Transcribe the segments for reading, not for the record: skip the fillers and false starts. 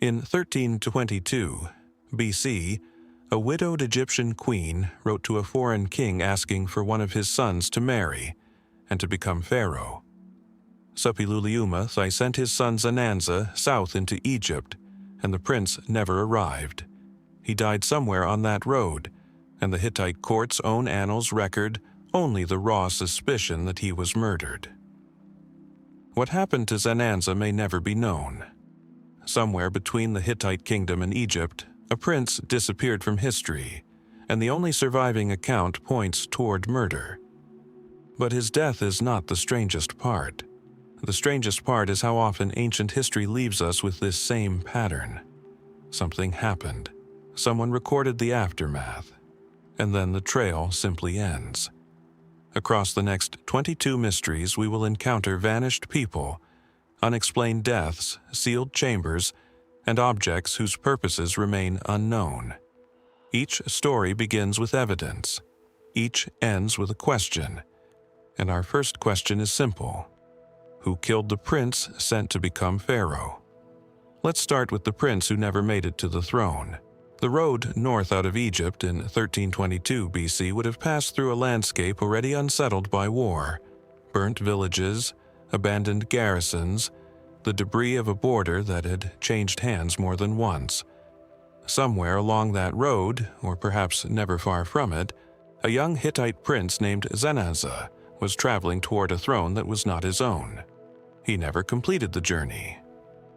In 1322 BC, a widowed Egyptian queen wrote to a foreign king asking for one of his sons to marry and to become pharaoh. Suppiluliuma sent his son Zannanza south into Egypt, and the prince never arrived. He died somewhere on that road, and the Hittite court's own annals record only the raw suspicion that he was murdered. What happened to Zannanza may never be known. Somewhere between the Hittite kingdom and Egypt, a prince disappeared from history, and the only surviving account points toward murder. But his death is not the strangest part. The strangest part is how often ancient history leaves us with this same pattern. Something happened. Someone recorded the aftermath, and then the trail simply ends. Across the next 22 mysteries, we will encounter vanished people, unexplained deaths, sealed chambers, and objects whose purposes remain unknown. Each story begins with evidence. Each ends with a question. And our first question is simple. Who killed the prince sent to become pharaoh? Let's start with the prince who never made it to the throne. The road north out of Egypt in 1322 BC would have passed through a landscape already unsettled by war. Burnt villages, abandoned garrisons, the debris of a border that had changed hands more than once. Somewhere along that road, or perhaps never far from it, a young Hittite prince named Zannanza was traveling toward a throne that was not his own. He never completed the journey.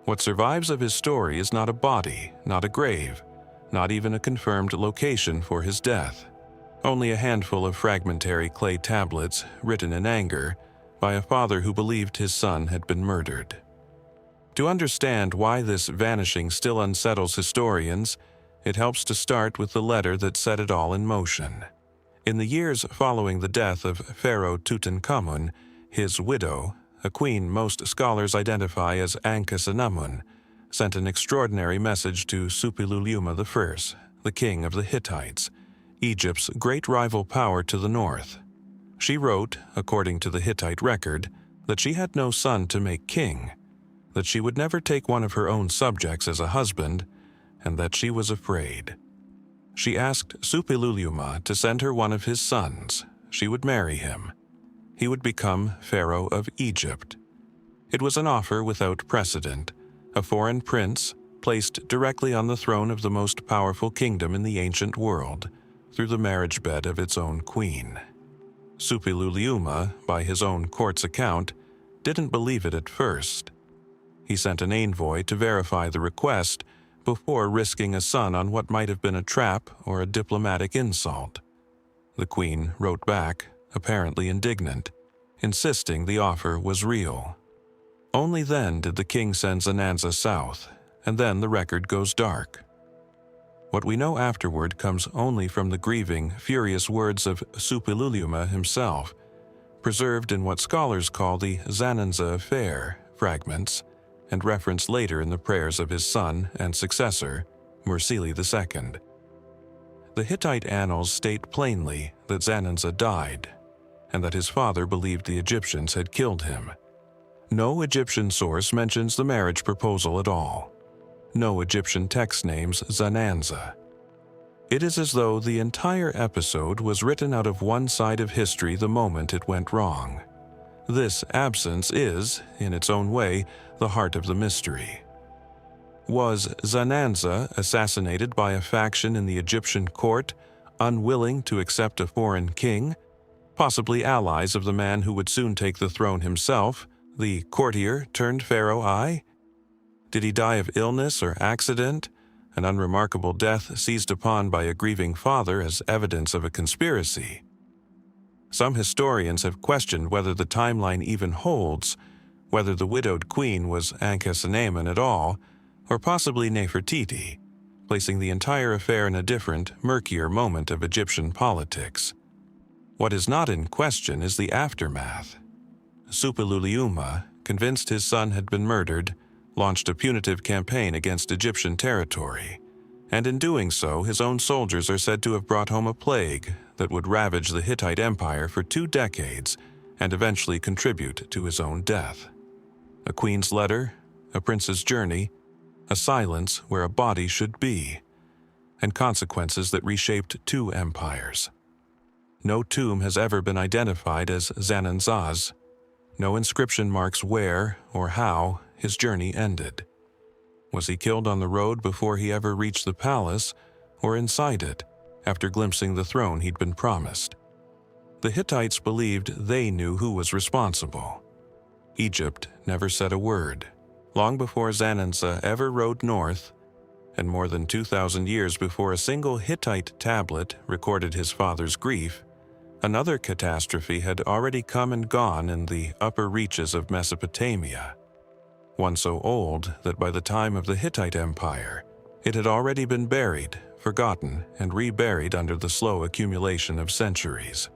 What survives of his story is not a body, not a grave, not even a confirmed location for his death. Only a handful of fragmentary clay tablets written in anger by a father who believed his son had been murdered. To understand why this vanishing still unsettles historians, it helps to start with the letter that set it all in motion. In the years following the death of Pharaoh Tutankhamun, his widow, a queen most scholars identify as Ankhesenamun, sent an extraordinary message to Suppiluliuma I, the king of the Hittites, Egypt's great rival power to the north. She wrote, according to the Hittite record, that she had no son to make king, that she would never take one of her own subjects as a husband, and that she was afraid. She asked Suppiluliuma to send her one of his sons. She would marry him. He would become Pharaoh of Egypt. It was an offer without precedent. A foreign prince, placed directly on the throne of the most powerful kingdom in the ancient world, through the marriage bed of its own queen. Suppiluliuma, by his own court's account, didn't believe it at first. He sent an envoy to verify the request before risking a son on what might have been a trap or a diplomatic insult. The queen wrote back, apparently indignant, insisting the offer was real. Only then did the king send Zannanza south, and then the record goes dark. What we know afterward comes only from the grieving, furious words of Suppiluliuma himself, preserved in what scholars call the Zannanza affair fragments, and referenced later in the prayers of his son and successor, Mursili II. The Hittite annals state plainly that Zannanza died, and that his father believed the Egyptians had killed him. No Egyptian source mentions the marriage proposal at all. No Egyptian text names Zannanza. It is as though the entire episode was written out of one side of history the moment it went wrong. This absence is, in its own way, the heart of the mystery. Was Zannanza assassinated by a faction in the Egyptian court, unwilling to accept a foreign king, possibly allies of the man who would soon take the throne himself, the courtier turned pharaoh? Did he die of illness or accident, an unremarkable death seized upon by a grieving father as evidence of a conspiracy? Some historians have questioned whether the timeline even holds, whether the widowed queen was Ankhesenamun at all, or possibly Nefertiti, placing the entire affair in a different, murkier moment of Egyptian politics. What is not in question is the aftermath. Suppiluliuma, convinced his son had been murdered, launched a punitive campaign against Egyptian territory, and in doing so his own soldiers are said to have brought home a plague that would ravage the Hittite Empire for 2 decades and eventually contribute to his own death. A queen's letter, a prince's journey, a silence where a body should be, and consequences that reshaped two empires. No tomb has ever been identified as Zannanza's. No inscription marks where or how his journey ended. Was he killed on the road before he ever reached the palace, or inside it, after glimpsing the throne he'd been promised? The Hittites believed they knew who was responsible. Egypt never said a word. Long before Zannanza ever rode north, and more than 2,000 years before a single Hittite tablet recorded his father's grief, another catastrophe had already come and gone in the upper reaches of Mesopotamia, one so old that by the time of the Hittite Empire, it had already been buried, forgotten, and reburied under the slow accumulation of centuries.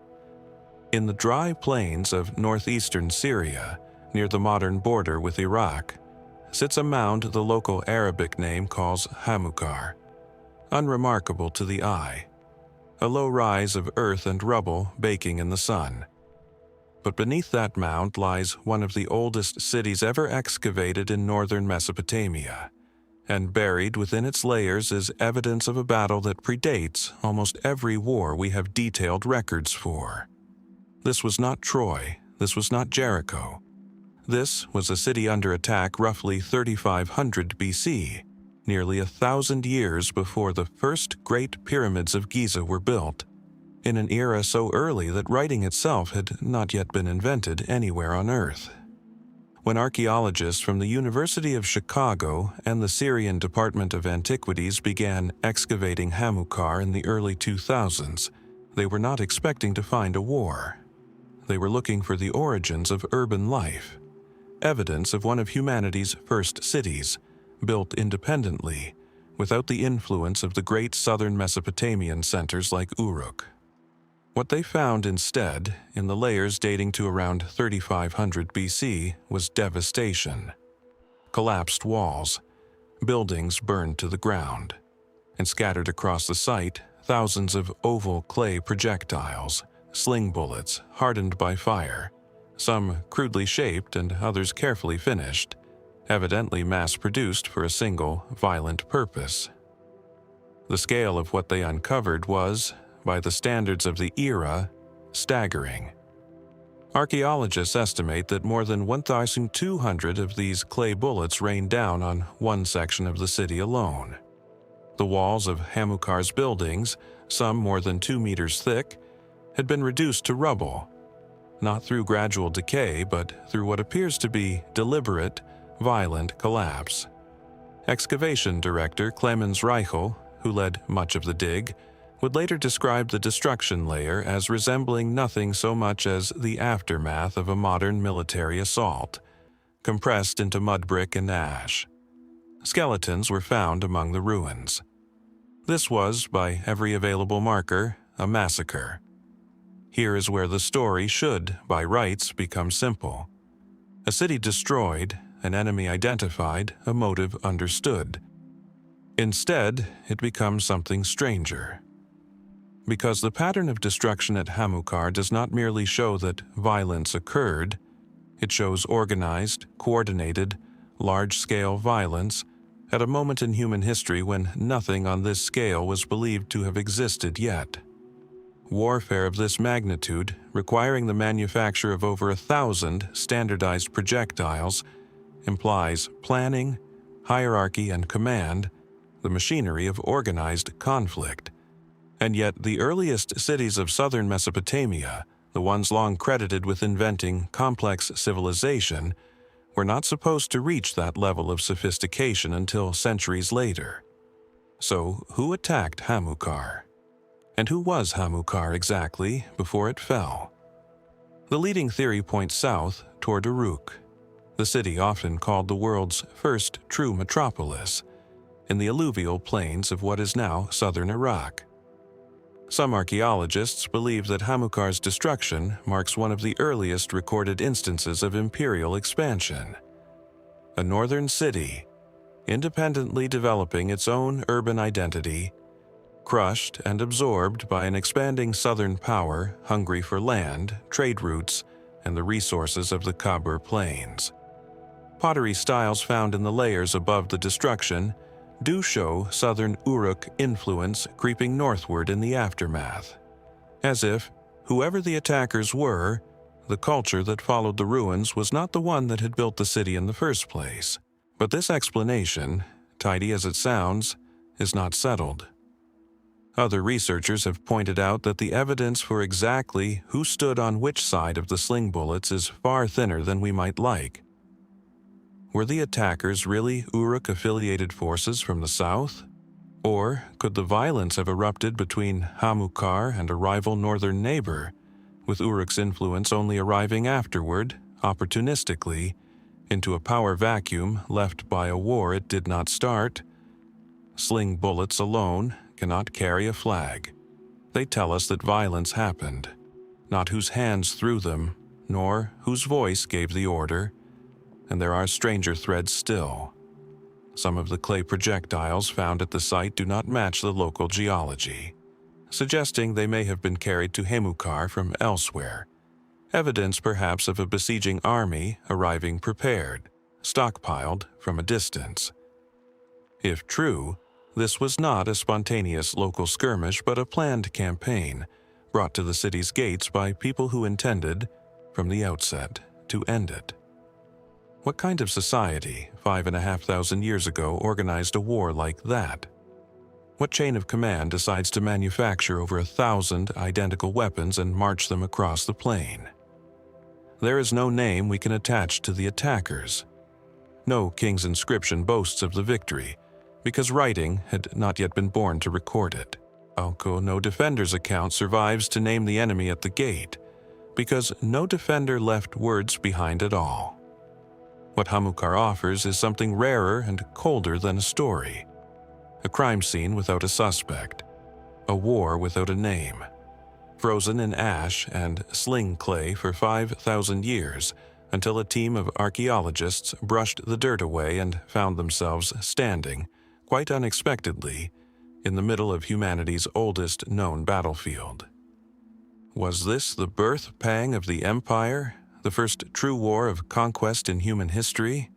In the dry plains of northeastern Syria, near the modern border with Iraq, sits a mound the local Arabic name calls Hamoukar, unremarkable to the eye, a low rise of earth and rubble baking in the sun. But beneath that mound lies one of the oldest cities ever excavated in northern Mesopotamia, and buried within its layers is evidence of a battle that predates almost every war we have detailed records for. This was not Troy, this was not Jericho. This was a city under attack roughly 3500 BC, nearly 1,000 years before the first great pyramids of Giza were built, in an era so early that writing itself had not yet been invented anywhere on Earth. When archaeologists from the University of Chicago and the Syrian Department of Antiquities began excavating Hamoukar in the early 2000s, they were not expecting to find a war. They were looking for the origins of urban life, evidence of one of humanity's first cities, built independently, without the influence of the great southern Mesopotamian centers like Uruk. What they found instead, in the layers dating to around 3500 BC, was devastation. Collapsed walls, buildings burned to the ground, and scattered across the site, thousands of oval clay projectiles, sling bullets hardened by fire, some crudely shaped and others carefully finished, evidently mass-produced for a single, violent purpose. The scale of what they uncovered was, by the standards of the era, staggering. Archaeologists estimate that more than 1,200 of these clay bullets rained down on one section of the city alone. The walls of Hamoukar's buildings, some more than 2 meters thick, had been reduced to rubble, not through gradual decay, but through what appears to be deliberate, violent collapse. Excavation director Clemens Reichel, who led much of the dig, would later describe the destruction layer as resembling nothing so much as the aftermath of a modern military assault, compressed into mud brick and ash. Skeletons were found among the ruins. This was, by every available marker, a massacre. Here is where the story should, by rights, become simple. A city destroyed, an enemy identified, a motive understood. Instead, it becomes something stranger. Because the pattern of destruction at Hamoukar does not merely show that violence occurred, it shows organized, coordinated, large-scale violence at a moment in human history when nothing on this scale was believed to have existed yet. Warfare of this magnitude, requiring the manufacture of over 1,000 standardized projectiles, implies planning, hierarchy, and command, the machinery of organized conflict. And yet the earliest cities of southern Mesopotamia, the ones long credited with inventing complex civilization, were not supposed to reach that level of sophistication until centuries later. So who attacked Hamoukar? And who was Hamoukar exactly before it fell? The leading theory points south toward Uruk, the city often called the world's first true metropolis, in the alluvial plains of what is now southern Iraq. Some archaeologists believe that Hamoukar's destruction marks one of the earliest recorded instances of imperial expansion. A northern city, independently developing its own urban identity, crushed and absorbed by an expanding southern power hungry for land, trade routes, and the resources of the Khabur Plains. Pottery styles found in the layers above the destruction do show southern Uruk influence creeping northward in the aftermath, as if, whoever the attackers were, the culture that followed the ruins was not the one that had built the city in the first place. But this explanation, tidy as it sounds, is not settled. Other researchers have pointed out that the evidence for exactly who stood on which side of the sling bullets is far thinner than we might like. Were the attackers really Uruk-affiliated forces from the south? Or could the violence have erupted between Hamoukar and a rival northern neighbor, with Uruk's influence only arriving afterward, opportunistically, into a power vacuum left by a war it did not start? Sling bullets alone cannot carry a flag. They tell us that violence happened, not whose hands threw them, nor whose voice gave the order. And there are stranger threads still. Some of the clay projectiles found at the site do not match the local geology, suggesting they may have been carried to Hamoukar from elsewhere, evidence perhaps of a besieging army arriving prepared, stockpiled from a distance. If true, this was not a spontaneous local skirmish but a planned campaign, brought to the city's gates by people who intended, from the outset, to end it. What kind of society, 5,500 years ago, organized a war like that? What chain of command decides to manufacture over 1,000 identical weapons and march them across the plain? There is no name we can attach to the attackers. No king's inscription boasts of the victory, because writing had not yet been born to record it. Also, no defender's account survives to name the enemy at the gate, because no defender left words behind at all. What Hamoukar offers is something rarer and colder than a story. A crime scene without a suspect. A war without a name. Frozen in ash and sling clay for 5,000 years, until a team of archaeologists brushed the dirt away and found themselves standing, quite unexpectedly, in the middle of humanity's oldest known battlefield. Was this the birth pang of the Empire? The first true war of conquest in human history?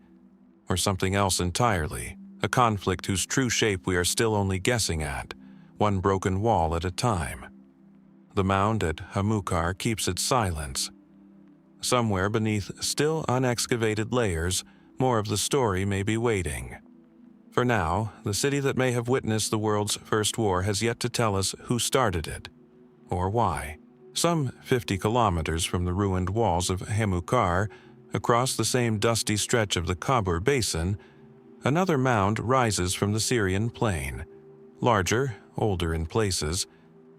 Or something else entirely, a conflict whose true shape we are still only guessing at, one broken wall at a time? The mound at Hamoukar keeps its silence. Somewhere beneath still unexcavated layers, more of the story may be waiting. For now, the city that may have witnessed the world's first war has yet to tell us who started it, or why. Some 50 kilometers from the ruined walls of Hamoukar, across the same dusty stretch of the Khabur Basin, another mound rises from the Syrian plain, larger, older in places,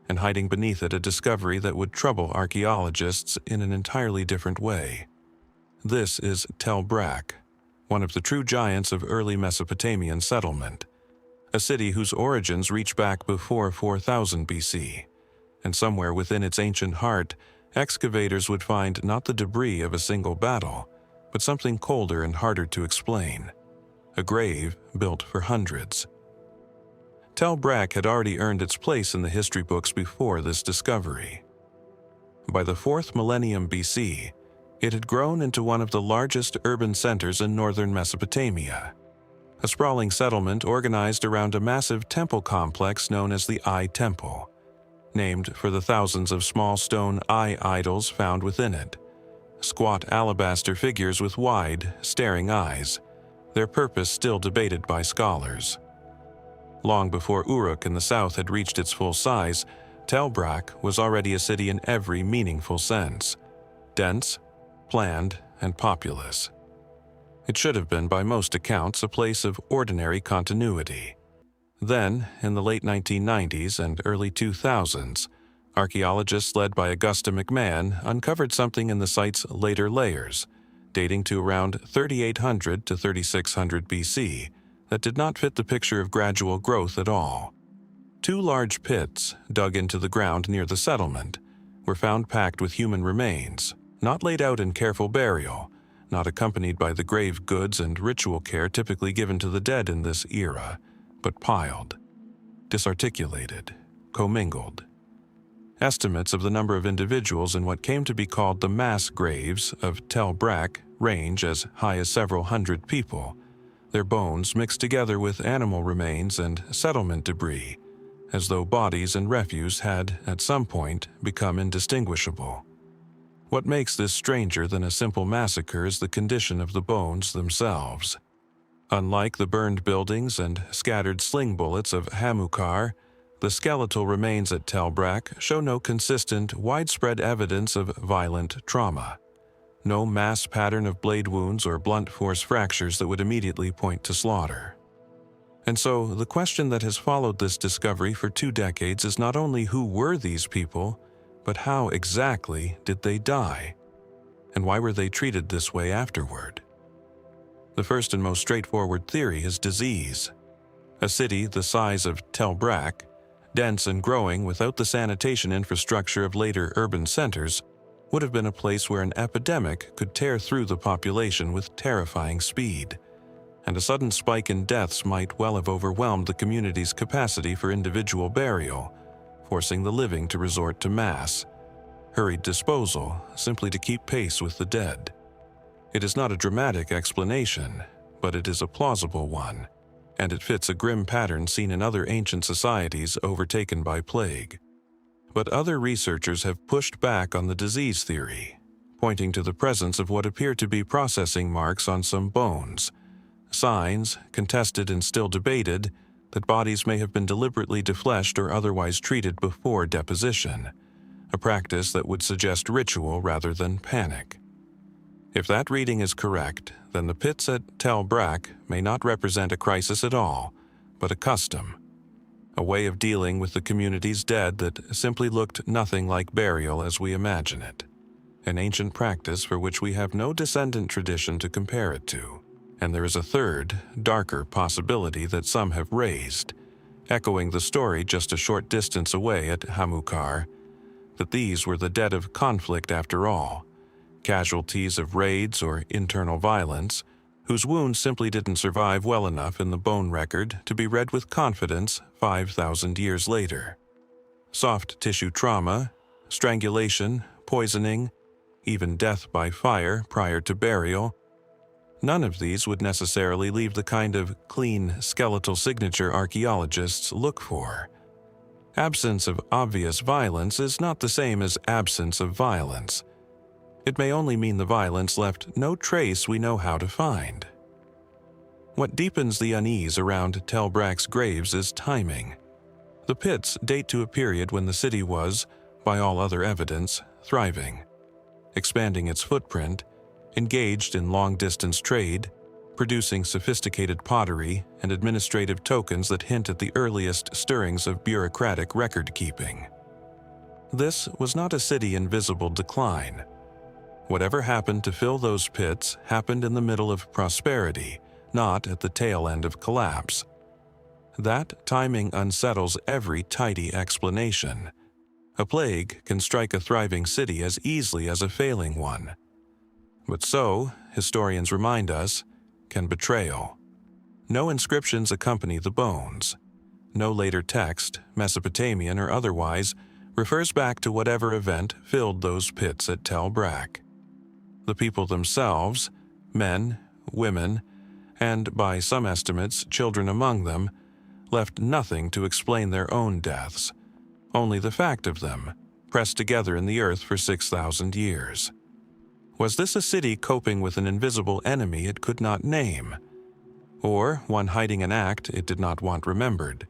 and hiding beneath it a discovery that would trouble archaeologists in an entirely different way. This is Tel Brak, one of the true giants of early Mesopotamian settlement, a city whose origins reach back before 4000 BC. And somewhere within its ancient heart, excavators would find not the debris of a single battle, but something colder and harder to explain. A grave built for hundreds. Tel Brak had already earned its place in the history books before this discovery. By the 4th millennium BC, it had grown into one of the largest urban centers in northern Mesopotamia, a sprawling settlement organized around a massive temple complex known as the Eye Temple, named for the thousands of small stone eye idols found within it, squat alabaster figures with wide, staring eyes, their purpose still debated by scholars. Long before Uruk in the south had reached its full size, Tel Brak was already a city in every meaningful sense, dense, planned, and populous. It should have been, by most accounts, a place of ordinary continuity. Then, in the late 1990s and early 2000s, archaeologists led by Augusta McMahon uncovered something in the site's later layers, dating to around 3800 to 3600 BC, that did not fit the picture of gradual growth at all. 2 large pits, dug into the ground near the settlement, were found packed with human remains, not laid out in careful burial, not accompanied by the grave goods and ritual care typically given to the dead in this era, but piled, disarticulated, commingled. Estimates of the number of individuals in what came to be called the mass graves of Tel Brak range as high as several hundred people, their bones mixed together with animal remains and settlement debris, as though bodies and refuse had, at some point, become indistinguishable. What makes this stranger than a simple massacre is the condition of the bones themselves. Unlike the burned buildings and scattered sling bullets of Hamoukar, the skeletal remains at Tel Brak show no consistent, widespread evidence of violent trauma. No mass pattern of blade wounds or blunt force fractures that would immediately point to slaughter. And so, the question that has followed this discovery for 2 decades is not only who were these people, but how exactly did they die? And why were they treated this way afterward? The first and most straightforward theory is disease. A city the size of Tel Brak, dense and growing without the sanitation infrastructure of later urban centers, would have been a place where an epidemic could tear through the population with terrifying speed, and a sudden spike in deaths might well have overwhelmed the community's capacity for individual burial, forcing the living to resort to mass, hurried disposal simply to keep pace with the dead. It is not a dramatic explanation, but it is a plausible one, and it fits a grim pattern seen in other ancient societies overtaken by plague. But other researchers have pushed back on the disease theory, pointing to the presence of what appear to be processing marks on some bones, signs, contested and still debated, that bodies may have been deliberately defleshed or otherwise treated before deposition, a practice that would suggest ritual rather than panic. If that reading is correct, then the pits at Tel Brak may not represent a crisis at all, but a custom, a way of dealing with the community's dead that simply looked nothing like burial as we imagine it, an ancient practice for which we have no descendant tradition to compare it to. And there is a third, darker possibility that some have raised, echoing the story just a short distance away at Hamoukar, that these were the dead of conflict after all, casualties of raids or internal violence, whose wounds simply didn't survive well enough in the bone record to be read with confidence 5,000 years later. Soft tissue trauma, strangulation, poisoning, even death by fire prior to burial, none of these would necessarily leave the kind of clean skeletal signature archaeologists look for. Absence of obvious violence is not the same as absence of violence. It may only mean the violence left no trace we know how to find. What deepens the unease around Tel Brak's graves is timing. The pits date to a period when the city was, by all other evidence, thriving, expanding its footprint, engaged in long-distance trade, producing sophisticated pottery and administrative tokens that hint at the earliest stirrings of bureaucratic record-keeping. This was not a city in visible decline. Whatever happened to fill those pits happened in the middle of prosperity, not at the tail end of collapse. That timing unsettles every tidy explanation. A plague can strike a thriving city as easily as a failing one. But so, historians remind us, can betrayal. No inscriptions accompany the bones. No later text, Mesopotamian or otherwise, refers back to whatever event filled those pits at Tel Brak. The people themselves, men, women, and by some estimates, children among them, left nothing to explain their own deaths, only the fact of them, pressed together in the earth for 6,000 years. Was this a city coping with an invisible enemy it could not name? Or one hiding an act it did not want remembered?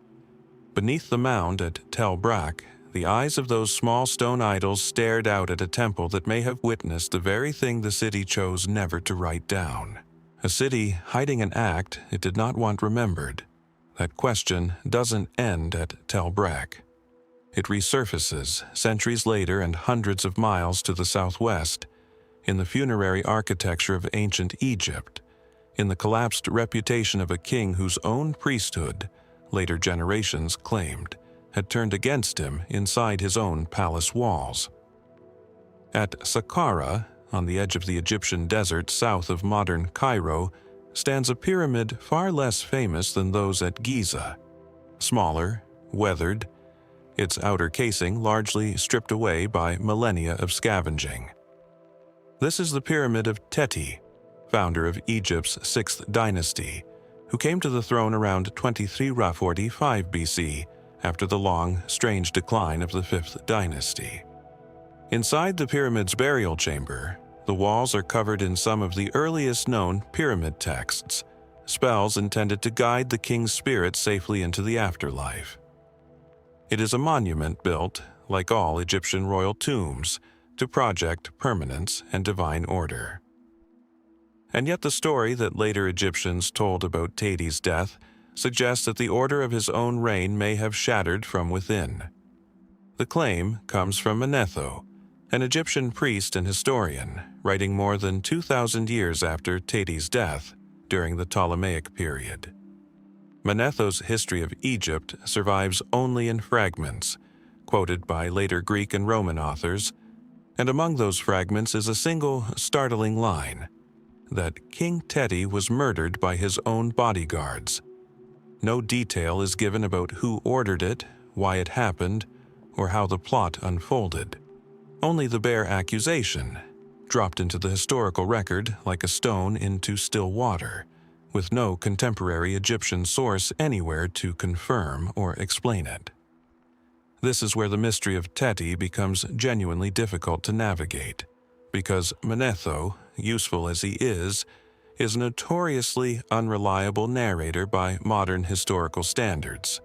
Beneath the mound at Tel Brak, the eyes of those small stone idols stared out at a temple that may have witnessed the very thing the city chose never to write down. A city hiding an act it did not want remembered. That question doesn't end at Tel Brak. It resurfaces centuries later and hundreds of miles to the southwest, in the funerary architecture of ancient Egypt, in the collapsed reputation of a king whose own priesthood, later generations claimed, had turned against him inside his own palace walls. At Saqqara, on the edge of the Egyptian desert south of modern Cairo, stands a pyramid far less famous than those at Giza. Smaller, weathered, its outer casing largely stripped away by millennia of scavenging. This is the Pyramid of Teti, founder of Egypt's 6th dynasty, who came to the throne around 2345 BC after the long, strange decline of the 5th dynasty. Inside the pyramid's burial chamber, the walls are covered in some of the earliest known pyramid texts, spells intended to guide the king's spirit safely into the afterlife. It is a monument built, like all Egyptian royal tombs, to project permanence and divine order. And yet the story that later Egyptians told about Teti's death suggests that the order of his own reign may have shattered from within. The claim comes from Manetho, an Egyptian priest and historian, writing more than 2,000 years after Teti's death during the Ptolemaic period. Manetho's history of Egypt survives only in fragments, quoted by later Greek and Roman authors, and among those fragments is a single startling line, that King Teti was murdered by his own bodyguards. No detail is given about who ordered it, why it happened, or how the plot unfolded. Only the bare accusation, dropped into the historical record like a stone into still water, with no contemporary Egyptian source anywhere to confirm or explain it. This is where the mystery of Teti becomes genuinely difficult to navigate, because Manetho, useful as he is a notoriously unreliable narrator by modern historical standards.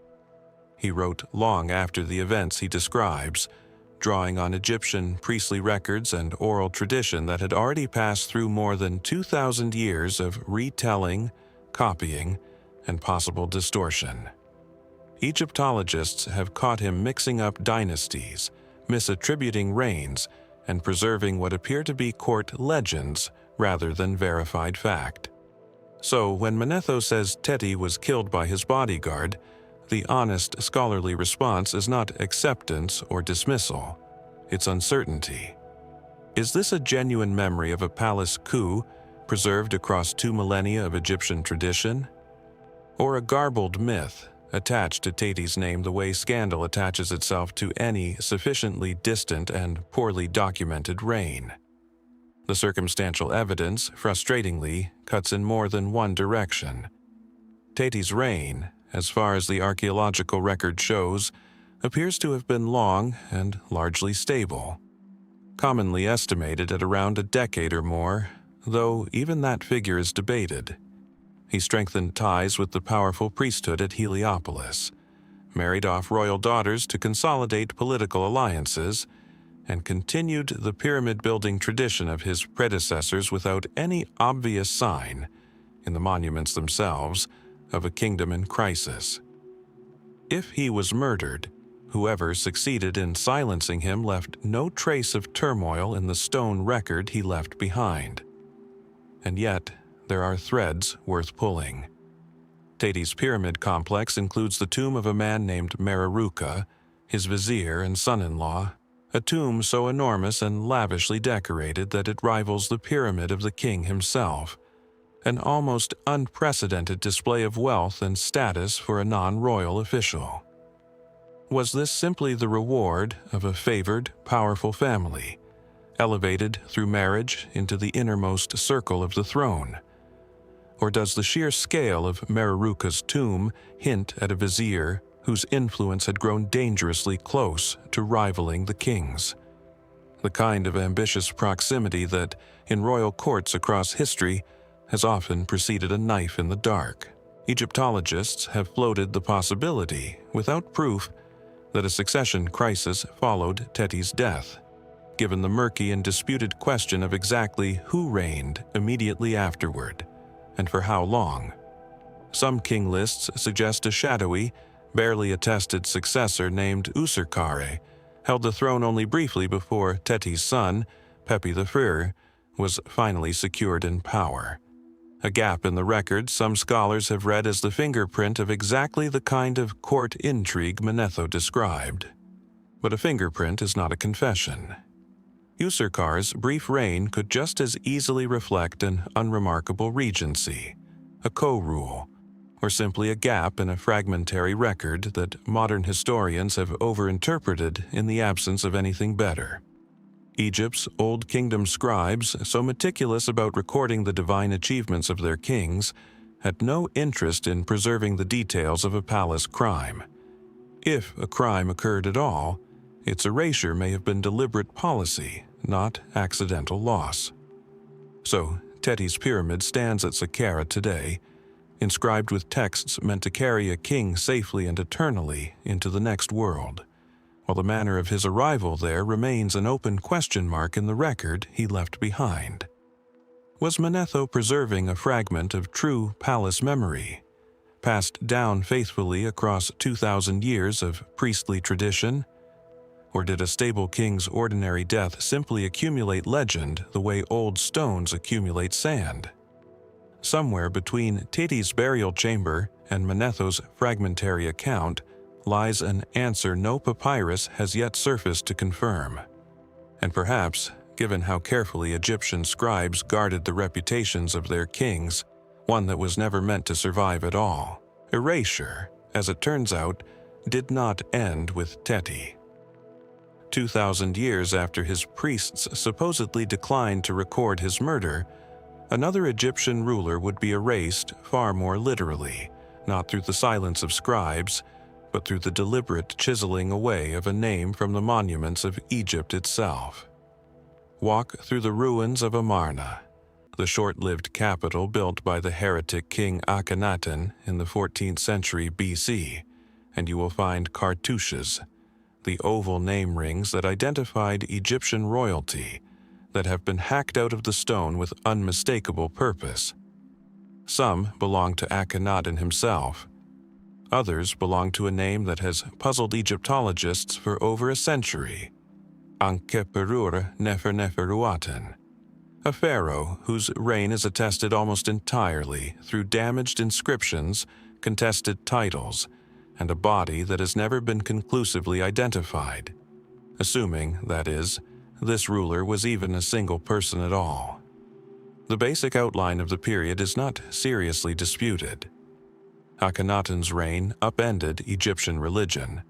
He wrote long after the events he describes, drawing on Egyptian priestly records and oral tradition that had already passed through more than 2,000 years of retelling, copying, and possible distortion. Egyptologists have caught him mixing up dynasties, misattributing reigns, and preserving what appear to be court legends rather than verified fact. So when Manetho says Teti was killed by his bodyguard, the honest scholarly response is not acceptance or dismissal, it's uncertainty. Is this a genuine memory of a palace coup preserved across 2 millennia of Egyptian tradition? Or a garbled myth attached to Teti's name the way scandal attaches itself to any sufficiently distant and poorly documented reign? The circumstantial evidence, frustratingly, cuts in more than one direction. Teti's reign, as far as the archaeological record shows, appears to have been long and largely stable, commonly estimated at around a decade or more, though even that figure is debated. He strengthened ties with the powerful priesthood at Heliopolis, married off royal daughters to consolidate political alliances, and continued the pyramid-building tradition of his predecessors without any obvious sign, in the monuments themselves, of a kingdom in crisis. If he was murdered, whoever succeeded in silencing him left no trace of turmoil in the stone record he left behind. And yet, there are threads worth pulling. Teti's pyramid complex includes the tomb of a man named Mereruka, his vizier and son-in-law, a tomb so enormous and lavishly decorated that it rivals the pyramid of the king himself, an almost unprecedented display of wealth and status for a non-royal official. Was this simply the reward of a favored, powerful family, elevated through marriage into the innermost circle of the throne? Or does the sheer scale of Mereruka's tomb hint at a vizier whose influence had grown dangerously close to rivaling the king's? The kind of ambitious proximity that, in royal courts across history, has often preceded a knife in the dark. Egyptologists have floated the possibility, without proof, that a succession crisis followed Teti's death, given the murky and disputed question of exactly who reigned immediately afterward, and for how long. Some king lists suggest a shadowy, barely attested successor named Userkare held the throne only briefly before Teti's son, Pepi I, was finally secured in power. A gap in the record some scholars have read as the fingerprint of exactly the kind of court intrigue Manetho described. But a fingerprint is not a confession. Userkare's brief reign could just as easily reflect an unremarkable regency, a co-rule, or simply a gap in a fragmentary record that modern historians have overinterpreted in the absence of anything better. Egypt's Old Kingdom scribes, so meticulous about recording the divine achievements of their kings, had no interest in preserving the details of a palace crime. If a crime occurred at all, its erasure may have been deliberate policy, not accidental loss. So, Teti's pyramid stands at Saqqara today, inscribed with texts meant to carry a king safely and eternally into the next world, while the manner of his arrival there remains an open question mark in the record he left behind. Was Manetho preserving a fragment of true palace memory, passed down faithfully across 2,000 years of priestly tradition? Or did a stable king's ordinary death simply accumulate legend the way old stones accumulate sand? Somewhere between Teti's burial chamber and Manetho's fragmentary account lies an answer no papyrus has yet surfaced to confirm. And perhaps, given how carefully Egyptian scribes guarded the reputations of their kings, one that was never meant to survive at all. Erasure, as it turns out, did not end with Teti. 2,000 years after his priests supposedly declined to record his murder, another Egyptian ruler would be erased far more literally, not through the silence of scribes, but through the deliberate chiseling away of a name from the monuments of Egypt itself. Walk through the ruins of Amarna, the short-lived capital built by the heretic king Akhenaten in the 14th century BC, and you will find cartouches, the oval name rings that identified Egyptian royalty, that have been hacked out of the stone with unmistakable purpose. Some belong to Akhenaten himself. Others belong to a name that has puzzled Egyptologists for over a century: Neferneferuaten, a pharaoh whose reign is attested almost entirely through damaged inscriptions, contested titles, and a body that has never been conclusively identified, assuming, that is, this ruler was even a single person at all. The basic outline of the period is not seriously disputed. Akhenaten's reign upended Egyptian religion,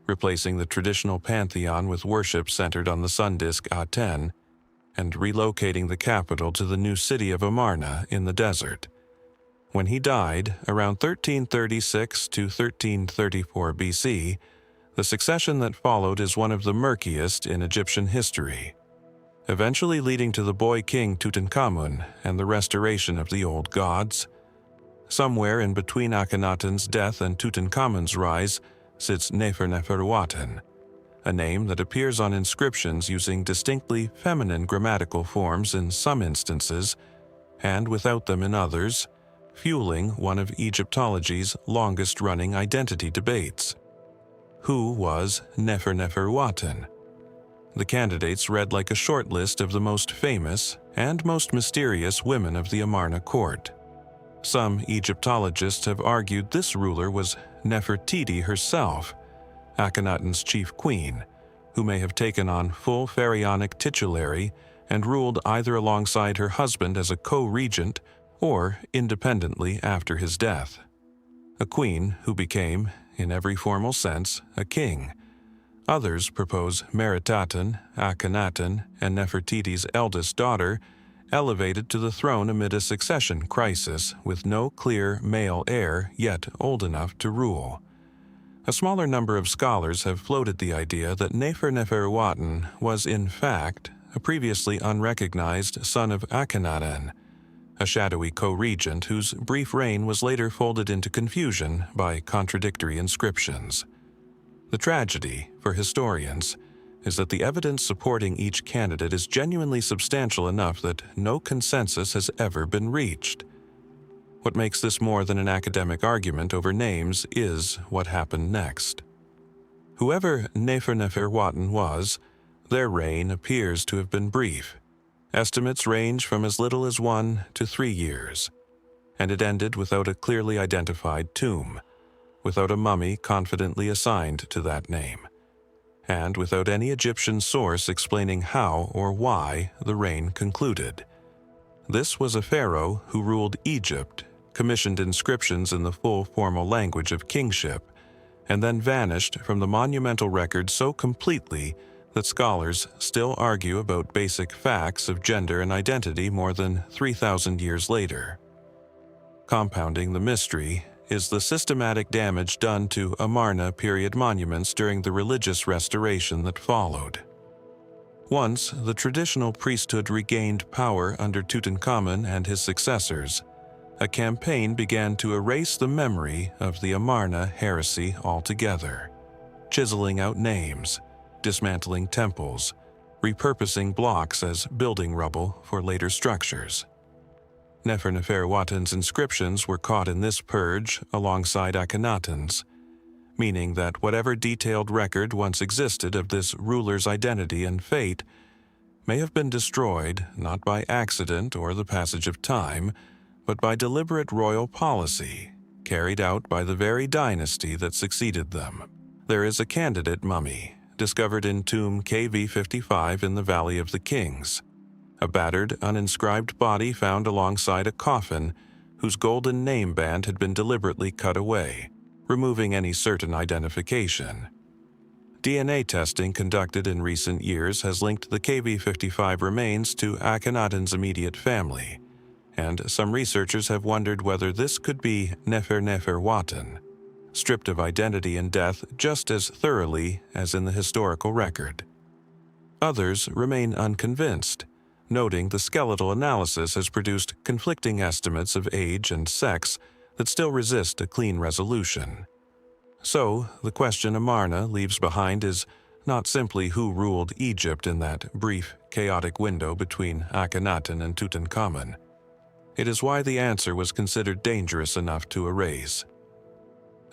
replacing the traditional pantheon with worship centered on the sun disk Aten, and relocating the capital to the new city of Amarna in the desert. When he died, around 1336 to 1334 BC, the succession that followed is one of the murkiest in Egyptian history, eventually leading to the boy king Tutankhamun and the restoration of the old gods. Somewhere in between Akhenaten's death and Tutankhamun's rise sits Neferneferuaten, a name that appears on inscriptions using distinctly feminine grammatical forms in some instances, and without them in others, fueling one of Egyptology's longest-running identity debates. Who was Neferneferuaten? The candidates read like a short list of the most famous and most mysterious women of the Amarna court. Some Egyptologists have argued this ruler was Nefertiti herself, Akhenaten's chief queen, who may have taken on full pharaonic titulary and ruled either alongside her husband as a co-regent or independently after his death. A queen who became, in every formal sense, a king. Others propose Meritaten, Akhenaten, and Nefertiti's eldest daughter, elevated to the throne amid a succession crisis with no clear male heir yet old enough to rule. A smaller number of scholars have floated the idea that Neferneferuaten was in fact a previously unrecognized son of Akhenaten, a shadowy co-regent whose brief reign was later folded into confusion by contradictory inscriptions. The tragedy, for historians, is that the evidence supporting each candidate is genuinely substantial enough that no consensus has ever been reached. What makes this more than an academic argument over names is what happened next. Whoever Neferneferuaten was, their reign appears to have been brief. Estimates range from as little as 1 to 3 years, and it ended without a clearly identified tomb, without a mummy confidently assigned to that name, and without any Egyptian source explaining how or why the reign concluded. This was a pharaoh who ruled Egypt, commissioned inscriptions in the full formal language of kingship, and then vanished from the monumental record so completely that scholars still argue about basic facts of gender and identity more than 3,000 years later. Compounding the mystery is the systematic damage done to Amarna period monuments during the religious restoration that followed. Once the traditional priesthood regained power under Tutankhamun and his successors, a campaign began to erase the memory of the Amarna heresy altogether, chiseling out names, dismantling temples, repurposing blocks as building rubble for later structures. Neferneferuaten's inscriptions were caught in this purge alongside Akhenaten's, meaning that whatever detailed record once existed of this ruler's identity and fate may have been destroyed not by accident or the passage of time, but by deliberate royal policy carried out by the very dynasty that succeeded them. There is a candidate mummy discovered in tomb KV55 in the Valley of the Kings, a battered, uninscribed body found alongside a coffin whose golden name band had been deliberately cut away, removing any certain identification. DNA testing conducted in recent years has linked the KV55 remains to Akhenaten's immediate family, and some researchers have wondered whether this could be Neferneferuaten, stripped of identity and death just as thoroughly as in the historical record. Others remain unconvinced, noting the skeletal analysis has produced conflicting estimates of age and sex that still resist a clean resolution. So, the question Amarna leaves behind is not simply who ruled Egypt in that brief, chaotic window between Akhenaten and Tutankhamun. It is why the answer was considered dangerous enough to erase.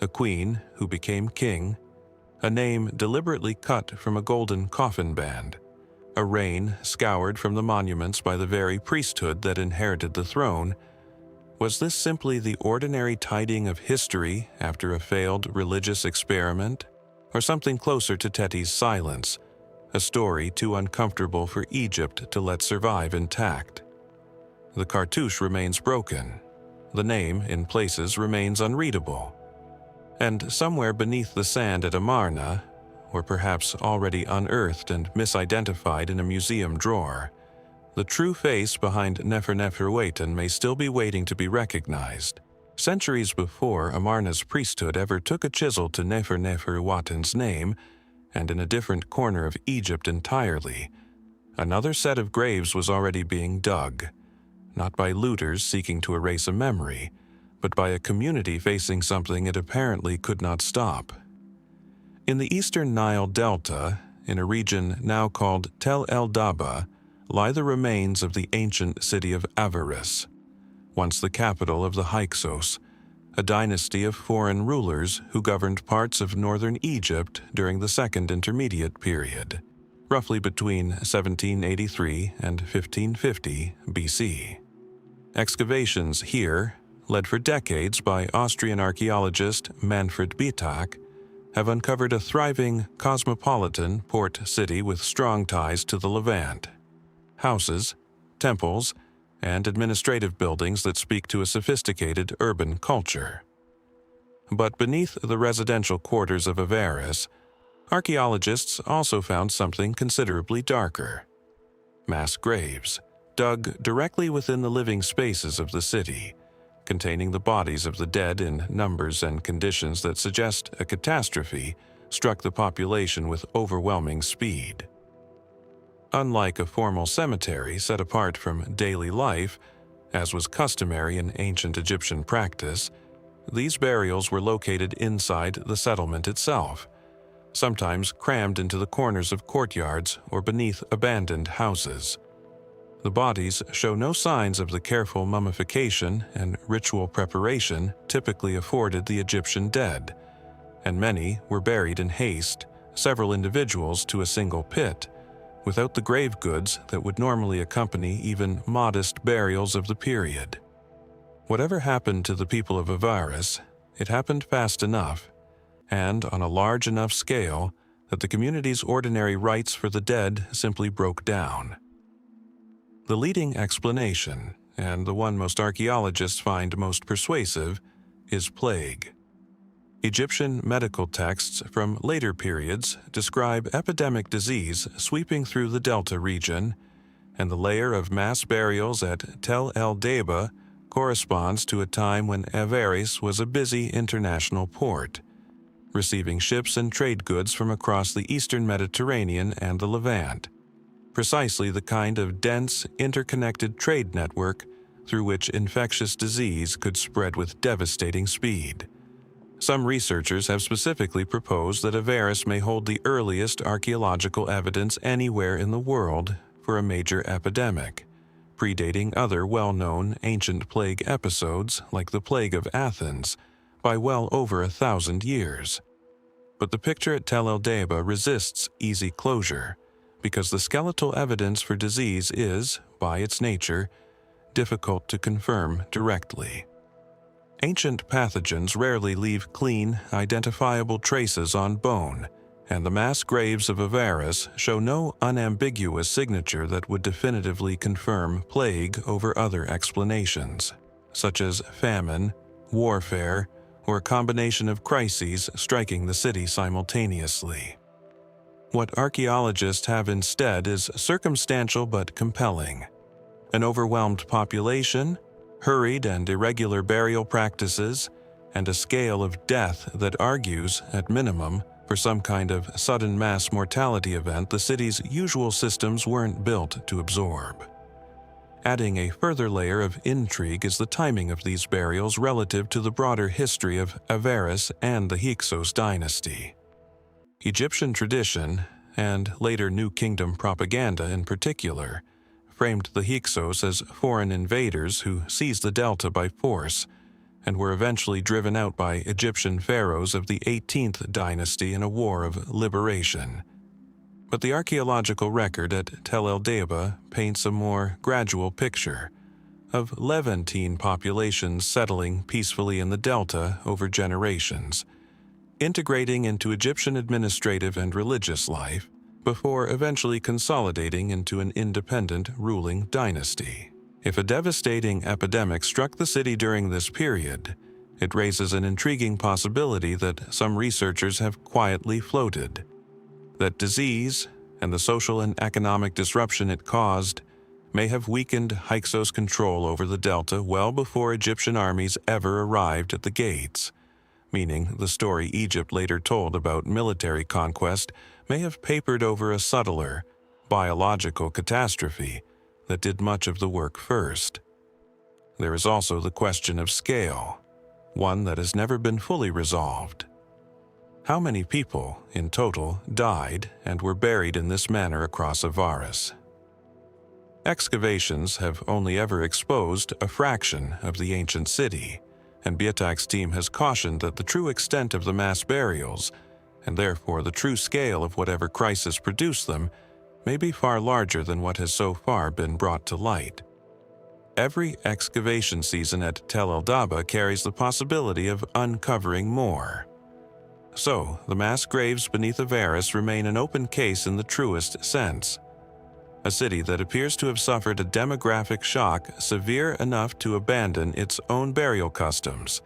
A queen who became king, a name deliberately cut from a golden coffin band, a reign scoured from the monuments by the very priesthood that inherited the throne. Was this simply the ordinary tiding of history after a failed religious experiment, or something closer to Teti's silence, a story too uncomfortable for Egypt to let survive intact? The cartouche remains broken. The name, in places, remains unreadable. And somewhere beneath the sand at Amarna, or perhaps already unearthed and misidentified in a museum drawer, the true face behind Neferneferuaten may still be waiting to be recognized. Centuries before Amarna's priesthood ever took a chisel to Neferneferuaten's name, and in a different corner of Egypt entirely, another set of graves was already being dug, not by looters seeking to erase a memory, but by a community facing something it apparently could not stop. In the eastern Nile Delta, in a region now called Tel el-Daba, lie the remains of the ancient city of Avaris, once the capital of the Hyksos, a dynasty of foreign rulers who governed parts of northern Egypt during the Second Intermediate Period, roughly between 1783 and 1550 BC. Excavations here, led for decades by Austrian archaeologist Manfred Bitak, have uncovered a thriving, cosmopolitan port city with strong ties to the Levant. Houses, temples, and administrative buildings that speak to a sophisticated urban culture. But beneath the residential quarters of Avaris, archaeologists also found something considerably darker. Mass graves, dug directly within the living spaces of the city, containing the bodies of the dead in numbers and conditions that suggest a catastrophe struck the population with overwhelming speed. Unlike a formal cemetery set apart from daily life, as was customary in ancient Egyptian practice, these burials were located inside the settlement itself, sometimes crammed into the corners of courtyards or beneath abandoned houses. The bodies show no signs of the careful mummification and ritual preparation typically afforded the Egyptian dead, and many were buried in haste, several individuals to a single pit, without the grave goods that would normally accompany even modest burials of the period. Whatever happened to the people of Avaris, it happened fast enough, and on a large enough scale that the community's ordinary rites for the dead simply broke down. The leading explanation, and the one most archaeologists find most persuasive, is plague. Egyptian medical texts from later periods describe epidemic disease sweeping through the Delta region, and the layer of mass burials at Tel el-Deba corresponds to a time when Avaris was a busy international port, receiving ships and trade goods from across the eastern Mediterranean and the Levant, precisely the kind of dense, interconnected trade network through which infectious disease could spread with devastating speed. Some researchers have specifically proposed that Avaris may hold the earliest archaeological evidence anywhere in the world for a major epidemic, predating other well-known ancient plague episodes like the Plague of Athens by well over 1,000 years. But the picture at Tel el-Deba resists easy closure, because the skeletal evidence for disease is, by its nature, difficult to confirm directly. Ancient pathogens rarely leave clean, identifiable traces on bone, and the mass graves of Avaris show no unambiguous signature that would definitively confirm plague over other explanations, such as famine, warfare, or a combination of crises striking the city simultaneously. What archaeologists have instead is circumstantial but compelling: an overwhelmed population, hurried and irregular burial practices, and a scale of death that argues, at minimum, for some kind of sudden mass mortality event the city's usual systems weren't built to absorb. Adding a further layer of intrigue is the timing of these burials relative to the broader history of Avaris and the Hyksos dynasty. Egyptian tradition, and later New Kingdom propaganda in particular, framed the Hyksos as foreign invaders who seized the delta by force and were eventually driven out by Egyptian pharaohs of the 18th dynasty in a war of liberation. But the archaeological record at Tel el-Deba paints a more gradual picture of Levantine populations settling peacefully in the delta over generations, integrating into Egyptian administrative and religious life, before eventually consolidating into an independent ruling dynasty. If a devastating epidemic struck the city during this period, it raises an intriguing possibility that some researchers have quietly floated: that disease, and the social and economic disruption it caused, may have weakened Hyksos' control over the delta well before Egyptian armies ever arrived at the gates, meaning the story Egypt later told about military conquest may have papered over a subtler, biological catastrophe that did much of the work first. There is also the question of scale, one that has never been fully resolved. How many people, in total, died and were buried in this manner across Avaris? Excavations have only ever exposed a fraction of the ancient city, and Biatak's team has cautioned that the true extent of the mass burials, and therefore the true scale of whatever crisis produced them, may be far larger than what has so far been brought to light. Every excavation season at Tel el-Deba carries the possibility of uncovering more. So, the mass graves beneath Avaris remain an open case in the truest sense. A city that appears to have suffered a demographic shock severe enough to abandon its own burial customs,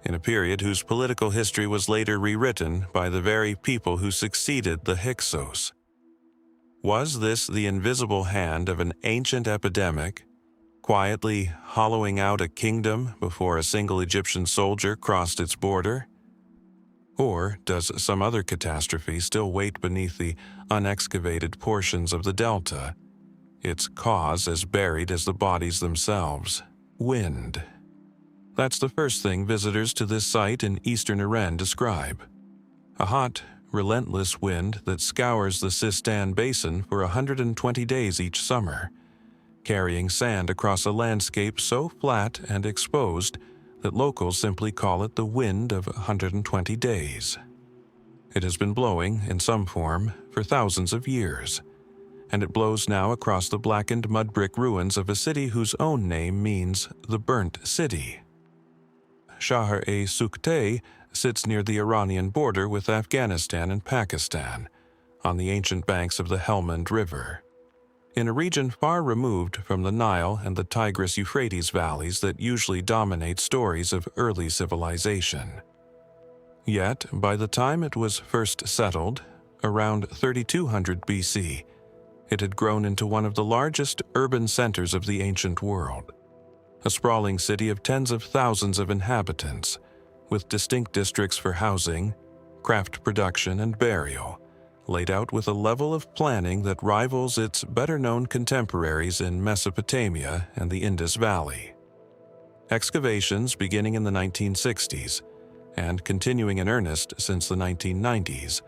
in a period whose political history was later rewritten by the very people who succeeded the Hyksos. Was this the invisible hand of an ancient epidemic, quietly hollowing out a kingdom before a single Egyptian soldier crossed its border? Or does some other catastrophe still wait beneath the unexcavated portions of the delta, its cause as buried as the bodies themselves? Wind. That's the first thing visitors to this site in eastern Iran describe. A hot, relentless wind that scours the Sistan Basin for 120 days each summer, carrying sand across a landscape so flat and exposed that locals simply call it the wind of 120 days. It has been blowing, in some form, for thousands of years, and it blows now across the blackened mud brick ruins of a city whose own name means the burnt city. Shahr-e Sukhteh sits near the Iranian border with Afghanistan and Pakistan, on the ancient banks of the Helmand River, in a region far removed from the Nile and the Tigris-Euphrates valleys that usually dominate stories of early civilization. Yet, by the time it was first settled, around 3200 BC, it had grown into one of the largest urban centers of the ancient world. A sprawling city of tens of thousands of inhabitants, with distinct districts for housing, craft production, and burial, laid out with a level of planning that rivals its better-known contemporaries in Mesopotamia and the Indus Valley. Excavations beginning in the 1960s and continuing in earnest since the 1990s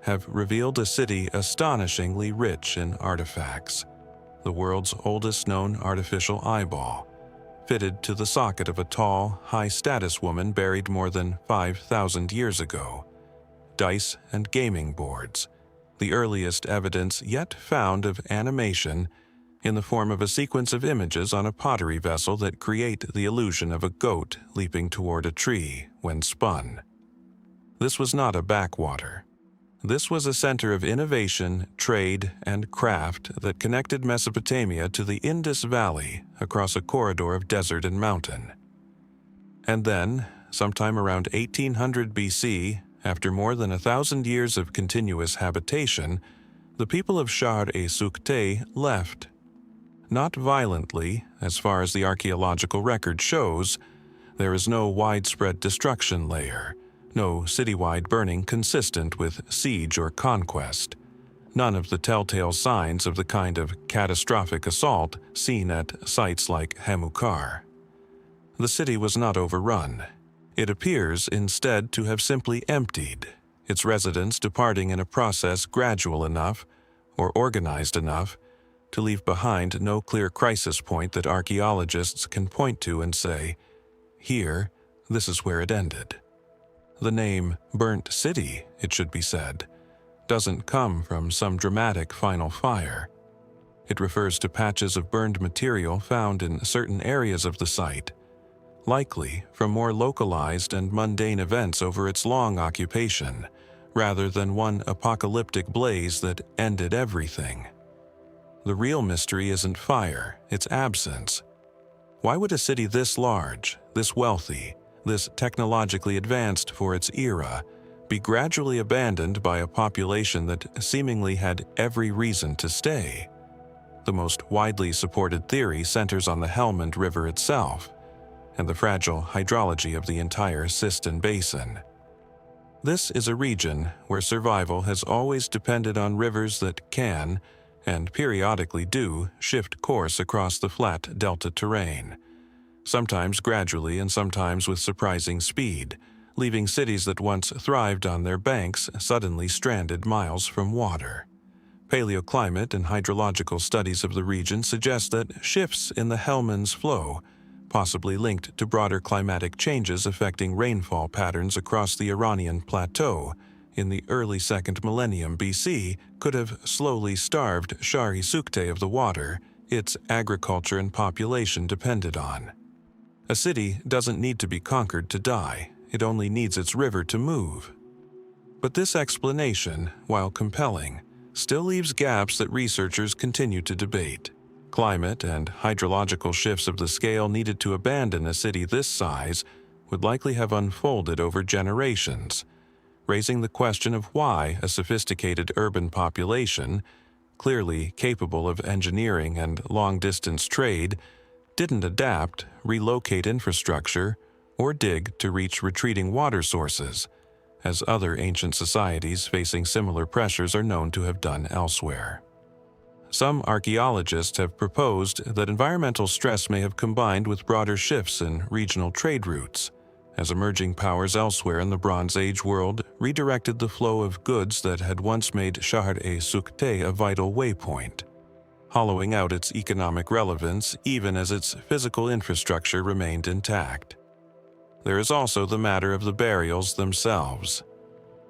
have revealed a city astonishingly rich in artifacts. The world's oldest known artificial eyeball, fitted to the socket of a tall, high-status woman buried more than 5,000 years ago. Dice and gaming boards, the earliest evidence yet found of animation in the form of a sequence of images on a pottery vessel that create the illusion of a goat leaping toward a tree when spun. This was not a backwater. This was a center of innovation, trade, and craft that connected Mesopotamia to the Indus Valley across a corridor of desert and mountain. And then, sometime around 1800 BC, after more than 1,000 years of continuous habitation, the people of Shahr-e Sukhteh left. Not violently, as far as the archaeological record shows. There is no widespread destruction layer, no citywide burning consistent with siege or conquest, none of the telltale signs of the kind of catastrophic assault seen at sites like Hamoukar. The city was not overrun. It appears instead to have simply emptied, its residents departing in a process gradual enough, or organized enough, to leave behind no clear crisis point that archaeologists can point to and say, "Here, this is where it ended." The name Burnt City, it should be said, doesn't come from some dramatic final fire. It refers to patches of burned material found in certain areas of the site, likely from more localized and mundane events over its long occupation, rather than one apocalyptic blaze that ended everything. The real mystery isn't fire, it's absence. Why would a city this large, this wealthy, this technologically advanced for its era, be gradually abandoned by a population that seemingly had every reason to stay? The most widely supported theory centers on the Helmand River itself and the fragile hydrology of the entire Sistan Basin. This is a region where survival has always depended on rivers that can, and periodically do, shift course across the flat delta terrain, sometimes gradually and sometimes with surprising speed, leaving cities that once thrived on their banks suddenly stranded miles from water. Paleoclimate and hydrological studies of the region suggest that shifts in the Helmand's flow, possibly linked to broader climatic changes affecting rainfall patterns across the Iranian plateau in the early 2nd millennium BC, could have slowly starved Shahr-e Sukhteh of the water its agriculture and population depended on. A city doesn't need to be conquered to die, it only needs its river to move. But this explanation, while compelling, still leaves gaps that researchers continue to debate. Climate and hydrological shifts of the scale needed to abandon a city this size would likely have unfolded over generations, raising the question of why a sophisticated urban population, clearly capable of engineering and long-distance trade, didn't adapt, relocate infrastructure, or dig to reach retreating water sources, as other ancient societies facing similar pressures are known to have done elsewhere. Some archaeologists have proposed that environmental stress may have combined with broader shifts in regional trade routes, as emerging powers elsewhere in the Bronze Age world redirected the flow of goods that had once made Shahr-e Sukhteh a vital waypoint, hollowing out its economic relevance even as its physical infrastructure remained intact. There is also the matter of the burials themselves.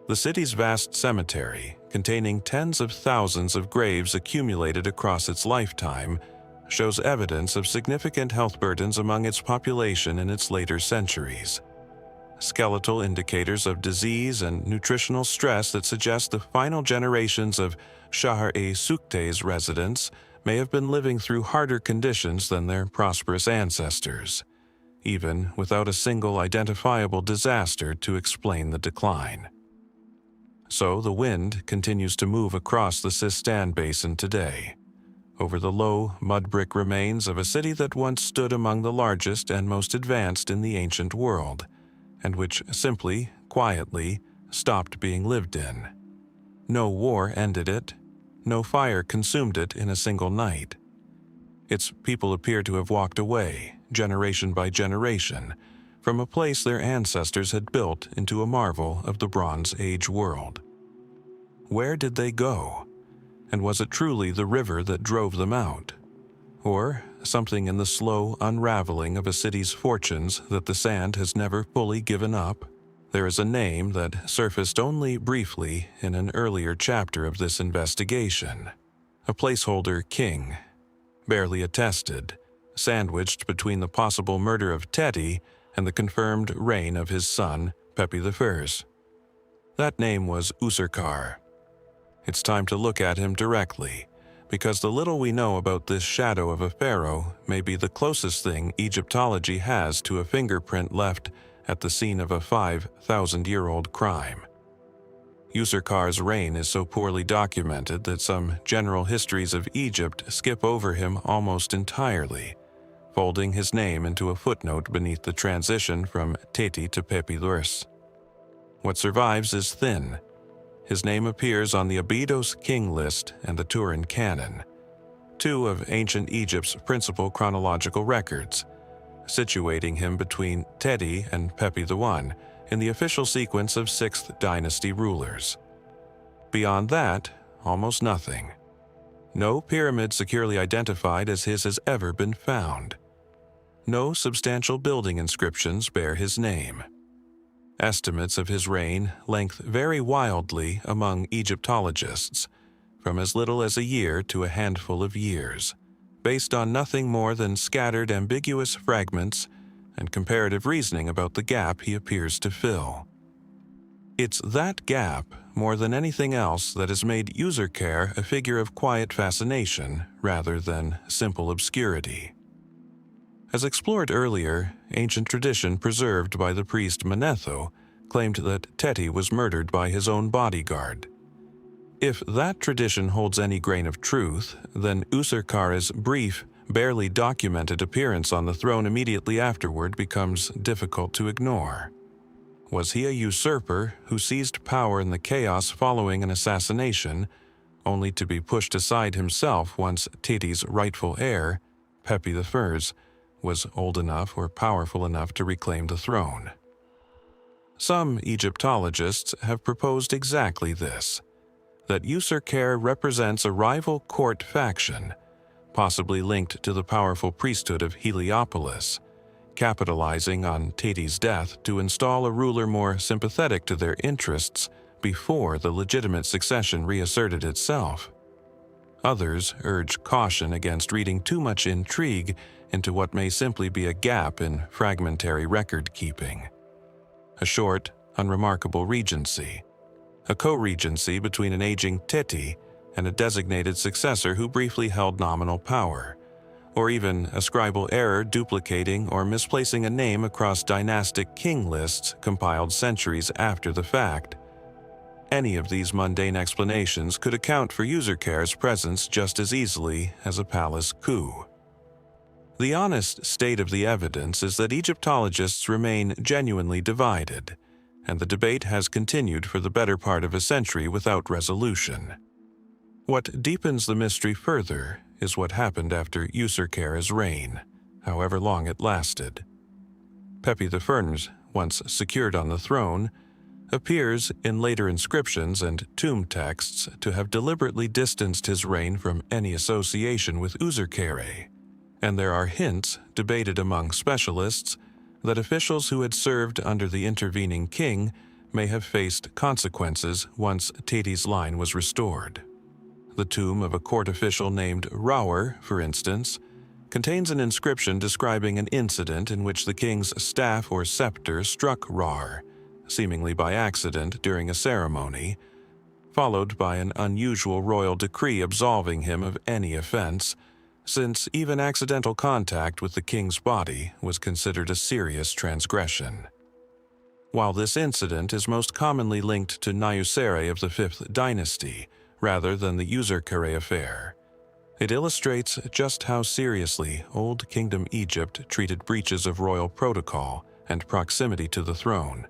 The city's vast cemetery, containing tens of thousands of graves accumulated across its lifetime, shows evidence of significant health burdens among its population in its later centuries. Skeletal indicators of disease and nutritional stress that suggest the final generations of Shahr-e Sukhteh's residents may have been living through harder conditions than their prosperous ancestors. even without a single identifiable disaster to explain the decline. So the wind continues to move across the Sistan Basin today, over the low, mud-brick remains of a city that once stood among the largest and most advanced in the ancient world, and which simply, quietly, stopped being lived in. No war ended it, no fire consumed it in a single night. Its people appear to have walked away, generation by generation, from a place their ancestors had built into a marvel of the Bronze Age world. Where did they go? And was it truly the river that drove them out? Or something in the slow unraveling of a city's fortunes that the sand has never fully given up? There is a name that surfaced only briefly in an earlier chapter of this investigation. A placeholder king, barely attested, sandwiched between the possible murder of Teti and the confirmed reign of his son, Pepi I. That name was Userkare. It's time to look at him directly, because the little we know about this shadow of a pharaoh may be the closest thing Egyptology has to a fingerprint left at the scene of a 5,000-year-old crime. Userkare's reign is so poorly documented that some general histories of Egypt skip over him almost entirely, folding his name into a footnote beneath the transition from Teti to Pepi I. What survives is thin. His name appears on the Abydos king list and the Turin canon, two of ancient Egypt's principal chronological records, situating him between Teti and Pepi I in the official sequence of 6th dynasty rulers. Beyond that, almost nothing. No pyramid securely identified as his has ever been found. No substantial building inscriptions bear his name. Estimates of his reign length vary wildly among Egyptologists, from as little as a year to a handful of years, based on nothing more than scattered ambiguous fragments and comparative reasoning about the gap he appears to fill. It's that gap, more than anything else, that has made Userkare a figure of quiet fascination rather than simple obscurity. As explored earlier, ancient tradition preserved by the priest Manetho claimed that Teti was murdered by his own bodyguard. If that tradition holds any grain of truth, then Userkare's brief, barely documented appearance on the throne immediately afterward becomes difficult to ignore. Was he a usurper who seized power in the chaos following an assassination, only to be pushed aside himself once Teti's rightful heir, Pepi I, was old enough or powerful enough to reclaim the throne? Some Egyptologists have proposed exactly this, that Userkare represents a rival court faction, possibly linked to the powerful priesthood of Heliopolis, capitalizing on Teti's death to install a ruler more sympathetic to their interests before the legitimate succession reasserted itself. Others urge caution against reading too much intrigue into what may simply be a gap in fragmentary record-keeping. A short, unremarkable regency, a co-regency between an aging Teti and a designated successor who briefly held nominal power, or even a scribal error duplicating or misplacing a name across dynastic king lists compiled centuries after the fact. Any of these mundane explanations could account for Userkare's presence just as easily as a palace coup. The honest state of the evidence is that Egyptologists remain genuinely divided, and the debate has continued for the better part of a century without resolution. What deepens the mystery further is what happened after Userkare's reign, however long it lasted. Pepi I, once secured on the throne, appears in later inscriptions and tomb texts to have deliberately distanced his reign from any association with Userkare, and there are hints, debated among specialists, that officials who had served under the intervening king may have faced consequences once Teti's line was restored. The tomb of a court official named Rawer, for instance, contains an inscription describing an incident in which the king's staff or scepter struck Rar, seemingly by accident during a ceremony, followed by an unusual royal decree absolving him of any offense, since even accidental contact with the king's body was considered a serious transgression. While this incident is most commonly linked to Nyusere of the 5th dynasty rather than the Userkare affair, it illustrates just how seriously Old Kingdom Egypt treated breaches of royal protocol and proximity to the throne,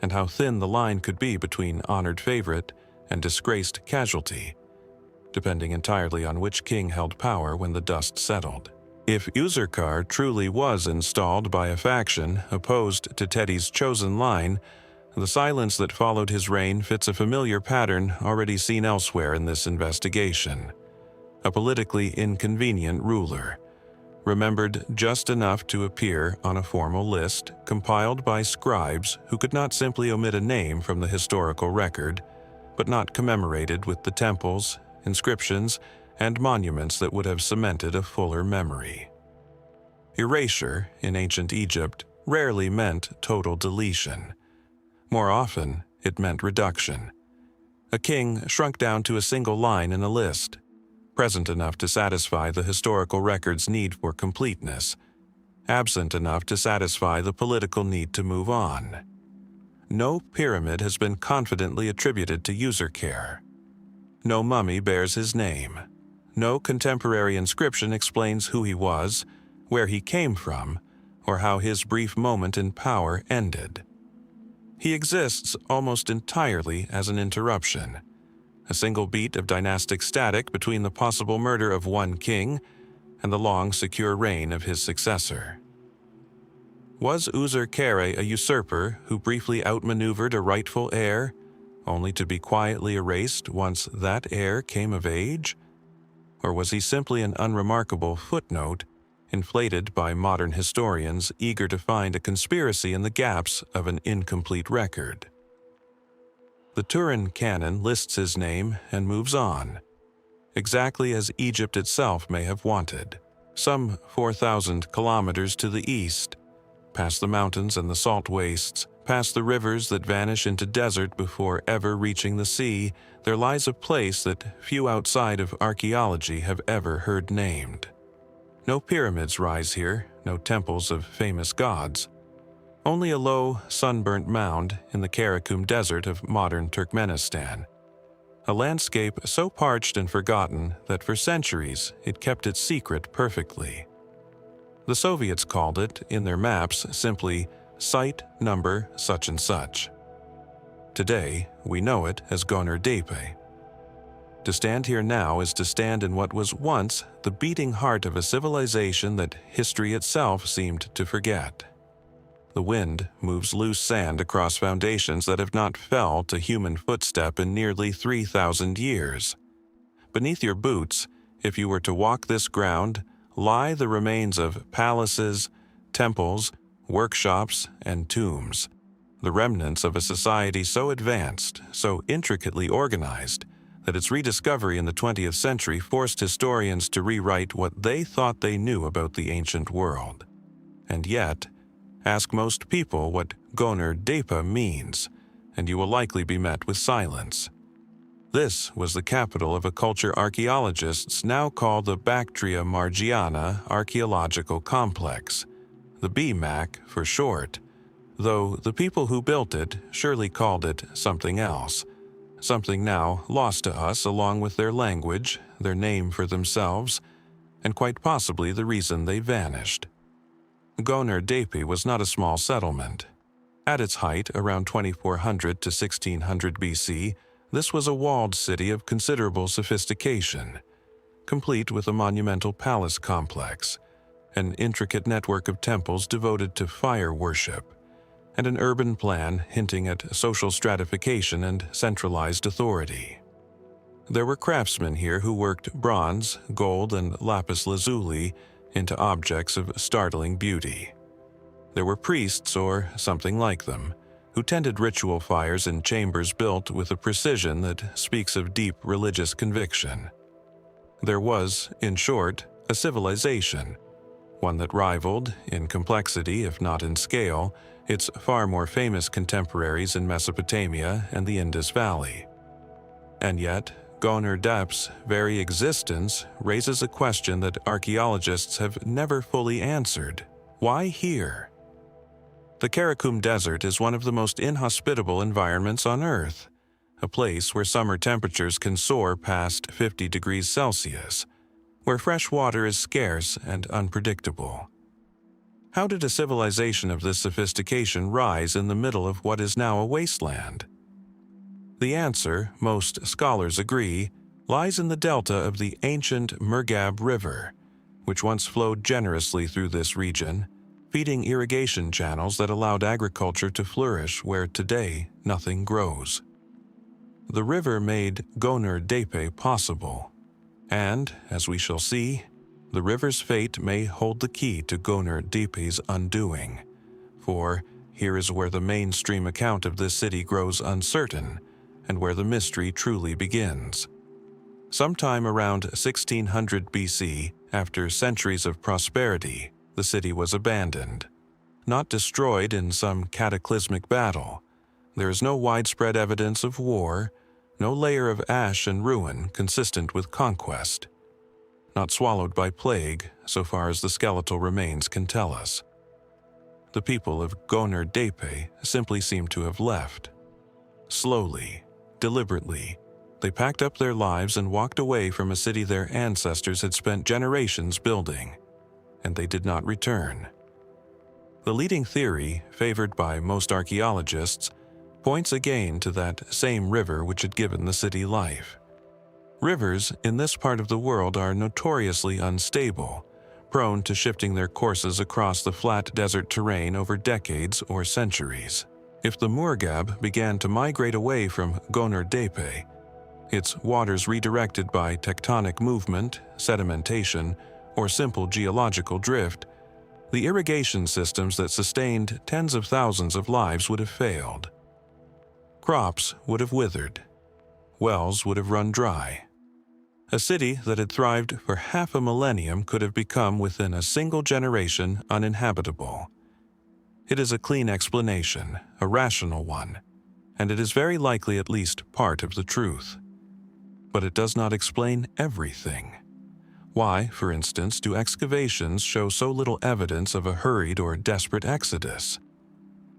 and how thin the line could be between honored favorite and disgraced casualty, depending entirely on which king held power when the dust settled. If Userkare truly was installed by a faction opposed to Teti's chosen line, the silence that followed his reign fits a familiar pattern already seen elsewhere in this investigation. A politically inconvenient ruler, remembered just enough to appear on a formal list compiled by scribes who could not simply omit a name from the historical record, but not commemorated with the temples, inscriptions, and monuments that would have cemented a fuller memory. Erasure in ancient Egypt rarely meant total deletion. More often, it meant reduction. A king shrunk down to a single line in a list, present enough to satisfy the historical record's need for completeness, absent enough to satisfy the political need to move on. No pyramid has been confidently attributed to Userkare. No mummy bears his name. No contemporary inscription explains who he was, where he came from, or how his brief moment in power ended. He exists almost entirely as an interruption, a single beat of dynastic static between the possible murder of one king and the long, secure reign of his successor. Was Userkare a usurper who briefly outmaneuvered a rightful heir, only to be quietly erased once that heir came of age? Or was he simply an unremarkable footnote, inflated by modern historians eager to find a conspiracy in the gaps of an incomplete record? The Turin canon lists his name and moves on, exactly as Egypt itself may have wanted, some 4,000 kilometers to the east, past the mountains and the salt wastes, past the rivers that vanish into desert before ever reaching the sea. There lies a place that few outside of archaeology have ever heard named. No pyramids rise here, no temples of famous gods. Only a low, sunburnt mound in the Karakum Desert of modern Turkmenistan. A landscape so parched and forgotten that for centuries it kept its secret perfectly. The Soviets called it, in their maps, simply Site Number Such and Such. Today, we know it as Gonur Depe. To stand here now is to stand in what was once the beating heart of a civilization that history itself seemed to forget. The wind moves loose sand across foundations that have not fell to human footstep in nearly 3,000 years. Beneath your boots, if you were to walk this ground, lie the remains of palaces, temples, workshops, and tombs, the remnants of a society so advanced, so intricately organized, that its rediscovery in the 20th century forced historians to rewrite what they thought they knew about the ancient world. And yet, ask most people what Gonur Depe means, and you will likely be met with silence. This was the capital of a culture archaeologists now call the Bactria Margiana Archaeological Complex, the BMAC for short, though the people who built it surely called it something else, something now lost to us along with their language, their name for themselves, and quite possibly the reason they vanished. Gonur Depe was not a small settlement. At its height, around 2400 to 1600 BC, this was a walled city of considerable sophistication, complete with a monumental palace complex, an intricate network of temples devoted to fire worship, and an urban plan hinting at social stratification and centralized authority. There were craftsmen here who worked bronze, gold, and lapis lazuli into objects of startling beauty. There were priests, or something like them, who tended ritual fires in chambers built with a precision that speaks of deep religious conviction. There was, in short, a civilization, one that rivaled, in complexity if not in scale, its far more famous contemporaries in Mesopotamia and the Indus Valley. And yet, Gonur Dep's very existence raises a question that archaeologists have never fully answered. Why here? The Karakum Desert is one of the most inhospitable environments on Earth, a place where summer temperatures can soar past 50 degrees Celsius, where fresh water is scarce and unpredictable. How did a civilization of this sophistication rise in the middle of what is now a wasteland? The answer, most scholars agree, lies in the delta of the ancient Murghab River, which once flowed generously through this region, feeding irrigation channels that allowed agriculture to flourish where today nothing grows. The river made Gonur Depe possible, and, as we shall see, the river's fate may hold the key to Gonur Depe's undoing, for here is where the mainstream account of this city grows uncertain and where the mystery truly begins. Sometime around 1600 BC, after centuries of prosperity, the city was abandoned. Not destroyed in some cataclysmic battle, there is no widespread evidence of war, no layer of ash and ruin consistent with conquest. Not swallowed by plague, so far as the skeletal remains can tell us. The people of Gonur Depe simply seem to have left. Slowly, deliberately, they packed up their lives and walked away from a city their ancestors had spent generations building, and they did not return. The leading theory, favored by most archaeologists, points again to that same river which had given the city life. Rivers in this part of the world are notoriously unstable, prone to shifting their courses across the flat desert terrain over decades or centuries. If the Murghab began to migrate away from Gonur Depe, its waters redirected by tectonic movement, sedimentation, or simple geological drift, the irrigation systems that sustained tens of thousands of lives would have failed. Crops would have withered. Wells would have run dry. A city that had thrived for half a millennium could have become within a single generation uninhabitable. It is a clean explanation, a rational one, and it is very likely at least part of the truth. But it does not explain everything. Why, for instance, do excavations show so little evidence of a hurried or desperate exodus?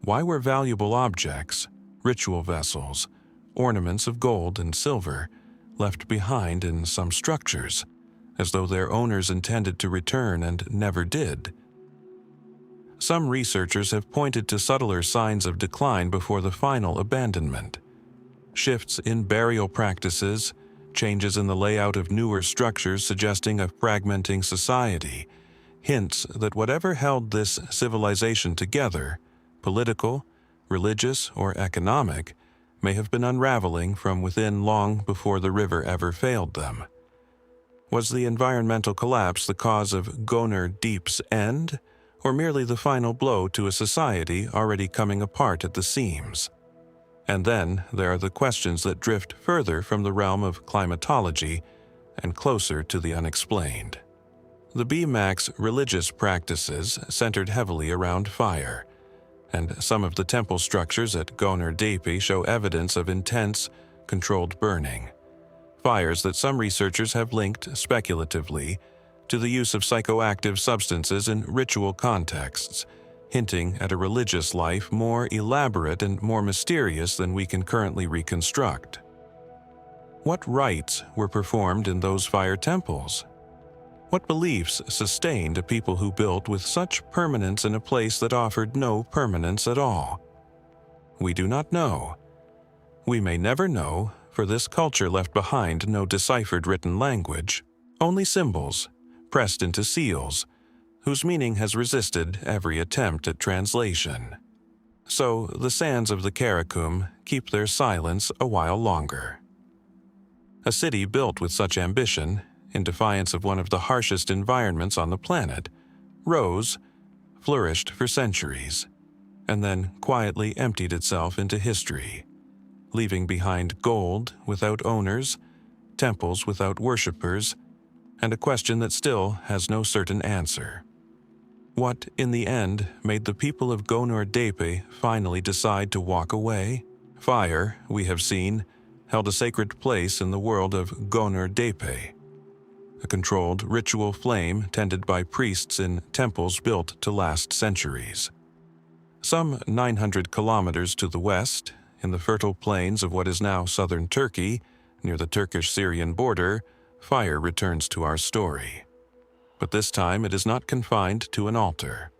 Why were valuable objects, ritual vessels, ornaments of gold and silver, left behind in some structures, as though their owners intended to return and never did? Some researchers have pointed to subtler signs of decline before the final abandonment. Shifts in burial practices, changes in the layout of newer structures suggesting a fragmenting society, hints that whatever held this civilization together, political, religious, or economic, may have been unraveling from within long before the river ever failed them. Was the environmental collapse the cause of Gonur Depe's end, or merely the final blow to a society already coming apart at the seams? And then there are the questions that drift further from the realm of climatology and closer to the unexplained. The Bmak's religious practices centered heavily around fire, and some of the temple structures at Gonur Depe show evidence of intense, controlled burning. Fires that some researchers have linked speculatively to the use of psychoactive substances in ritual contexts, hinting at a religious life more elaborate and more mysterious than we can currently reconstruct. What rites were performed in those fire temples? What beliefs sustained a people who built with such permanence in a place that offered no permanence at all? We do not know. We may never know, for this culture left behind no deciphered written language, only symbols, pressed into seals, whose meaning has resisted every attempt at translation. So the sands of the Karakum keep their silence a while longer. A city built with such ambition, in defiance of one of the harshest environments on the planet, rose, flourished for centuries, and then quietly emptied itself into history, leaving behind gold without owners, temples without worshippers, and a question that still has no certain answer. What, in the end, made the people of Gonur Depe finally decide to walk away? Fire, we have seen, held a sacred place in the world of Gonur Depe, a controlled ritual flame tended by priests in temples built to last centuries. Some 900 kilometers to the west, in the fertile plains of what is now southern Turkey, near the Turkish-Syrian border, fire returns to our story. But this time it is not confined to an altar.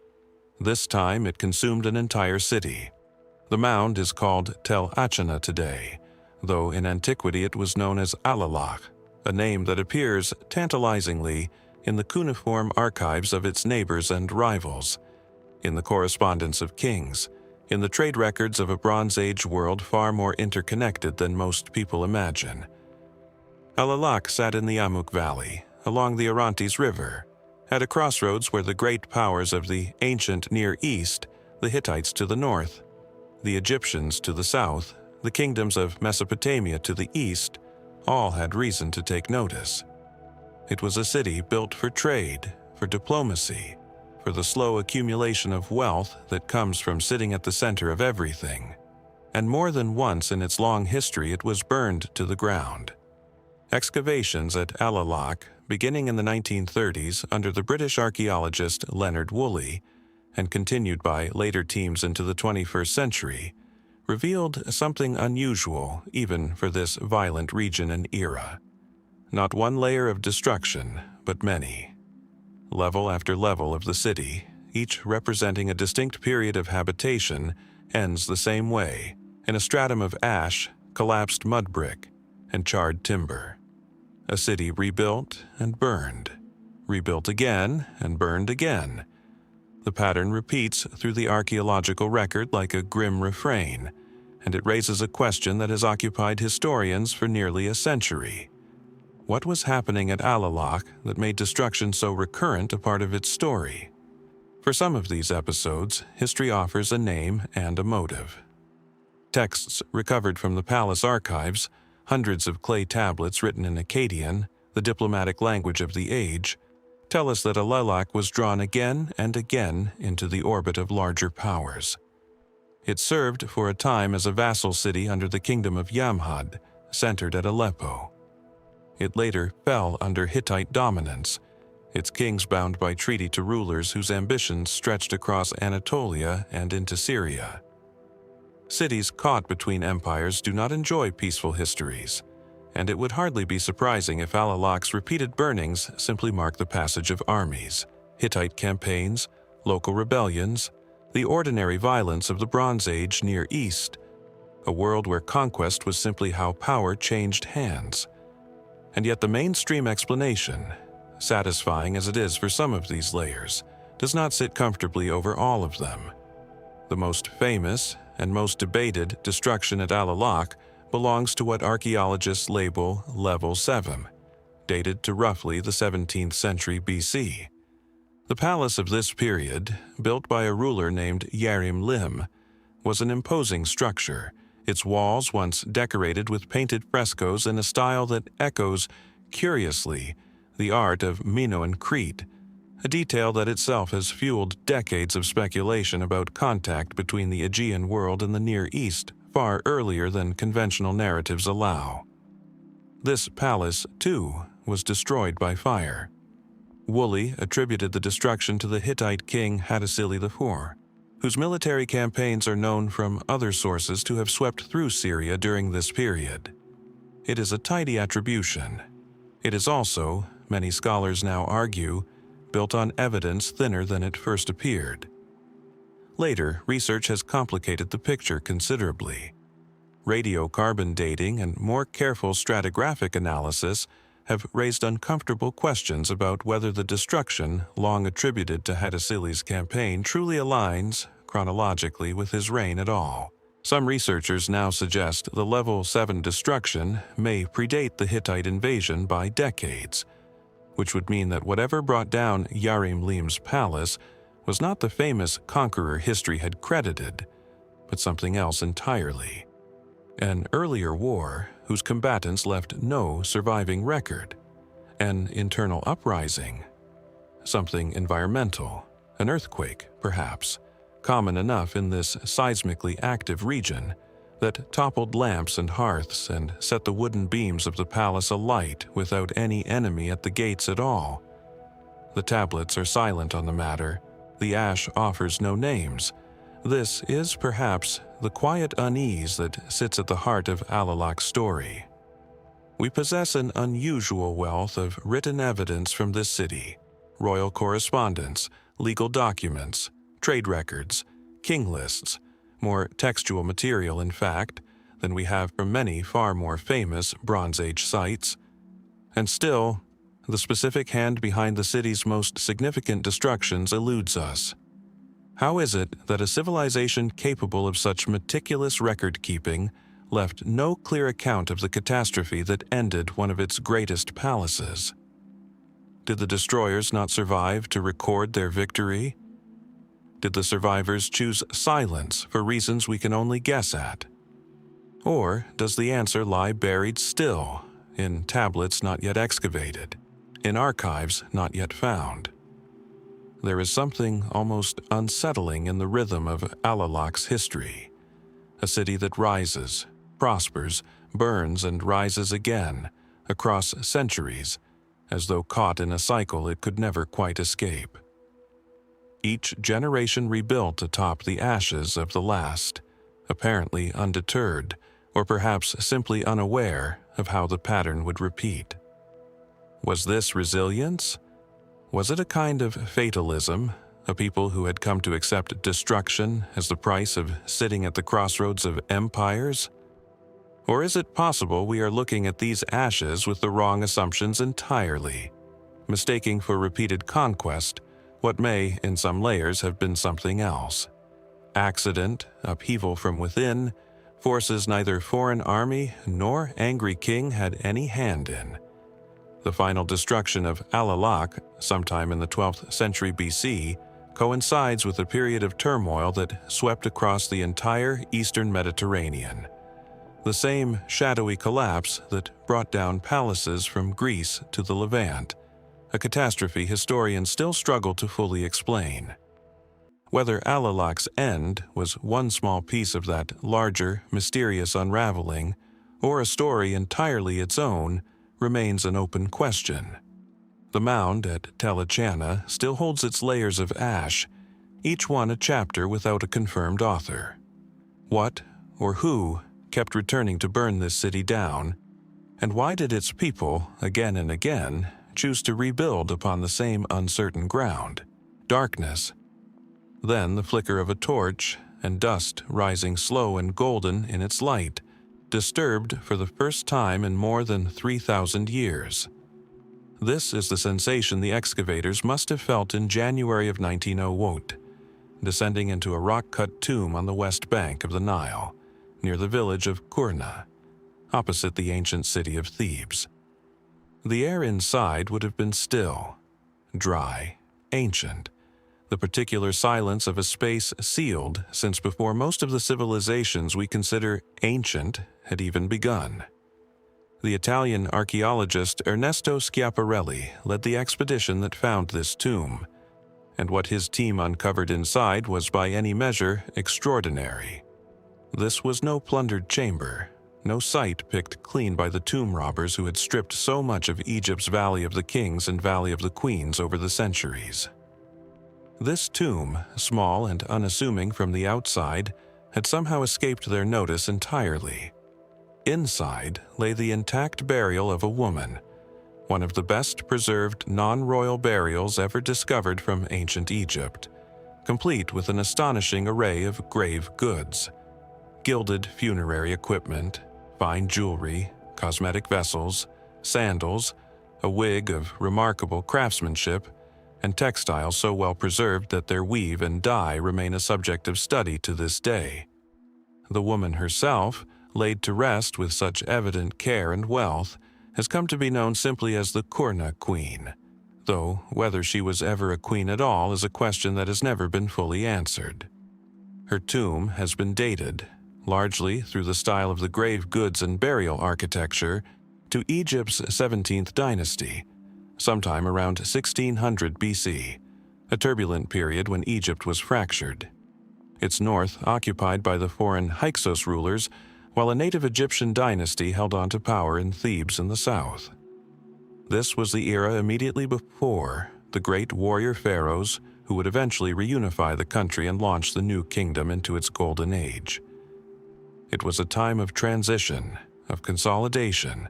This time it consumed an entire city. The mound is called Tel Achana today, though in antiquity it was known as Alalakh, a name that appears tantalizingly in the cuneiform archives of its neighbors and rivals, in the correspondence of kings, in the trade records of a Bronze Age world far more interconnected than most people imagine. Alalakh sat in the Hamoukar Valley, along the Orontes River, at a crossroads where the great powers of the ancient Near East, the Hittites to the north, the Egyptians to the south, the kingdoms of Mesopotamia to the east, all had reason to take notice. It was a city built for trade, for diplomacy, for the slow accumulation of wealth that comes from sitting at the center of everything. And more than once in its long history it was burned to the ground. Excavations at Alalakh, beginning in the 1930s under the British archaeologist Leonard Woolley, and continued by later teams into the 21st century, revealed something unusual even for this violent region and era. Not one layer of destruction, but many. Level after level of the city, each representing a distinct period of habitation, ends the same way, in a stratum of ash, collapsed mud brick, and charred timber. A city rebuilt and burned, rebuilt again and burned again. The pattern repeats through the archaeological record like a grim refrain, and it raises a question that has occupied historians for nearly a century. What was happening at Alalakh that made destruction so recurrent a part of its story? For some of these episodes, history offers a name and a motive. Texts recovered from the palace archives, hundreds of clay tablets written in Akkadian, the diplomatic language of the age, tell us that Alalakh was drawn again and again into the orbit of larger powers. It served for a time as a vassal city under the kingdom of Yamhad, centered at Aleppo. It later fell under Hittite dominance, its kings bound by treaty to rulers whose ambitions stretched across Anatolia and into Syria. Cities caught between empires do not enjoy peaceful histories, and it would hardly be surprising if Alalakh's repeated burnings simply mark the passage of armies, Hittite campaigns, local rebellions, the ordinary violence of the Bronze Age Near East, a world where conquest was simply how power changed hands. And yet the mainstream explanation, satisfying as it is for some of these layers, does not sit comfortably over all of them. The most famous and most debated destruction at Alalakh belongs to what archaeologists label Level 7, dated to roughly the 17th century BC. The palace of this period, built by a ruler named Yarim Lim, was an imposing structure, its walls once decorated with painted frescoes in a style that echoes, curiously, the art of Minoan Crete, a detail that itself has fueled decades of speculation about contact between the Aegean world and the Near East far earlier than conventional narratives allow. This palace, too, was destroyed by fire. Woolley attributed the destruction to the Hittite king Hattusili IV, whose military campaigns are known from other sources to have swept through Syria during this period. It is a tidy attribution. It is also, many scholars now argue, built on evidence thinner than it first appeared. Later, research has complicated the picture considerably. Radiocarbon dating and more careful stratigraphic analysis have raised uncomfortable questions about whether the destruction long attributed to Hattusili's campaign truly aligns, chronologically, with his reign at all. Some researchers now suggest the Level 7 destruction may predate the Hittite invasion by decades, which would mean that whatever brought down Yarim Lim's palace was not the famous conqueror history had credited, but something else entirely. An earlier war whose combatants left no surviving record. An internal uprising. Something environmental, an earthquake, perhaps, common enough in this seismically active region, that toppled lamps and hearths and set the wooden beams of the palace alight without any enemy at the gates at all. The tablets are silent on the matter. The ash offers no names. This is perhaps the quiet unease that sits at the heart of Alalakh's story. We possess an unusual wealth of written evidence from this city: royal correspondence, legal documents, trade records, king lists, more textual material, in fact, than we have from many far more famous Bronze Age sites. And still, the specific hand behind the city's most significant destructions eludes us. How is it that a civilization capable of such meticulous record-keeping left no clear account of the catastrophe that ended one of its greatest palaces? Did the destroyers not survive to record their victory? Did the survivors choose silence for reasons we can only guess at? Or does the answer lie buried still, in tablets not yet excavated, in archives not yet found? There is something almost unsettling in the rhythm of Alalakh's history. A city that rises, prospers, burns, and rises again, across centuries, as though caught in a cycle it could never quite escape. Each generation rebuilt atop the ashes of the last, apparently undeterred, or perhaps simply unaware of how the pattern would repeat. Was this resilience? Was it a kind of fatalism, a people who had come to accept destruction as the price of sitting at the crossroads of empires? Or is it possible we are looking at these ashes with the wrong assumptions entirely, mistaking for repeated conquest what may, in some layers, have been something else? Accident, upheaval from within, forces neither foreign army nor angry king had any hand in. The final destruction of Alalakh, sometime in the 12th century BC, coincides with a period of turmoil that swept across the entire eastern Mediterranean. The same shadowy collapse that brought down palaces from Greece to the Levant, a catastrophe historians still struggle to fully explain. Whether Alalakh's end was one small piece of that larger, mysterious unraveling, or a story entirely its own, remains an open question. The mound at Tel Echana still holds its layers of ash, each one a chapter without a confirmed author. What, or who, kept returning to burn this city down, and why did its people, again and again, choose to rebuild upon the same uncertain ground? Darkness. Then the flicker of a torch, and dust rising slow and golden in its light, disturbed for the first time in more than 3,000 years. This is the sensation the excavators must have felt in January of 1908, descending into a rock-cut tomb on the west bank of the Nile, near the village of Qurna, opposite the ancient city of Thebes. The air inside would have been still, dry, ancient, the particular silence of a space sealed since before most of the civilizations we consider ancient had even begun. The Italian archaeologist Ernesto Schiaparelli led the expedition that found this tomb, and what his team uncovered inside was by any measure extraordinary. This was no plundered chamber, no site picked clean by the tomb robbers who had stripped so much of Egypt's Valley of the Kings and Valley of the Queens over the centuries. This tomb, small and unassuming from the outside, had somehow escaped their notice entirely. Inside lay the intact burial of a woman, one of the best preserved non-royal burials ever discovered from ancient Egypt, complete with an astonishing array of grave goods: gilded funerary equipment, fine jewelry, cosmetic vessels, sandals, a wig of remarkable craftsmanship, and textiles so well preserved that their weave and dye remain a subject of study to this day. The woman herself, laid to rest with such evident care and wealth, has come to be known simply as the Qurna Queen, though whether she was ever a queen at all is a question that has never been fully answered. Her tomb has been dated, largely through the style of the grave goods and burial architecture, to Egypt's 17th dynasty, sometime around 1600 BC, a turbulent period when Egypt was fractured. Its north, occupied by the foreign Hyksos rulers, while a native Egyptian dynasty held on to power in Thebes in the south. This was the era immediately before the great warrior pharaohs who would eventually reunify the country and launch the new kingdom into its golden age. It was a time of transition, of consolidation,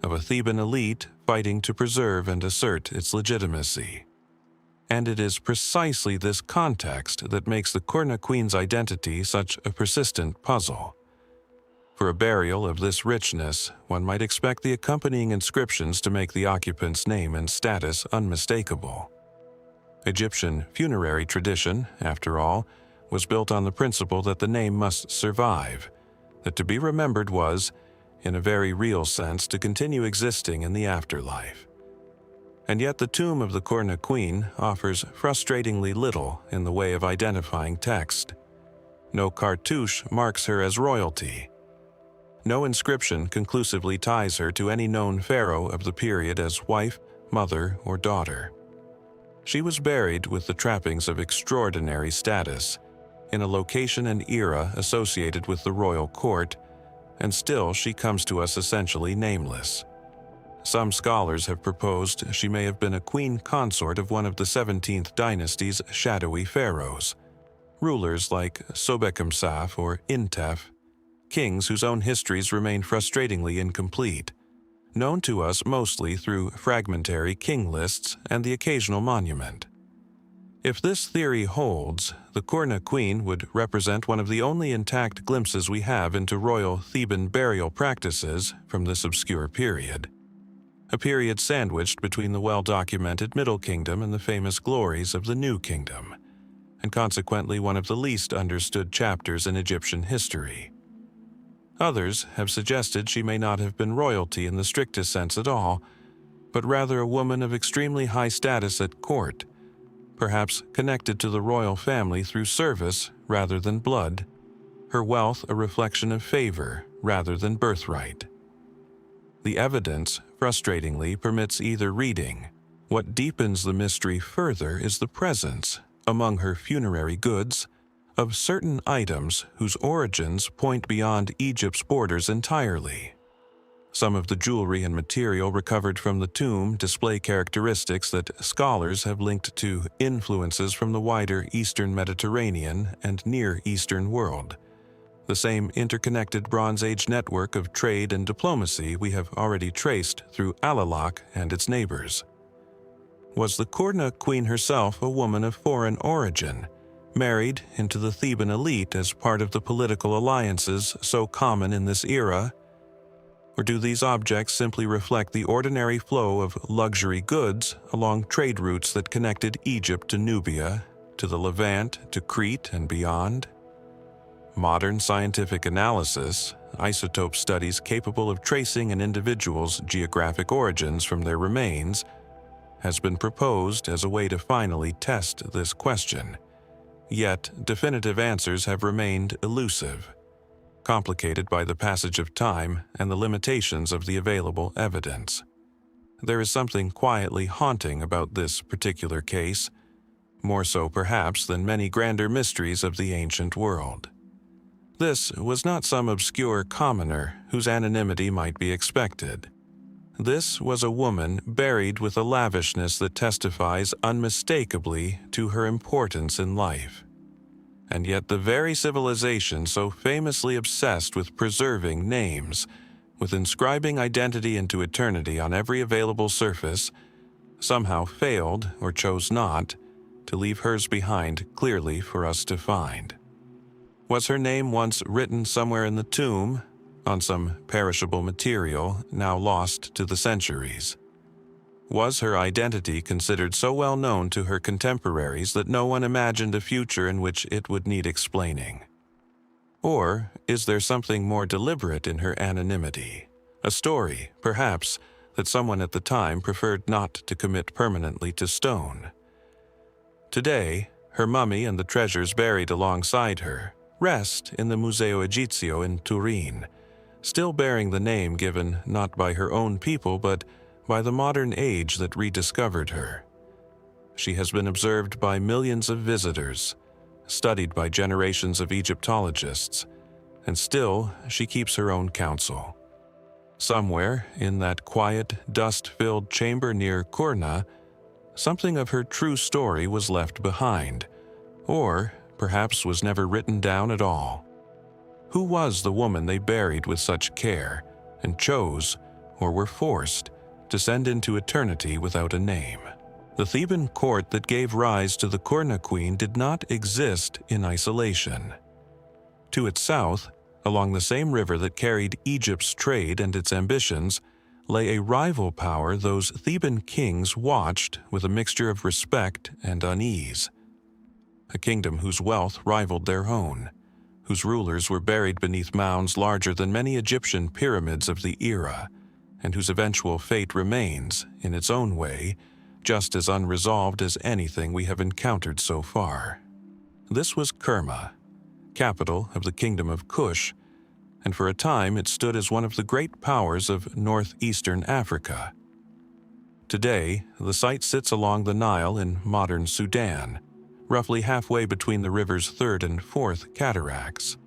of a Theban elite fighting to preserve and assert its legitimacy. And it is precisely this context that makes the Qurna queen's identity such a persistent puzzle. For a burial of this richness, one might expect the accompanying inscriptions to make the occupant's name and status unmistakable. Egyptian funerary tradition, after all, was built on the principle that the name must survive, that to be remembered was, in a very real sense, to continue existing in the afterlife. And yet the tomb of the Qurna queen offers frustratingly little in the way of identifying text. No cartouche marks her as royalty. No inscription conclusively ties her to any known pharaoh of the period as wife, mother, or daughter. She was buried with the trappings of extraordinary status, in a location and era associated with the royal court, and still she comes to us essentially nameless. Some scholars have proposed she may have been a queen consort of one of the 17th dynasty's shadowy pharaohs, rulers like Sobekemsaf or Intef, kings whose own histories remain frustratingly incomplete, known to us mostly through fragmentary king lists and the occasional monument. If this theory holds, the Qurna queen would represent one of the only intact glimpses we have into royal Theban burial practices from this obscure period, a period sandwiched between the well-documented Middle Kingdom and the famous glories of the New Kingdom, and consequently one of the least understood chapters in Egyptian history. Others have suggested she may not have been royalty in the strictest sense at all, but rather a woman of extremely high status at court, perhaps connected to the royal family through service rather than blood, her wealth a reflection of favor rather than birthright. The evidence, frustratingly, permits either reading. What deepens the mystery further is the presence, among her funerary goods, of certain items whose origins point beyond Egypt's borders entirely. Some of the jewelry and material recovered from the tomb display characteristics that scholars have linked to influences from the wider Eastern Mediterranean and Near Eastern world, the same interconnected Bronze Age network of trade and diplomacy we have already traced through Alalakh and its neighbors. Was the Qurna queen herself a woman of foreign origin, married into the Theban elite as part of the political alliances so common in this era? Or do these objects simply reflect the ordinary flow of luxury goods along trade routes that connected Egypt to Nubia, to the Levant, to Crete, and beyond? Modern scientific analysis, isotope studies capable of tracing an individual's geographic origins from their remains, has been proposed as a way to finally test this question. Yet, definitive answers have remained elusive, complicated by the passage of time and the limitations of the available evidence. There is something quietly haunting about this particular case, more so perhaps than many grander mysteries of the ancient world. This was not some obscure commoner whose anonymity might be expected. This was a woman buried with a lavishness that testifies unmistakably to her importance in life. And yet the very civilization so famously obsessed with preserving names, with inscribing identity into eternity on every available surface, somehow failed, or chose not, to leave hers behind clearly for us to find. Was her name once written somewhere in the tomb, on some perishable material now lost to the centuries? Was her identity considered so well known to her contemporaries that no one imagined a future in which it would need explaining? Or is there something more deliberate in her anonymity? A story, perhaps, that someone at the time preferred not to commit permanently to stone. Today, her mummy and the treasures buried alongside her rest in the Museo Egizio in Turin, still bearing the name given not by her own people but by the modern age that rediscovered her. She has been observed by millions of visitors, studied by generations of Egyptologists, and still she keeps her own counsel. Somewhere in that quiet, dust-filled chamber near Qurna, something of her true story was left behind, or perhaps was never written down at all. Who was the woman they buried with such care and chose, or were forced, to send into eternity without a name? The Theban court that gave rise to the Qurna queen did not exist in isolation. To its south, along the same river that carried Egypt's trade and its ambitions, lay a rival power those Theban kings watched with a mixture of respect and unease. A kingdom whose wealth rivaled their own, whose rulers were buried beneath mounds larger than many Egyptian pyramids of the era, and whose eventual fate remains, in its own way, just as unresolved as anything we have encountered so far. This was Kerma, capital of the Kingdom of Kush, and for a time it stood as one of the great powers of northeastern Africa. Today, the site sits along the Nile in modern Sudan, roughly halfway between the river's third and fourth cataracts.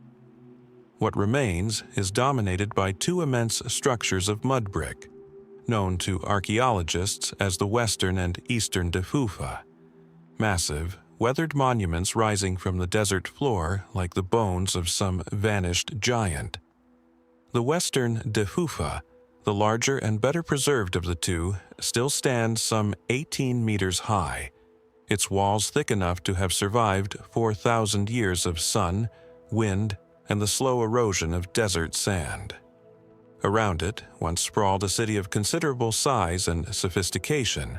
What remains is dominated by two immense structures of mud brick, known to archaeologists as the Western and Eastern Defufa, massive, weathered monuments rising from the desert floor like the bones of some vanished giant. The Western Defufa, the larger and better preserved of the two, still stands some 18 meters high, its walls thick enough to have survived 4,000 years of sun, wind, and the slow erosion of desert sand. Around it once sprawled a city of considerable size and sophistication,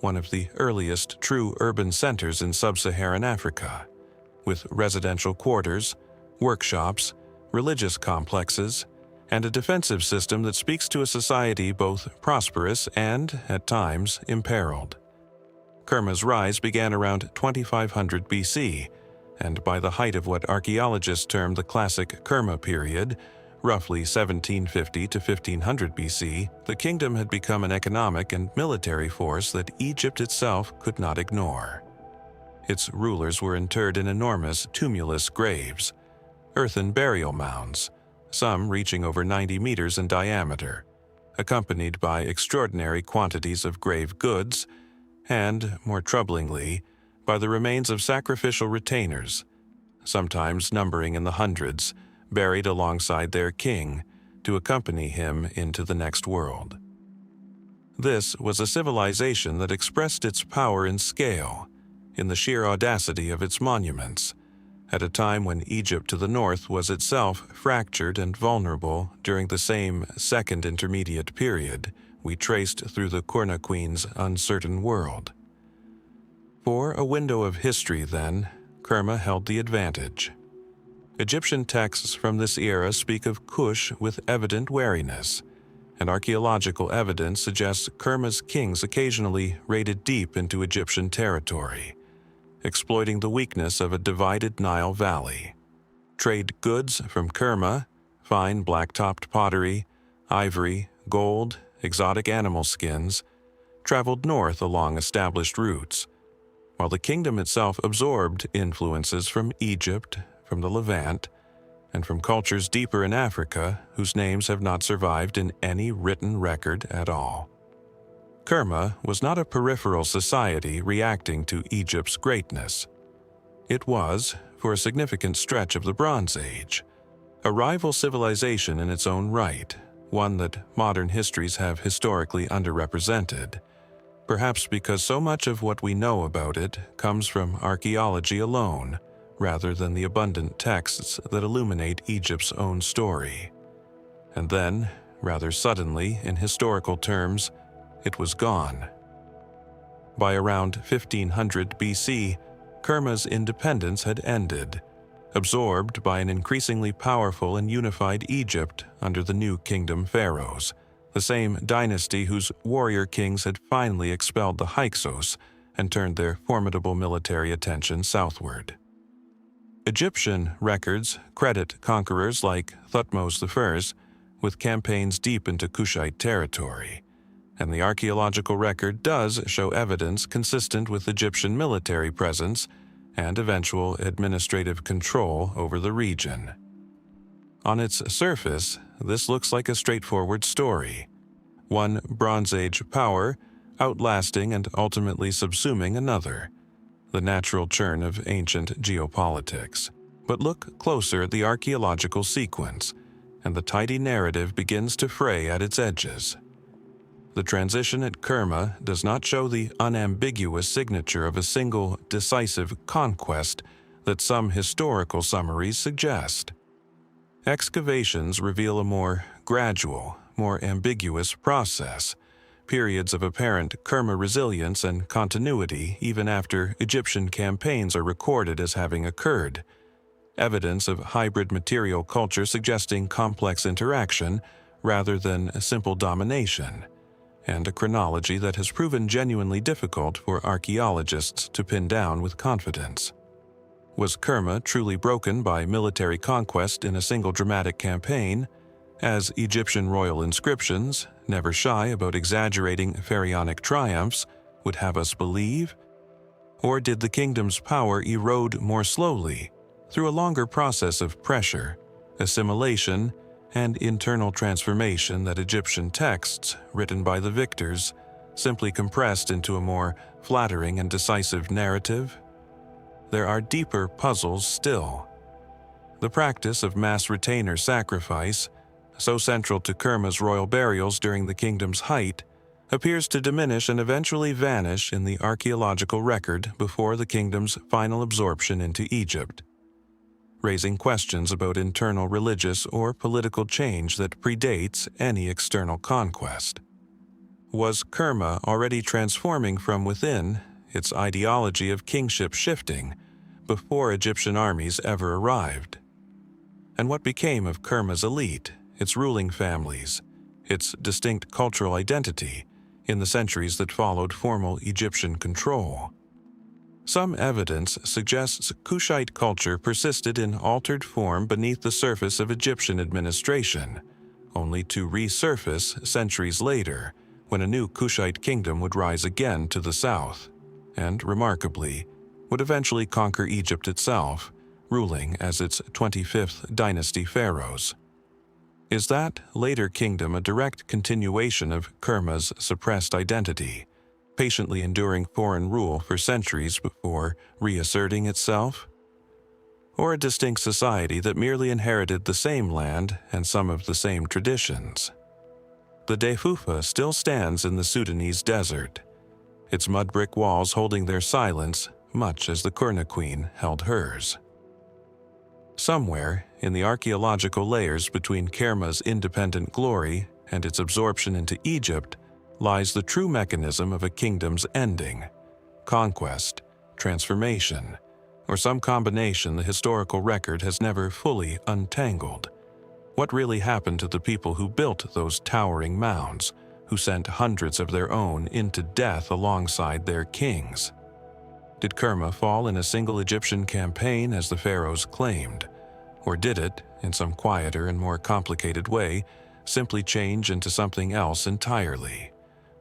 one of the earliest true urban centers in sub-Saharan Africa, with residential quarters, workshops, religious complexes, and a defensive system that speaks to a society both prosperous and, at times, imperiled. Kerma's rise began around 2500 BC, and by the height of what archaeologists term the classic Kerma period, roughly 1750 to 1500 BC, the kingdom had become an economic and military force that Egypt itself could not ignore. Its rulers were interred in enormous tumulus graves, earthen burial mounds, some reaching over 90 meters in diameter, accompanied by extraordinary quantities of grave goods, and, more troublingly, by the remains of sacrificial retainers, sometimes numbering in the hundreds, buried alongside their king to accompany him into the next world. This was a civilization that expressed its power in scale, in the sheer audacity of its monuments, at a time when Egypt to the north was itself fractured and vulnerable during the same second intermediate period we traced through the Qurna queen's uncertain world. For a window of history, then, Kerma held the advantage. Egyptian texts from this era speak of Kush with evident wariness, and archaeological evidence suggests Kerma's kings occasionally raided deep into Egyptian territory, exploiting the weakness of a divided Nile valley. Trade goods from Kerma, fine black-topped pottery, ivory, gold, exotic animal skins, traveled north along established routes, while the kingdom itself absorbed influences from Egypt, from the Levant, and from cultures deeper in Africa whose names have not survived in any written record at all. Kerma was not a peripheral society reacting to Egypt's greatness. It was, for a significant stretch of the Bronze Age, a rival civilization in its own right, one that modern histories have historically underrepresented, perhaps because so much of what we know about it comes from archaeology alone, rather than the abundant texts that illuminate Egypt's own story. And then, rather suddenly, in historical terms, it was gone. By around 1500 BC, Kerma's independence had ended, absorbed by an increasingly powerful and unified Egypt under the new kingdom pharaohs, the same dynasty whose warrior kings had finally expelled the Hyksos and turned their formidable military attention southward. Egyptian records credit conquerors like Thutmose I with campaigns deep into Kushite territory, and the archaeological record does show evidence consistent with Egyptian military presence and eventual administrative control over the region. On its surface, this looks like a straightforward story. One Bronze Age power outlasting and ultimately subsuming another. The natural churn of ancient geopolitics. But look closer at the archaeological sequence, and the tidy narrative begins to fray at its edges. The transition at Kerma does not show the unambiguous signature of a single, decisive conquest that some historical summaries suggest. Excavations reveal a more gradual, more ambiguous process, periods of apparent Kerma resilience and continuity even after Egyptian campaigns are recorded as having occurred, evidence of hybrid material culture suggesting complex interaction rather than simple domination, and a chronology that has proven genuinely difficult for archaeologists to pin down with confidence. Was Kerma truly broken by military conquest in a single dramatic campaign, as Egyptian royal inscriptions, never shy about exaggerating pharaonic triumphs, would have us believe? Or did the kingdom's power erode more slowly, through a longer process of pressure, assimilation, and internal transformation that Egyptian texts, written by the victors, simply compressed into a more flattering and decisive narrative? There are deeper puzzles still. The practice of mass retainer sacrifice, so central to Kerma's royal burials during the kingdom's height, appears to diminish and eventually vanish in the archaeological record before the kingdom's final absorption into Egypt, raising questions about internal religious or political change that predates any external conquest. Was Kerma already transforming from within, its ideology of kingship shifting, before Egyptian armies ever arrived? And what became of Kerma's elite, its ruling families, its distinct cultural identity, in the centuries that followed formal Egyptian control? Some evidence suggests Kushite culture persisted in altered form beneath the surface of Egyptian administration, only to resurface centuries later, when a new Kushite kingdom would rise again to the south, and, remarkably, would eventually conquer Egypt itself, ruling as its 25th dynasty pharaohs. Is that later kingdom a direct continuation of Kerma's suppressed identity, patiently enduring foreign rule for centuries before reasserting itself? Or a distinct society that merely inherited the same land and some of the same traditions? The Defufa still stands in the Sudanese desert, its mud brick walls holding their silence much as the Qurna queen held hers. Somewhere in the archaeological layers between Kerma's independent glory and its absorption into Egypt lies the true mechanism of a kingdom's ending: conquest, transformation, or some combination the historical record has never fully untangled. What really happened to the people who built those towering mounds, who sent hundreds of their own into death alongside their kings? Did Kerma fall in a single Egyptian campaign as the pharaohs claimed? Or did it, in some quieter and more complicated way, simply change into something else entirely,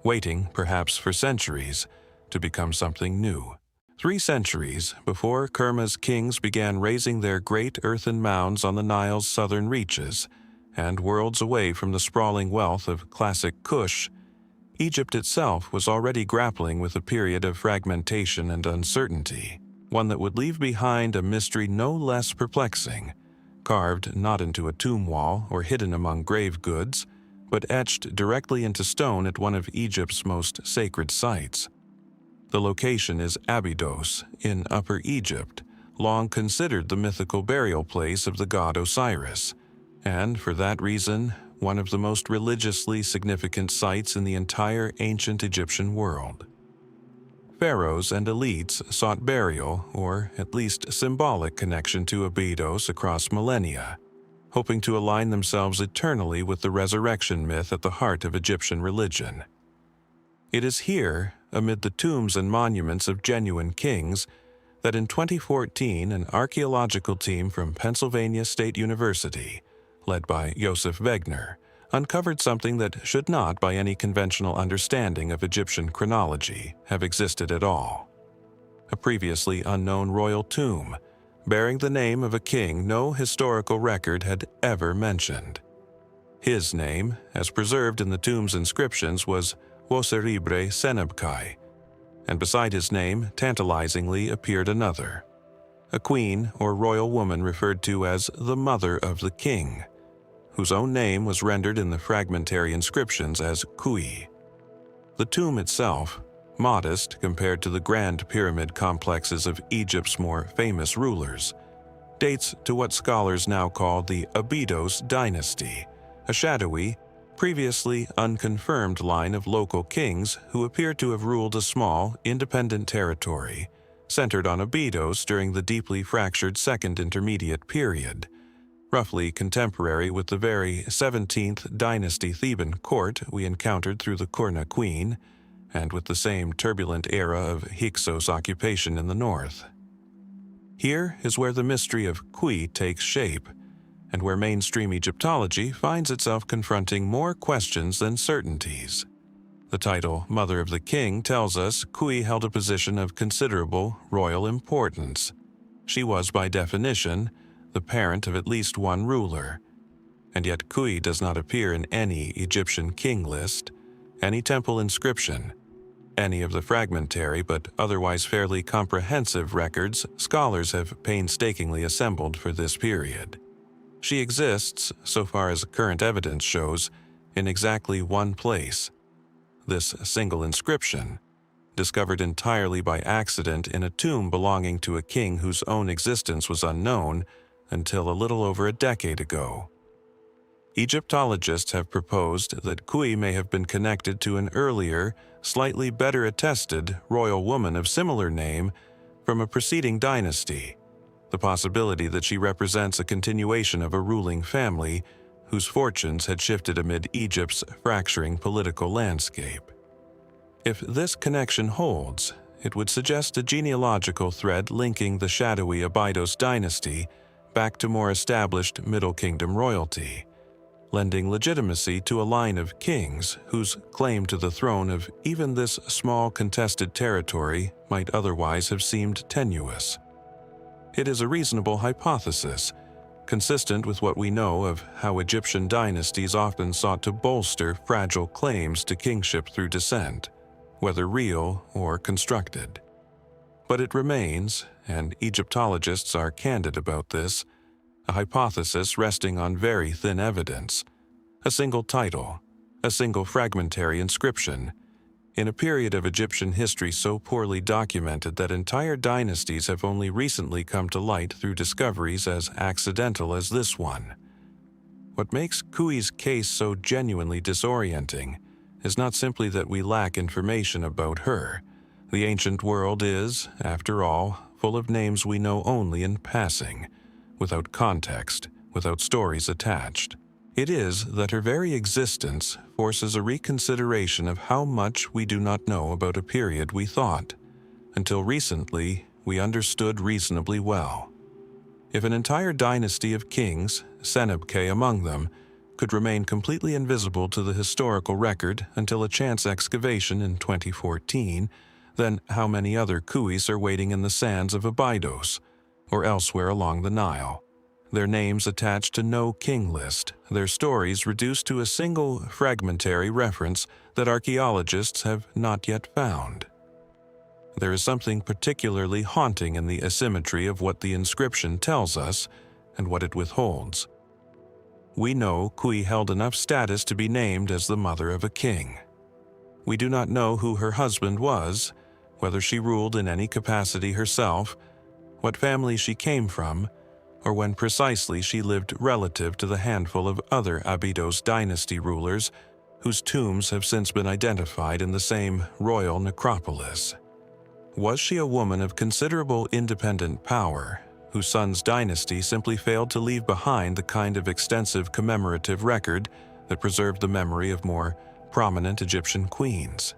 waiting, perhaps for centuries, to become something new? 3 centuries before Kerma's kings began raising their great earthen mounds on the Nile's southern reaches, and worlds away from the sprawling wealth of classic Kush, Egypt itself was already grappling with a period of fragmentation and uncertainty, one that would leave behind a mystery no less perplexing, carved not into a tomb wall or hidden among grave goods, but etched directly into stone at one of Egypt's most sacred sites. The location is Abydos in Upper Egypt, long considered the mythical burial place of the god Osiris, and for that reason, one of the most religiously significant sites in the entire ancient Egyptian world. Pharaohs and elites sought burial, or at least symbolic connection to Abydos across millennia, hoping to align themselves eternally with the resurrection myth at the heart of Egyptian religion. It is here, amid the tombs and monuments of genuine kings, that in 2014 an archaeological team from Pennsylvania State University, led by Josef Wegener, uncovered something that should not, by any conventional understanding of Egyptian chronology, have existed at all. A previously unknown royal tomb, bearing the name of a king no historical record had ever mentioned. His name, as preserved in the tomb's inscriptions, was Woseribre Senebkai, and beside his name tantalizingly appeared another, a queen or royal woman referred to as the mother of the king, whose own name was rendered in the fragmentary inscriptions as Khui. The tomb itself, modest compared to the grand pyramid complexes of Egypt's more famous rulers, dates to what scholars now call the Abydos dynasty, a shadowy, previously unconfirmed line of local kings who appear to have ruled a small, independent territory centered on Abydos during the deeply fractured Second Intermediate period, roughly contemporary with the very 17th dynasty Theban court we encountered through the Qurna queen, and with the same turbulent era of Hyksos occupation in the north. Here is where the mystery of Khui takes shape, and where mainstream Egyptology finds itself confronting more questions than certainties. The title Mother of the King tells us Khui held a position of considerable royal importance. She was, by definition, the parent of at least one ruler, and yet Khui does not appear in any Egyptian king list, any temple inscription, any of the fragmentary but otherwise fairly comprehensive records scholars have painstakingly assembled for this period. She exists, so far as current evidence shows, in exactly one place. This single inscription, discovered entirely by accident in a tomb belonging to a king whose own existence was unknown until a little over a decade ago. Egyptologists have proposed that Khui may have been connected to an earlier, slightly better attested royal woman of similar name from a preceding dynasty, the possibility that she represents a continuation of a ruling family whose fortunes had shifted amid Egypt's fracturing political landscape. If this connection holds, it would suggest a genealogical thread linking the shadowy Abydos dynasty back to more established Middle Kingdom royalty, lending legitimacy to a line of kings whose claim to the throne of even this small contested territory might otherwise have seemed tenuous. It is a reasonable hypothesis, consistent with what we know of how Egyptian dynasties often sought to bolster fragile claims to kingship through descent, whether real or constructed. But it remains, and Egyptologists are candid about this, a hypothesis resting on very thin evidence, a single title, a single fragmentary inscription, in a period of Egyptian history so poorly documented that entire dynasties have only recently come to light through discoveries as accidental as this one. What makes Khui's case so genuinely disorienting is not simply that we lack information about her. The ancient world is, after all, full of names we know only in passing, without context, without stories attached. It is that her very existence forces a reconsideration of how much we do not know about a period we thought, until recently, we understood reasonably well. If an entire dynasty of kings, Senebke among them, could remain completely invisible to the historical record until a chance excavation in 2014, then how many other Khuis are waiting in the sands of Abydos, or elsewhere along the Nile? Their names attached to no king list, their stories reduced to a single fragmentary reference that archaeologists have not yet found. There is something particularly haunting in the asymmetry of what the inscription tells us and what it withholds. We know Khui held enough status to be named as the mother of a king. We do not know who her husband was, whether she ruled in any capacity herself, what family she came from, or when precisely she lived relative to the handful of other Abydos dynasty rulers whose tombs have since been identified in the same royal necropolis. Was she a woman of considerable independent power, whose son's dynasty simply failed to leave behind the kind of extensive commemorative record that preserved the memory of more prominent Egyptian queens?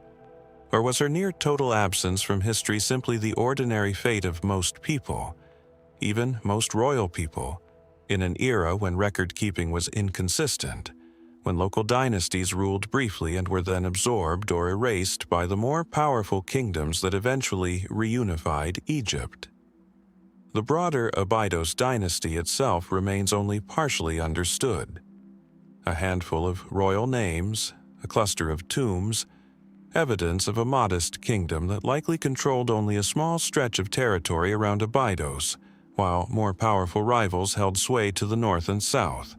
Or was her near-total absence from history simply the ordinary fate of most people, even most royal people, in an era when record-keeping was inconsistent, when local dynasties ruled briefly and were then absorbed or erased by the more powerful kingdoms that eventually reunified Egypt? the broader Abydos dynasty itself remains only partially understood. A handful of royal names, a cluster of tombs, evidence of a modest kingdom that likely controlled only a small stretch of territory around Abydos, while more powerful rivals held sway to the north and south,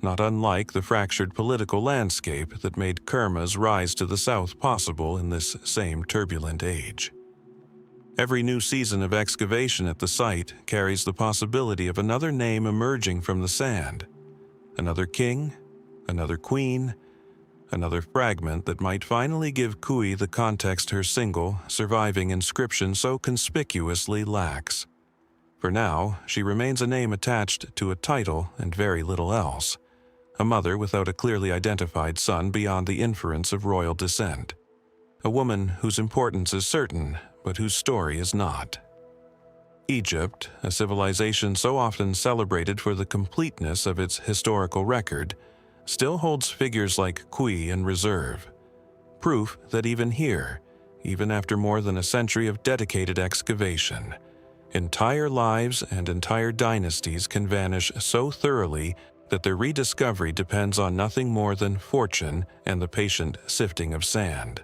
not unlike the fractured political landscape that made Kerma's rise to the south possible in this same turbulent age. Every new season of excavation at the site carries the possibility of another name emerging from the sand, another king, another queen, another fragment that might finally give Khui the context her single, surviving inscription so conspicuously lacks. For now, she remains a name attached to a title and very little else, a mother without a clearly identified son beyond the inference of royal descent, a woman whose importance is certain, but whose story is not. Egypt, a civilization so often celebrated for the completeness of its historical record, still holds figures like Khui in reserve, proof that even here, even after more than a century of dedicated excavation, entire lives and entire dynasties can vanish so thoroughly that their rediscovery depends on nothing more than fortune and the patient sifting of sand.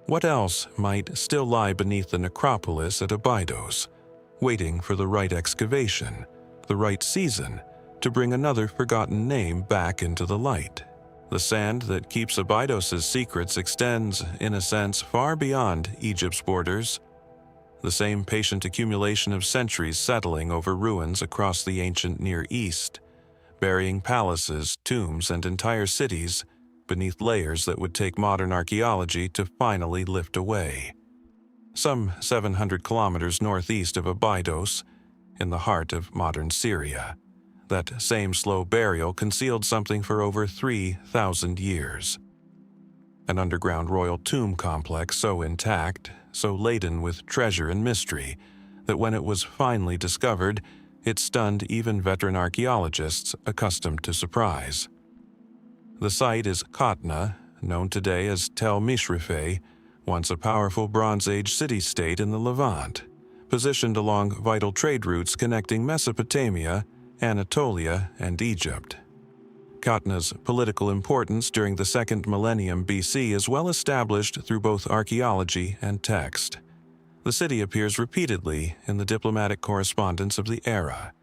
What else might still lie beneath the necropolis at Abydos, waiting for the right excavation, the right season, to bring another forgotten name back into the light? The sand that keeps Abydos' secrets extends, in a sense, far beyond Egypt's borders. The same patient accumulation of centuries settling over ruins across the ancient Near East, burying palaces, tombs, and entire cities beneath layers that would take modern archaeology to finally lift away. Some 700 kilometers northeast of Abydos, in the heart of modern Syria, that same slow burial concealed something for over 3,000 years. An underground royal tomb complex so intact, so laden with treasure and mystery, that when it was finally discovered, it stunned even veteran archaeologists accustomed to surprise. The site is Qatna, known today as Tel Mishrife, once a powerful Bronze Age city-state in the Levant, positioned along vital trade routes connecting Mesopotamia, Anatolia, and Egypt. Qatna's political importance during the 2nd millennium BC is well established through both archaeology and text. The city appears repeatedly in the diplomatic correspondence of the era,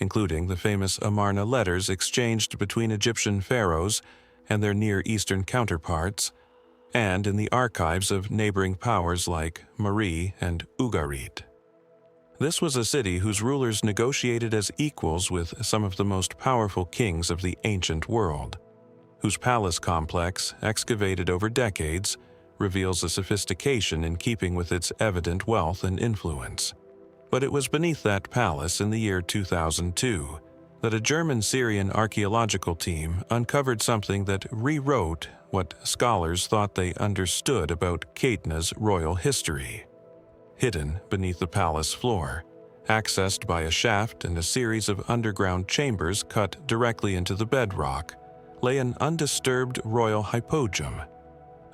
including the famous Amarna letters exchanged between Egyptian pharaohs and their Near Eastern counterparts, and in the archives of neighboring powers like Mari and Ugarit. This was a city whose rulers negotiated as equals with some of the most powerful kings of the ancient world, whose palace complex, excavated over decades, reveals a sophistication in keeping with its evident wealth and influence. But it was beneath that palace in the year 2002 that a German-Syrian archaeological team uncovered something that rewrote what scholars thought they understood about Qatna's royal history. Hidden beneath the palace floor, accessed by a shaft and a series of underground chambers cut directly into the bedrock, lay an undisturbed royal hypogeum,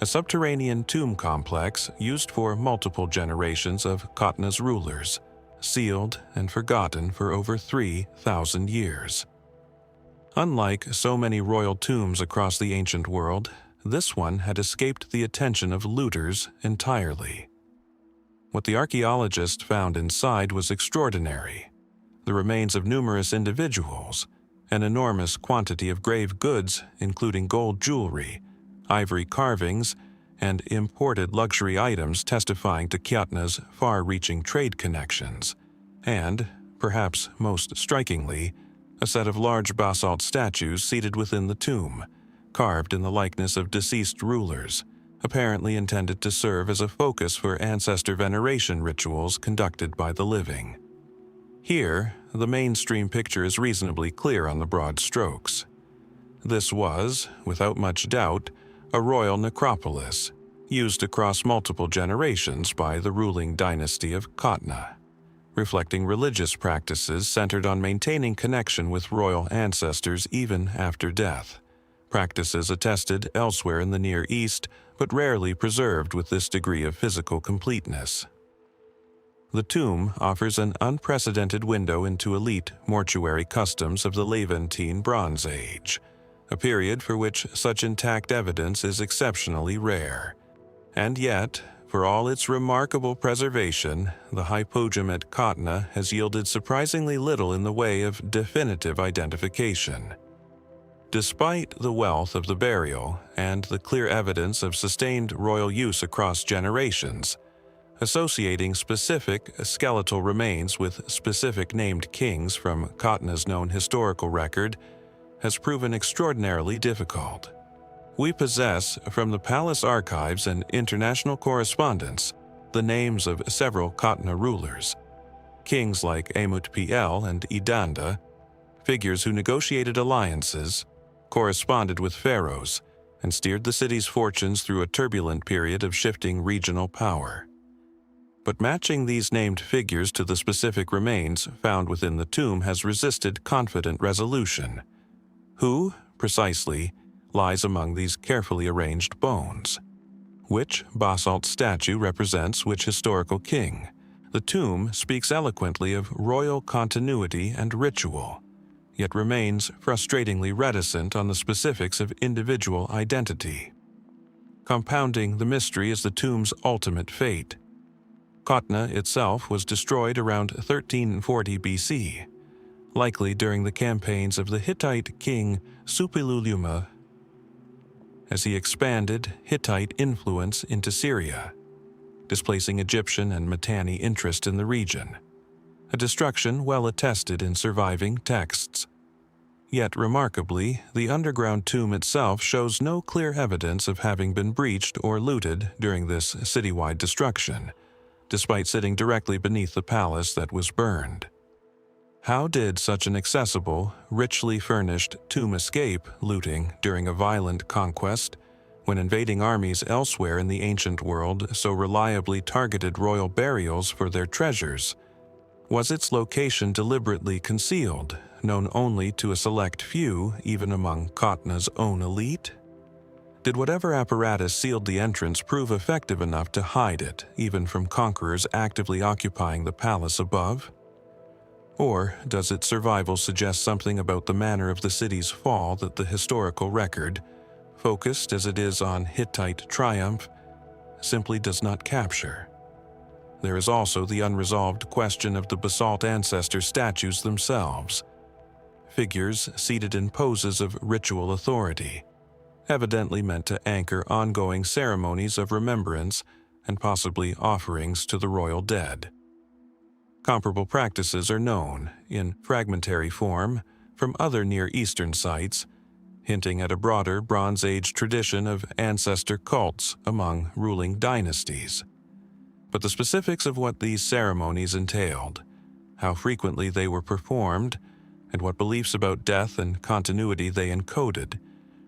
a subterranean tomb complex used for multiple generations of Qatna's rulers, sealed and forgotten for over 3,000 years. Unlike so many royal tombs across the ancient world, this one had escaped the attention of looters entirely. What the archaeologist found inside was extraordinary. The remains of numerous individuals, an enormous quantity of grave goods, including gold jewelry, ivory carvings, and imported luxury items testifying to Qatna's far-reaching trade connections, and, perhaps most strikingly, a set of large basalt statues seated within the tomb, carved in the likeness of deceased rulers, apparently intended to serve as a focus for ancestor veneration rituals conducted by the living. Here, the mainstream picture is reasonably clear on the broad strokes. This was, without much doubt, a royal necropolis, used across multiple generations by the ruling dynasty of Qatna, reflecting religious practices centered on maintaining connection with royal ancestors even after death, practices attested elsewhere in the Near East but rarely preserved with this degree of physical completeness. The tomb offers an unprecedented window into elite mortuary customs of the Levantine Bronze Age, a period for which such intact evidence is exceptionally rare. And yet, for all its remarkable preservation, the hypogeum at Qatna has yielded surprisingly little in the way of definitive identification. Despite the wealth of the burial and the clear evidence of sustained royal use across generations, associating specific skeletal remains with specific named kings from Qatna's known historical record has proven extraordinarily difficult. We possess, from the palace archives and international correspondence, the names of several Qatna rulers, kings like Amut-pl and Idanda, figures who negotiated alliances, corresponded with pharaohs, and steered the city's fortunes through a turbulent period of shifting regional power. But matching these named figures to the specific remains found within the tomb has resisted confident resolution. Who, precisely, lies among these carefully arranged bones? Which basalt statue represents which historical king? The tomb speaks eloquently of royal continuity and ritual, yet remains frustratingly reticent on the specifics of individual identity. Compounding the mystery is the tomb's ultimate fate. Qatna itself was destroyed around 1340 BC, likely during the campaigns of the Hittite king Suppiluliuma, as he expanded Hittite influence into Syria, displacing Egyptian and Mitanni interest in the region, a destruction well attested in surviving texts. Yet remarkably, the underground tomb itself shows no clear evidence of having been breached or looted during this citywide destruction, despite sitting directly beneath the palace that was burned. How did such an accessible, richly furnished tomb escape looting during a violent conquest, when invading armies elsewhere in the ancient world so reliably targeted royal burials for their treasures? Was its location deliberately concealed, known only to a select few, even among Qatna's own elite? Did whatever apparatus sealed the entrance prove effective enough to hide it, even from conquerors actively occupying the palace above? Or does its survival suggest something about the manner of the city's fall that the historical record, focused as it is on Hittite triumph, simply does not capture? There is also the unresolved question of the basalt ancestor statues themselves, figures seated in poses of ritual authority, evidently meant to anchor ongoing ceremonies of remembrance and possibly offerings to the royal dead. Comparable practices are known, in fragmentary form, from other Near Eastern sites, hinting at a broader Bronze Age tradition of ancestor cults among ruling dynasties. But the specifics of what these ceremonies entailed, how frequently they were performed, and what beliefs about death and continuity they encoded,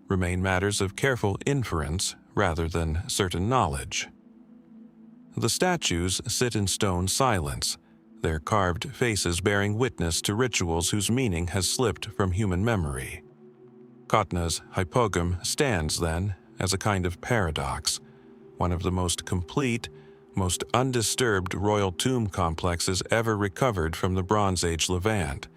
remain matters of careful inference rather than certain knowledge. The statues sit in stone silence, their carved faces bearing witness to rituals whose meaning has slipped from human memory. Qatna's hypogeum stands, then, as a kind of paradox, one of the most complete, most undisturbed royal tomb complexes ever recovered from the Bronze Age Levant,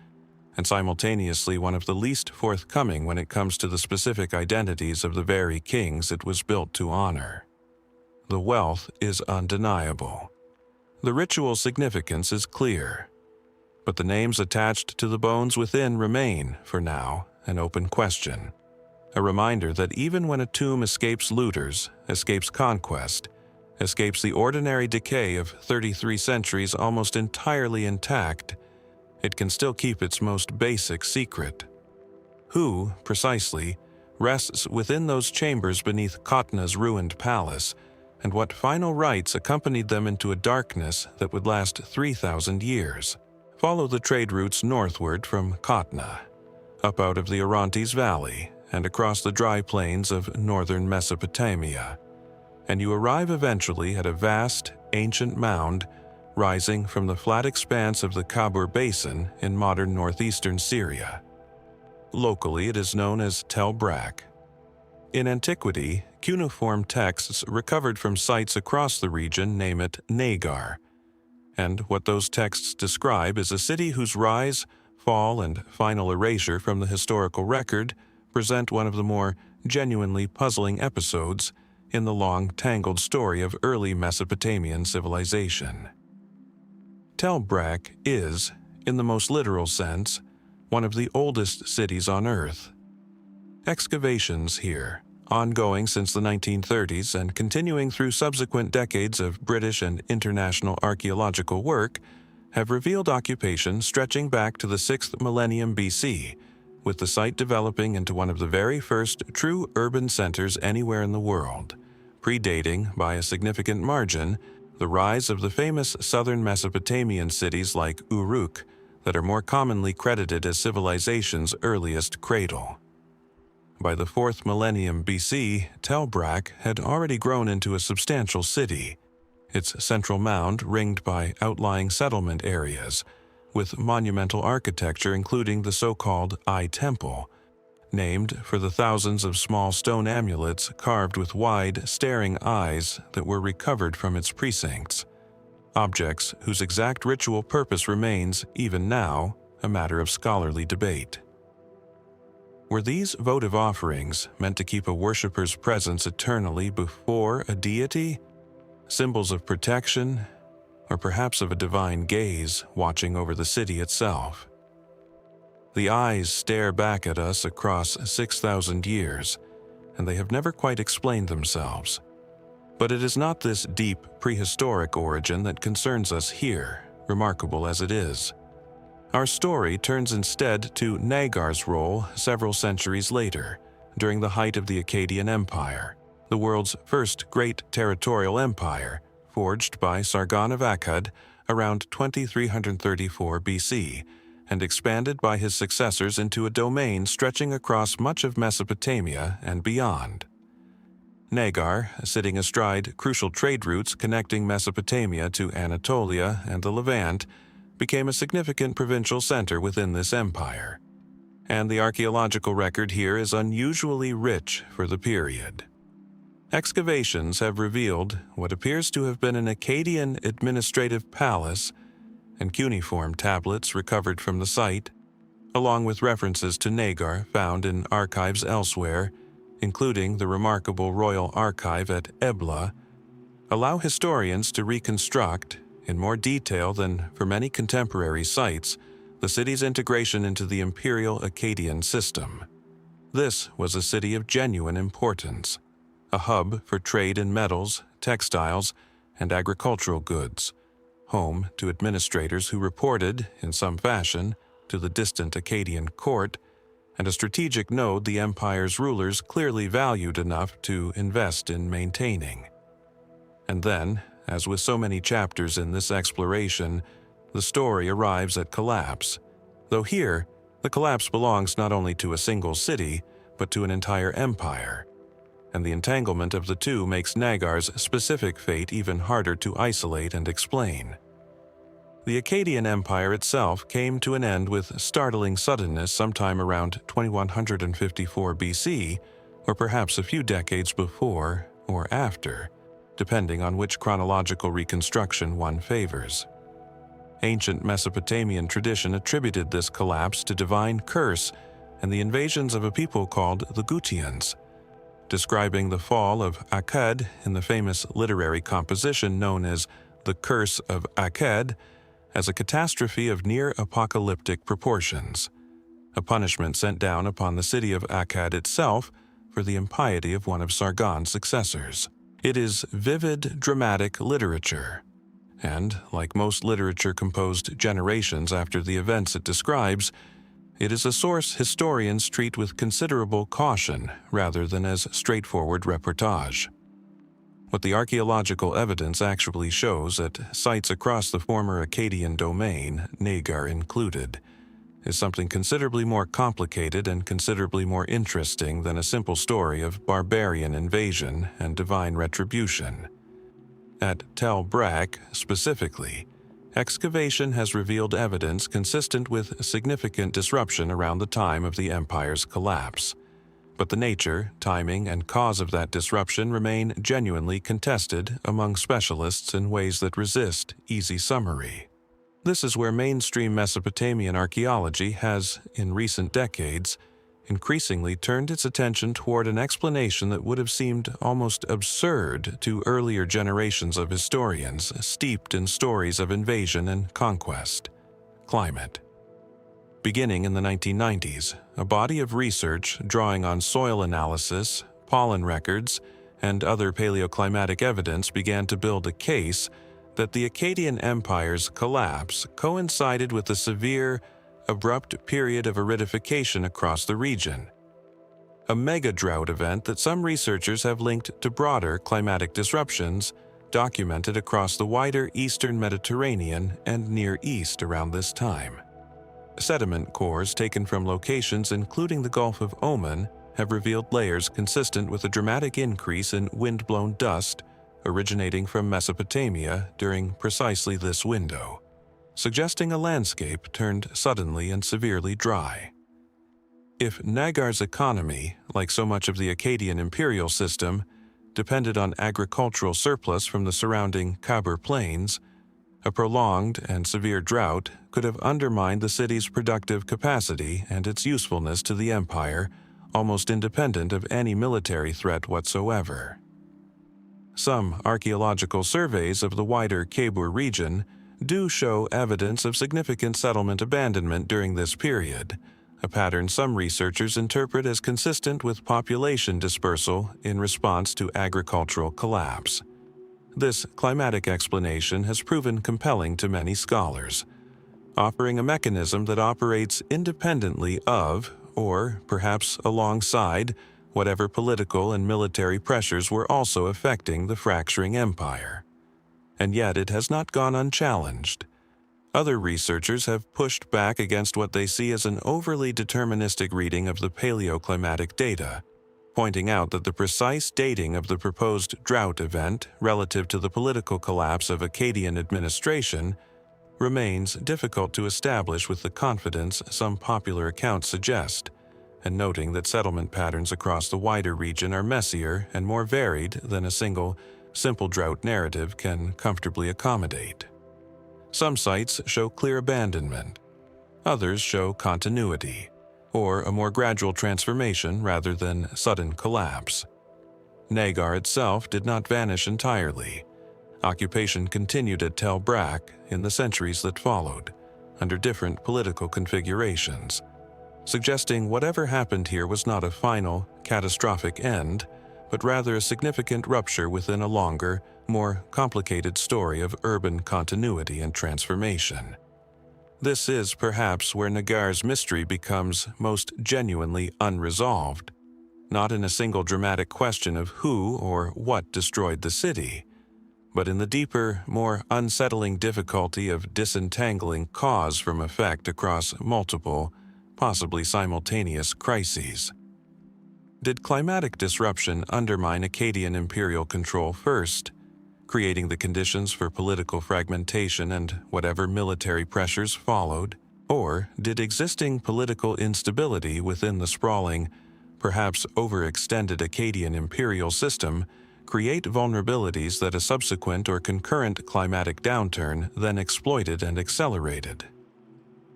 and simultaneously one of the least forthcoming when it comes to the specific identities of the very kings it was built to honor. The wealth is undeniable. The ritual significance is clear, but the names attached to the bones within remain, for now, an open question. A reminder that even when a tomb escapes looters, escapes conquest, escapes the ordinary decay of 33 centuries almost entirely intact, it can still keep its most basic secret. Who, precisely, rests within those chambers beneath Qatna's ruined palace, and what final rites accompanied them into a darkness that would last 3,000 years? Follow the trade routes northward from Qatna, up out of the Orontes Valley and across the dry plains of northern Mesopotamia, and you arrive eventually at a vast, ancient mound rising from the flat expanse of the Khabur Basin in modern northeastern Syria. Locally, it is known as Tel Brak. In antiquity, cuneiform texts recovered from sites across the region name it Nagar, And what those texts describe is a city whose rise, fall, and final erasure from the historical record present one of the more genuinely puzzling episodes in the long, tangled story of early Mesopotamian civilization. Tel Brak is, in the most literal sense, one of the oldest cities on Earth. Excavations here, ongoing since the 1930s and continuing through subsequent decades of British and international archaeological work, have revealed occupation stretching back to the 6th millennium BC, with the site developing into one of the very first true urban centers anywhere in the world, predating, by a significant margin, the rise of the famous southern Mesopotamian cities like Uruk that are more commonly credited as civilization's earliest cradle. By the 4th millennium BC, Tel Brak had already grown into a substantial city, its central mound ringed by outlying settlement areas, with monumental architecture including the so-called Eye Temple, named for the thousands of small stone amulets carved with wide, staring eyes that were recovered from its precincts, objects whose exact ritual purpose remains, even now, a matter of scholarly debate. Were these votive offerings meant to keep a worshipper's presence eternally before a deity, symbols of protection, or perhaps of a divine gaze watching over the city itself? The eyes stare back at us across 6,000 years, and they have never quite explained themselves. But it is not this deep, prehistoric origin that concerns us here, remarkable as it is. Our story turns instead to Nagar's role several centuries later, during the height of the Akkadian Empire, the world's first great territorial empire, forged by Sargon of Akkad around 2334 BC, and expanded by his successors into a domain stretching across much of Mesopotamia and beyond. Nagar, sitting astride crucial trade routes connecting Mesopotamia to Anatolia and the Levant, became a significant provincial center within this empire, and the archaeological record here is unusually rich for the period. Excavations have revealed what appears to have been an Akkadian administrative palace and cuneiform tablets recovered from the site, along with references to Nagar found in archives elsewhere, including the remarkable Royal Archive at Ebla, allow historians to reconstruct, in more detail than for many contemporary sites, the city's integration into the imperial Akkadian system. This was a city of genuine importance, a hub for trade in metals, textiles, and agricultural goods, home to administrators who reported, in some fashion, to the distant Akkadian court, and a strategic node the empire's rulers clearly valued enough to invest in maintaining. And then, as with so many chapters in this exploration, the story arrives at collapse, though here, the collapse belongs not only to a single city, but to an entire empire, and the entanglement of the two makes Nagar's specific fate even harder to isolate and explain. The Akkadian Empire itself came to an end with startling suddenness sometime around 2154 BC, or perhaps a few decades before or after, depending on which chronological reconstruction one favors. Ancient Mesopotamian tradition attributed this collapse to divine curse and the invasions of a people called the Gutians, describing the fall of Akkad in the famous literary composition known as The Curse of Akkad as a catastrophe of near-apocalyptic proportions, a punishment sent down upon the city of Akkad itself for the impiety of one of Sargon's successors. It is vivid, dramatic literature, and, like most literature composed generations after the events it describes, it is a source historians treat with considerable caution rather than as straightforward reportage. What the archaeological evidence actually shows at sites across the former Akkadian domain, Nagar included, is something considerably more complicated and considerably more interesting than a simple story of barbarian invasion and divine retribution. At Tel Brak, specifically, excavation has revealed evidence consistent with significant disruption around the time of the empire's collapse. But the nature, timing, and cause of that disruption remain genuinely contested among specialists in ways that resist easy summary. This is where mainstream Mesopotamian archaeology has, in recent decades, increasingly turned its attention toward an explanation that would have seemed almost absurd to earlier generations of historians steeped in stories of invasion and conquest: climate. Beginning in the 1990s, a body of research drawing on soil analysis, pollen records, and other paleoclimatic evidence began to build a case that the Akkadian Empire's collapse coincided with a severe, abrupt period of aridification across the region, a mega-drought event that some researchers have linked to broader climatic disruptions documented across the wider eastern Mediterranean and Near East around this time. Sediment cores taken from locations including the Gulf of Oman have revealed layers consistent with a dramatic increase in wind-blown dust originating from Mesopotamia during precisely this window, suggesting a landscape turned suddenly and severely dry. If Nagar's economy, like so much of the Akkadian imperial system, depended on agricultural surplus from the surrounding Khabur plains, a prolonged and severe drought could have undermined the city's productive capacity and its usefulness to the empire, almost independent of any military threat whatsoever. Some archaeological surveys of the wider Khabur region do show evidence of significant settlement abandonment during this period, a pattern some researchers interpret as consistent with population dispersal in response to agricultural collapse. This climatic explanation has proven compelling to many scholars, offering a mechanism that operates independently of, or perhaps alongside, whatever political and military pressures were also affecting the fracturing empire. And yet it has not gone unchallenged. Other researchers have pushed back against what they see as an overly deterministic reading of the paleoclimatic data, pointing out that the precise dating of the proposed drought event relative to the political collapse of Akkadian administration remains difficult to establish with the confidence some popular accounts suggest, and noting that settlement patterns across the wider region are messier and more varied than a single, simple drought narrative can comfortably accommodate. Some sites show clear abandonment, others show continuity, or a more gradual transformation rather than sudden collapse. Nagar itself did not vanish entirely. Occupation continued at Tel Brak in the centuries that followed, under different political configurations, suggesting whatever happened here was not a final, catastrophic end, but rather a significant rupture within a longer, more complicated story of urban continuity and transformation. This is perhaps where Nagar's mystery becomes most genuinely unresolved, not in a single dramatic question of who or what destroyed the city, but in the deeper, more unsettling difficulty of disentangling cause from effect across multiple, possibly simultaneous crises. Did climatic disruption undermine Akkadian imperial control first, creating the conditions for political fragmentation and whatever military pressures followed? Or did existing political instability within the sprawling, perhaps overextended Akkadian imperial system create vulnerabilities that a subsequent or concurrent climatic downturn then exploited and accelerated?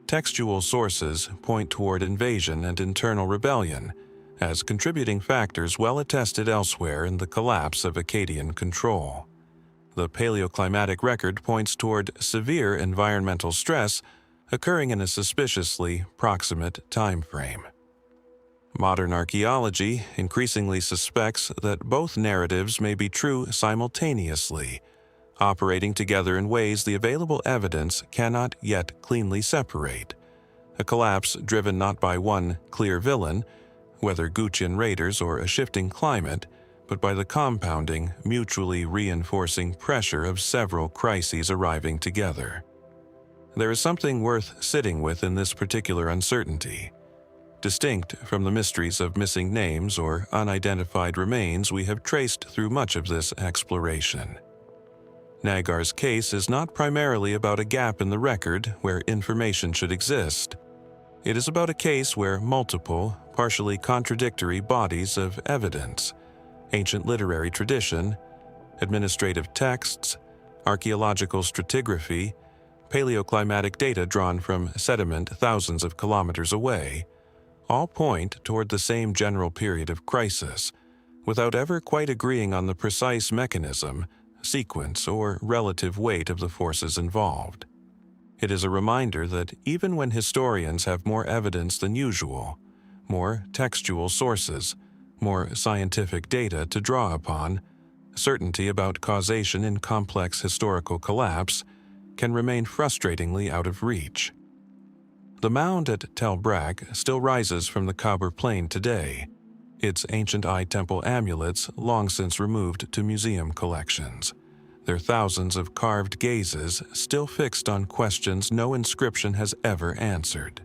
Textual sources point toward invasion and internal rebellion as contributing factors well attested elsewhere in the collapse of Akkadian control. The paleoclimatic record points toward severe environmental stress occurring in a suspiciously proximate time frame. Modern archaeology increasingly suspects that both narratives may be true simultaneously, operating together in ways the available evidence cannot yet cleanly separate. A collapse driven not by one clear villain, whether Guccian raiders or a shifting climate, but by the compounding, mutually reinforcing pressure of several crises arriving together. There is something worth sitting with in this particular uncertainty, distinct from the mysteries of missing names or unidentified remains we have traced through much of this exploration. Nagar's case is not primarily about a gap in the record where information should exist. It is about a case where multiple, partially contradictory bodies of evidence: ancient literary tradition, administrative texts, archaeological stratigraphy, paleoclimatic data drawn from sediment thousands of kilometers away, all point toward the same general period of crisis, without ever quite agreeing on the precise mechanism, sequence, or relative weight of the forces involved. It is a reminder that even when historians have more evidence than usual, more textual sources, more scientific data to draw upon, certainty about causation in complex historical collapse can remain frustratingly out of reach. The mound at Tel Brak still rises from the Khabur plain today, its ancient eye temple amulets long since removed to museum collections, their thousands of carved gazes still fixed on questions no inscription has ever answered.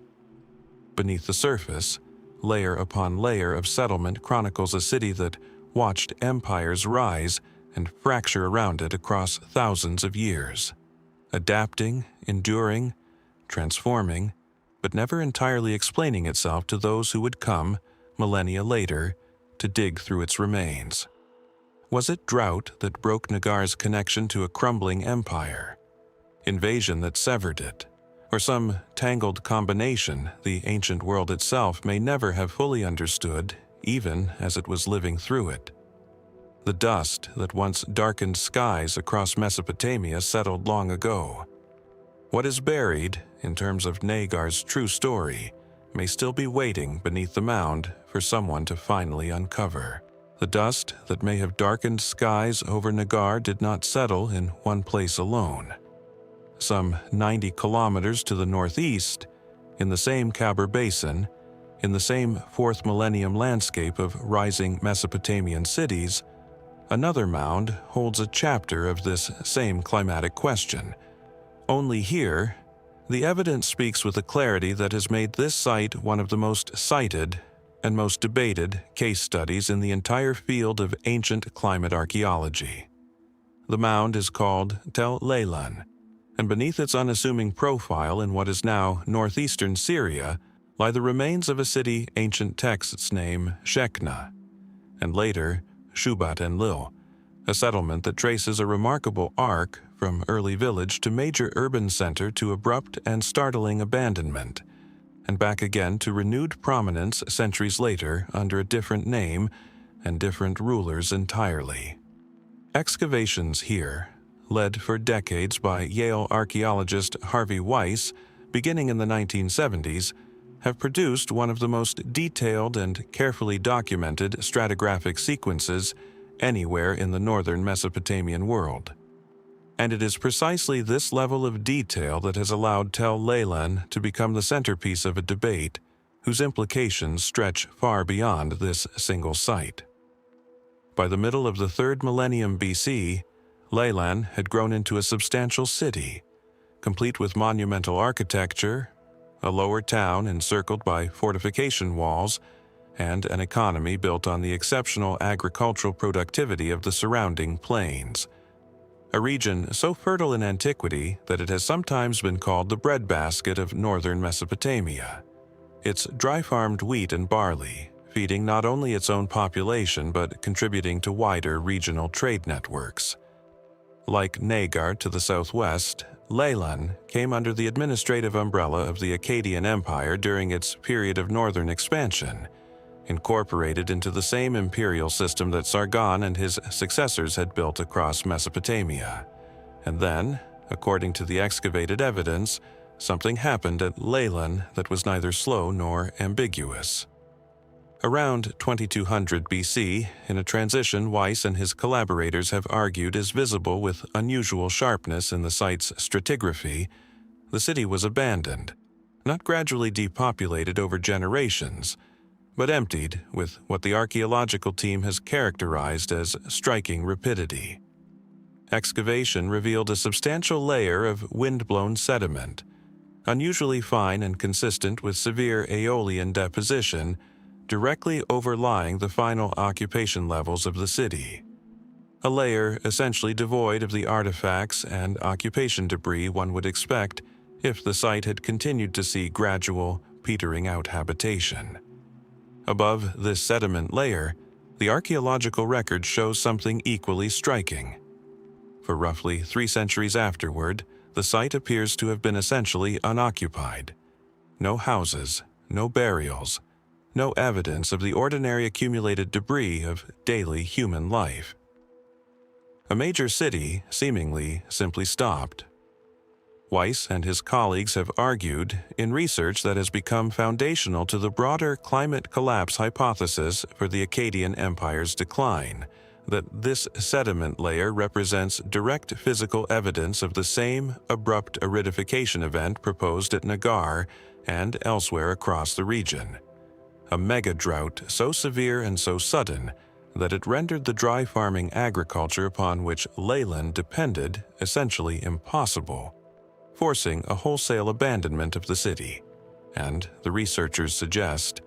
Beneath the surface, layer upon layer of settlement chronicles a city that watched empires rise and fracture around it across thousands of years, adapting, enduring, transforming, but never entirely explaining itself to those who would come, millennia later, to dig through its remains. Was it drought that broke Nagar's connection to a crumbling empire? Invasion that severed it? Or some tangled combination the ancient world itself may never have fully understood, even as it was living through it? The dust that once darkened skies across Mesopotamia settled long ago. What is buried, in terms of Nagar's true story, may still be waiting beneath the mound for someone to finally uncover. The dust that may have darkened skies over Nagar did not settle in one place alone. Some 90 kilometers to the northeast, in the same Khabur Basin, in the same 4th millennium landscape of rising Mesopotamian cities, another mound holds a chapter of this same climatic question. Only here, the evidence speaks with a clarity that has made this site one of the most cited and most debated case studies in the entire field of ancient climate archaeology. The mound is called Tel Leilan, and beneath its unassuming profile in what is now northeastern Syria lie the remains of a city ancient texts name Qatna, and later Shubat Enlil, a settlement that traces a remarkable arc from early village to major urban center to abrupt and startling abandonment, and back again to renewed prominence centuries later under a different name and different rulers entirely. Excavations here, led for decades by Yale archaeologist Harvey Weiss, beginning in the 1970s, have produced one of the most detailed and carefully documented stratigraphic sequences anywhere in the northern Mesopotamian world. And it is precisely this level of detail that has allowed Tel Leilan to become the centerpiece of a debate whose implications stretch far beyond this single site. By the middle of the 3rd millennium BC, Leilan had grown into a substantial city, complete with monumental architecture, a lower town encircled by fortification walls, and an economy built on the exceptional agricultural productivity of the surrounding plains. A region so fertile in antiquity that it has sometimes been called the breadbasket of northern Mesopotamia. Its dry-farmed wheat and barley, feeding not only its own population but contributing to wider regional trade networks. Like Nagar to the southwest, Leilan came under the administrative umbrella of the Akkadian Empire during its period of northern expansion, incorporated into the same imperial system that Sargon and his successors had built across Mesopotamia. And then, according to the excavated evidence, something happened at Leilan that was neither slow nor ambiguous. Around 2200 BC, in a transition Weiss and his collaborators have argued is visible with unusual sharpness in the site's stratigraphy, the city was abandoned, not gradually depopulated over generations, but emptied with what the archaeological team has characterized as striking rapidity. Excavation revealed a substantial layer of wind-blown sediment, unusually fine and consistent with severe aeolian deposition, directly overlying the final occupation levels of the city. A layer essentially devoid of the artifacts and occupation debris one would expect if the site had continued to see gradual, petering out habitation. Above this sediment layer, the archaeological record shows something equally striking. For roughly 3 centuries afterward, the site appears to have been essentially unoccupied. No houses, no burials, no evidence of the ordinary accumulated debris of daily human life. A major city, seemingly, simply stopped. Weiss and his colleagues have argued, in research that has become foundational to the broader climate collapse hypothesis for the Akkadian Empire's decline, that this sediment layer represents direct physical evidence of the same abrupt aridification event proposed at Nagar and elsewhere across the region. A mega-drought so severe and so sudden that it rendered the dry farming agriculture upon which Leilan depended essentially impossible, forcing a wholesale abandonment of the city, and, the researchers suggest,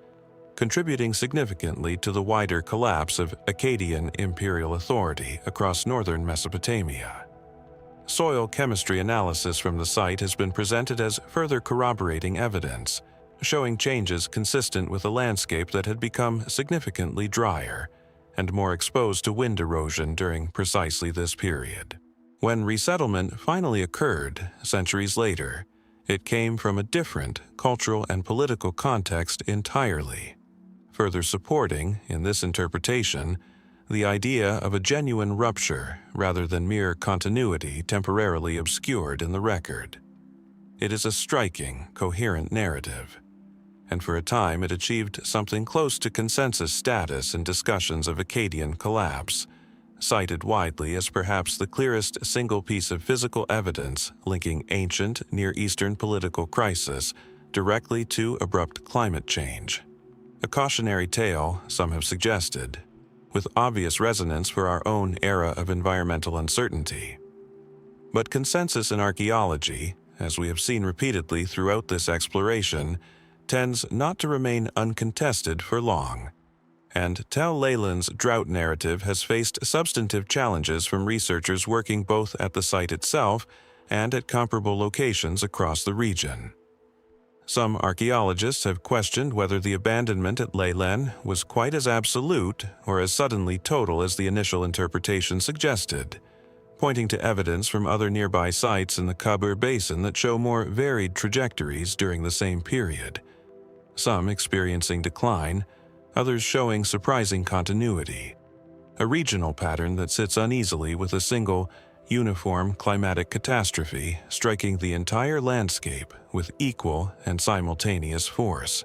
contributing significantly to the wider collapse of Akkadian imperial authority across northern Mesopotamia. Soil chemistry analysis from the site has been presented as further corroborating evidence, showing changes consistent with a landscape that had become significantly drier and more exposed to wind erosion during precisely this period. When resettlement finally occurred, centuries later, it came from a different cultural and political context entirely, further supporting, in this interpretation, the idea of a genuine rupture rather than mere continuity temporarily obscured in the record. It is a striking, coherent narrative, and for a time it achieved something close to consensus status in discussions of Akkadian collapse, cited widely as perhaps the clearest single piece of physical evidence linking ancient Near Eastern political crisis directly to abrupt climate change. A cautionary tale, some have suggested, with obvious resonance for our own era of environmental uncertainty. But consensus in archaeology, as we have seen repeatedly throughout this exploration, tends not to remain uncontested for long. And Tel Leilan's drought narrative has faced substantive challenges from researchers working both at the site itself and at comparable locations across the region. Some archaeologists have questioned whether the abandonment at Leilan was quite as absolute or as suddenly total as the initial interpretation suggested, pointing to evidence from other nearby sites in the Khabur Basin that show more varied trajectories during the same period, some experiencing decline, others showing surprising continuity, a regional pattern that sits uneasily with a single, uniform climatic catastrophe striking the entire landscape with equal and simultaneous force.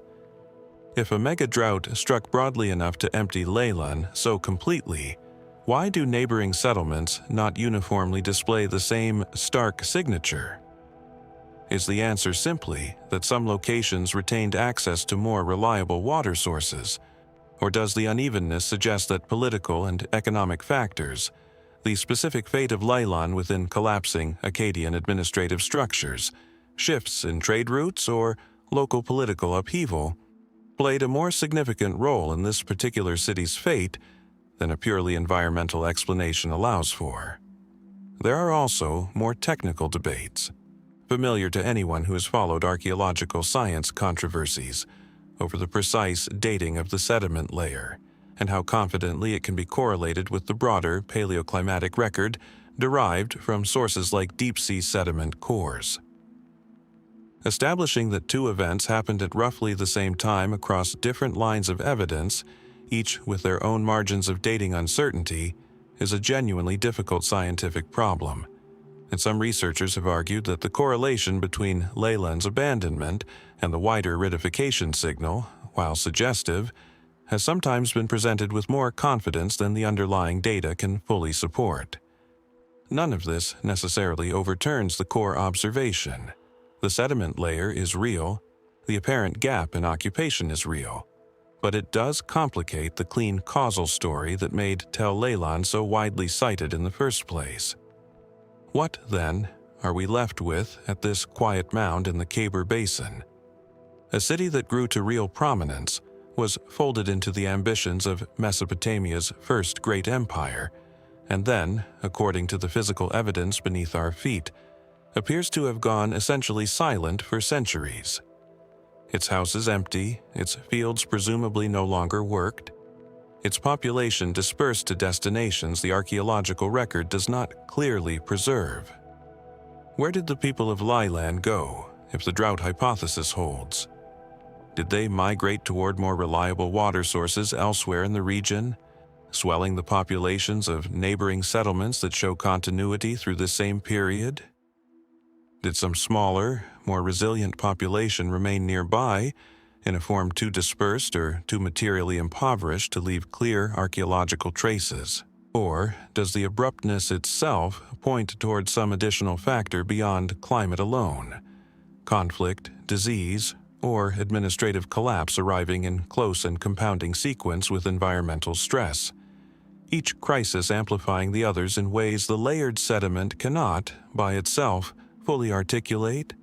If a mega-drought struck broadly enough to empty Leilan so completely, why do neighboring settlements not uniformly display the same stark signature? Is the answer simply that some locations retained access to more reliable water sources, or does the unevenness suggest that political and economic factors, the specific fate of Leilan within collapsing Akkadian administrative structures, shifts in trade routes, or local political upheaval, played a more significant role in this particular city's fate than a purely environmental explanation allows for? There are also more technical debates, familiar to anyone who has followed archaeological science controversies, over the precise dating of the sediment layer, and how confidently it can be correlated with the broader paleoclimatic record derived from sources like deep-sea sediment cores. Establishing that two events happened at roughly the same time across different lines of evidence, each with their own margins of dating uncertainty, is a genuinely difficult scientific problem, and some researchers have argued that the correlation between Leilan's abandonment and the wider aridification signal, while suggestive, has sometimes been presented with more confidence than the underlying data can fully support. None of this necessarily overturns the core observation. The sediment layer is real, the apparent gap in occupation is real, but it does complicate the clean causal story that made Tel Leilan so widely cited in the first place. What, then, are we left with at this quiet mound in the Khabur Basin? A city that grew to real prominence, was folded into the ambitions of Mesopotamia's first great empire, and then, according to the physical evidence beneath our feet, appears to have gone essentially silent for centuries. its houses empty, its fields presumably no longer worked, its population dispersed to destinations the archaeological record does not clearly preserve. Where did the people of Leilan go, if the drought hypothesis holds? Did they migrate toward more reliable water sources elsewhere in the region, swelling the populations of neighboring settlements that show continuity through this same period? Did some smaller, more resilient population remain nearby, in a form too dispersed or too materially impoverished to leave clear archaeological traces? Or does the abruptness itself point toward some additional factor beyond climate alone? Conflict, disease, or administrative collapse arriving in close and compounding sequence with environmental stress, each crisis amplifying the others in ways the layered sediment cannot, by itself, fully articulate?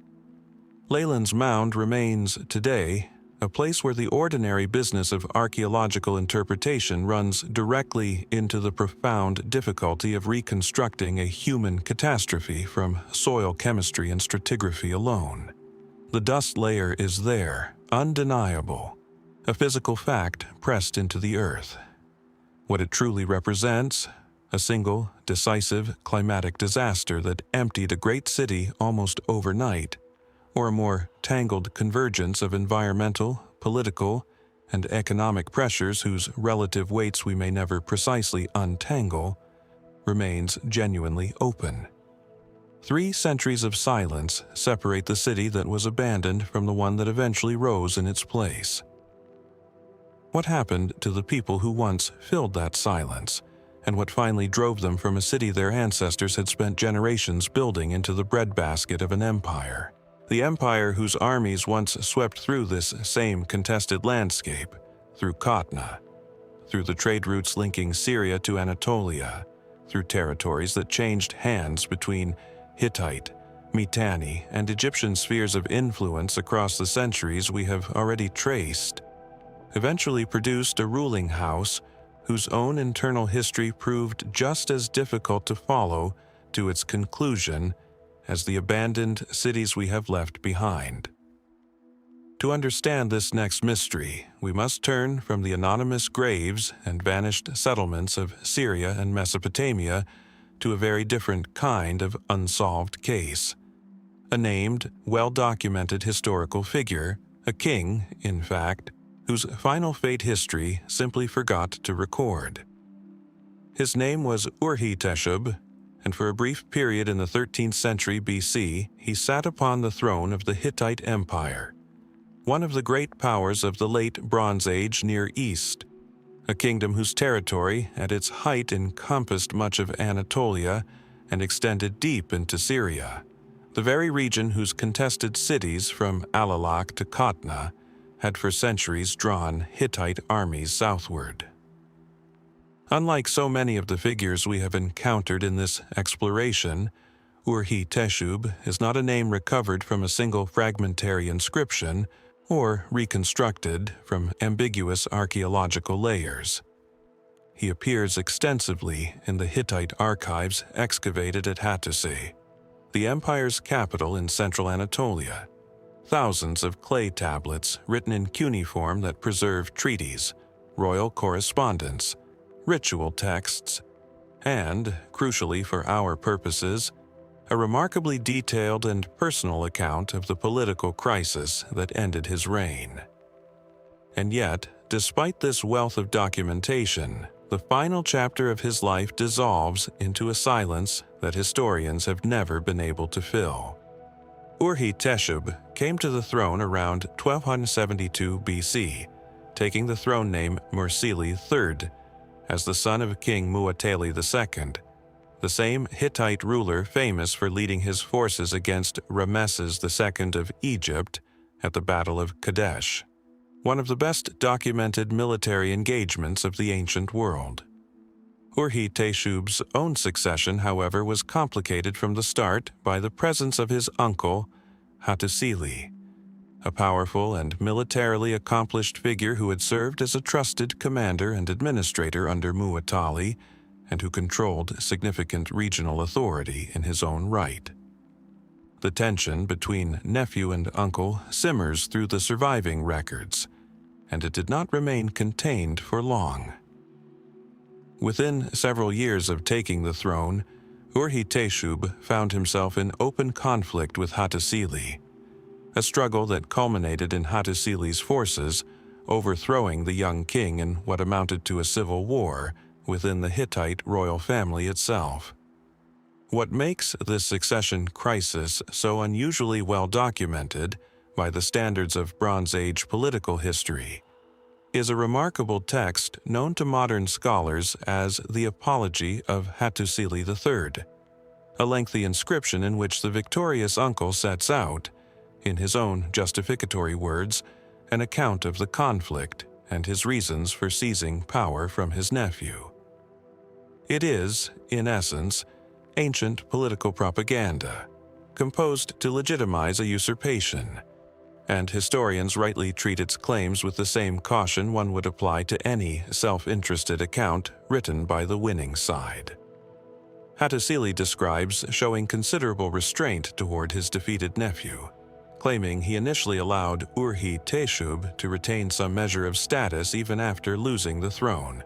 Leilan's mound remains, today, a place where the ordinary business of archaeological interpretation runs directly into the profound difficulty of reconstructing a human catastrophe from soil chemistry and stratigraphy alone. The dust layer is there, undeniable, a physical fact pressed into the earth. What it truly represents, a single, decisive climatic disaster that emptied a great city almost overnight, or a more tangled convergence of environmental, political, and economic pressures whose relative weights we may never precisely untangle, remains genuinely open. 3 centuries of silence separate the city that was abandoned from the one that eventually rose in its place. What happened to the people who once filled that silence, and what finally drove them from a city their ancestors had spent generations building into the breadbasket of an empire? The empire whose armies once swept through this same contested landscape, through Qatna, through the trade routes linking Syria to Anatolia, through territories that changed hands between Hittite, Mitanni, and Egyptian spheres of influence across the centuries we have already traced, eventually produced a ruling house whose own internal history proved just as difficult to follow to its conclusion as the abandoned cities we have left behind. To understand this next mystery, we must turn from the anonymous graves and vanished settlements of Syria and Mesopotamia to a very different kind of unsolved case. A named, well-documented historical figure, a king, in fact, whose final fate history simply forgot to record. His name was Urhi-Teshub, and for a brief period in the 13th century BC, he sat upon the throne of the Hittite Empire, one of the great powers of the late Bronze Age Near East, a kingdom whose territory at its height encompassed much of Anatolia and extended deep into Syria, the very region whose contested cities from Alalakh to Qatna had for centuries drawn Hittite armies southward. Unlike so many of the figures we have encountered in this exploration, Urhi-Teshub is not a name recovered from a single fragmentary inscription or reconstructed from ambiguous archaeological layers. He appears extensively in the Hittite archives excavated at Hattusili, the empire's capital in central Anatolia. Thousands of clay tablets written in cuneiform that preserve treaties, royal correspondence, ritual texts, and, crucially for our purposes, a remarkably detailed and personal account of the political crisis that ended his reign. And yet, despite this wealth of documentation, the final chapter of his life dissolves into a silence that historians have never been able to fill. Urhi-Teshub came to the throne around 1272 BC, taking the throne name Mursili III, as the son of King Muwatalli II, the same Hittite ruler famous for leading his forces against Rameses II of Egypt at the Battle of Kadesh, one of the best documented military engagements of the ancient world. Urhi-Teshub's own succession, however, was complicated from the start by the presence of his uncle, Hattusili, a powerful and militarily accomplished figure who had served as a trusted commander and administrator under Muwatalli and who controlled significant regional authority in his own right. The tension between nephew and uncle simmers through the surviving records, and it did not remain contained for long. Within several years of taking the throne, Urhi-Teshub found himself in open conflict with Hattusili, a struggle that culminated in Hattusili's forces overthrowing the young king in what amounted to a civil war within the Hittite royal family itself. What makes this succession crisis so unusually well documented by the standards of Bronze Age political history is a remarkable text known to modern scholars as the Apology of Hattusili III, a lengthy inscription in which the victorious uncle sets out, in his own justificatory words, an account of the conflict and his reasons for seizing power from his nephew. It is, in essence, ancient political propaganda, composed to legitimize a usurpation, and historians rightly treat its claims with the same caution one would apply to any self-interested account written by the winning side. Hattusili describes showing considerable restraint toward his defeated nephew, claiming he initially allowed Urhi-Teshub to retain some measure of status even after losing the throne,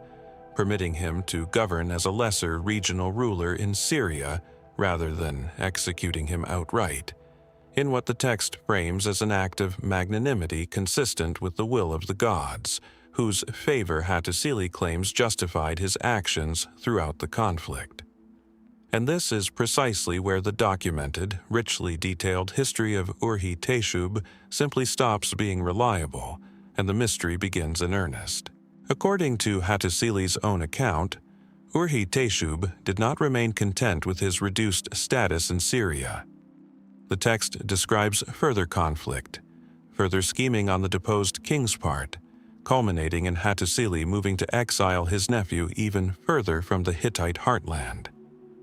permitting him to govern as a lesser regional ruler in Syria rather than executing him outright, in what the text frames as an act of magnanimity consistent with the will of the gods, whose favor Hattusili claims justified his actions throughout the conflict. And this is precisely where the documented, richly detailed history of Urhi-Teshub simply stops being reliable, and the mystery begins in earnest. According to Hattusili's own account, Urhi-Teshub did not remain content with his reduced status in Syria. The text describes further conflict, further scheming on the deposed king's part, culminating in Hattusili moving to exile his nephew even further from the Hittite heartland.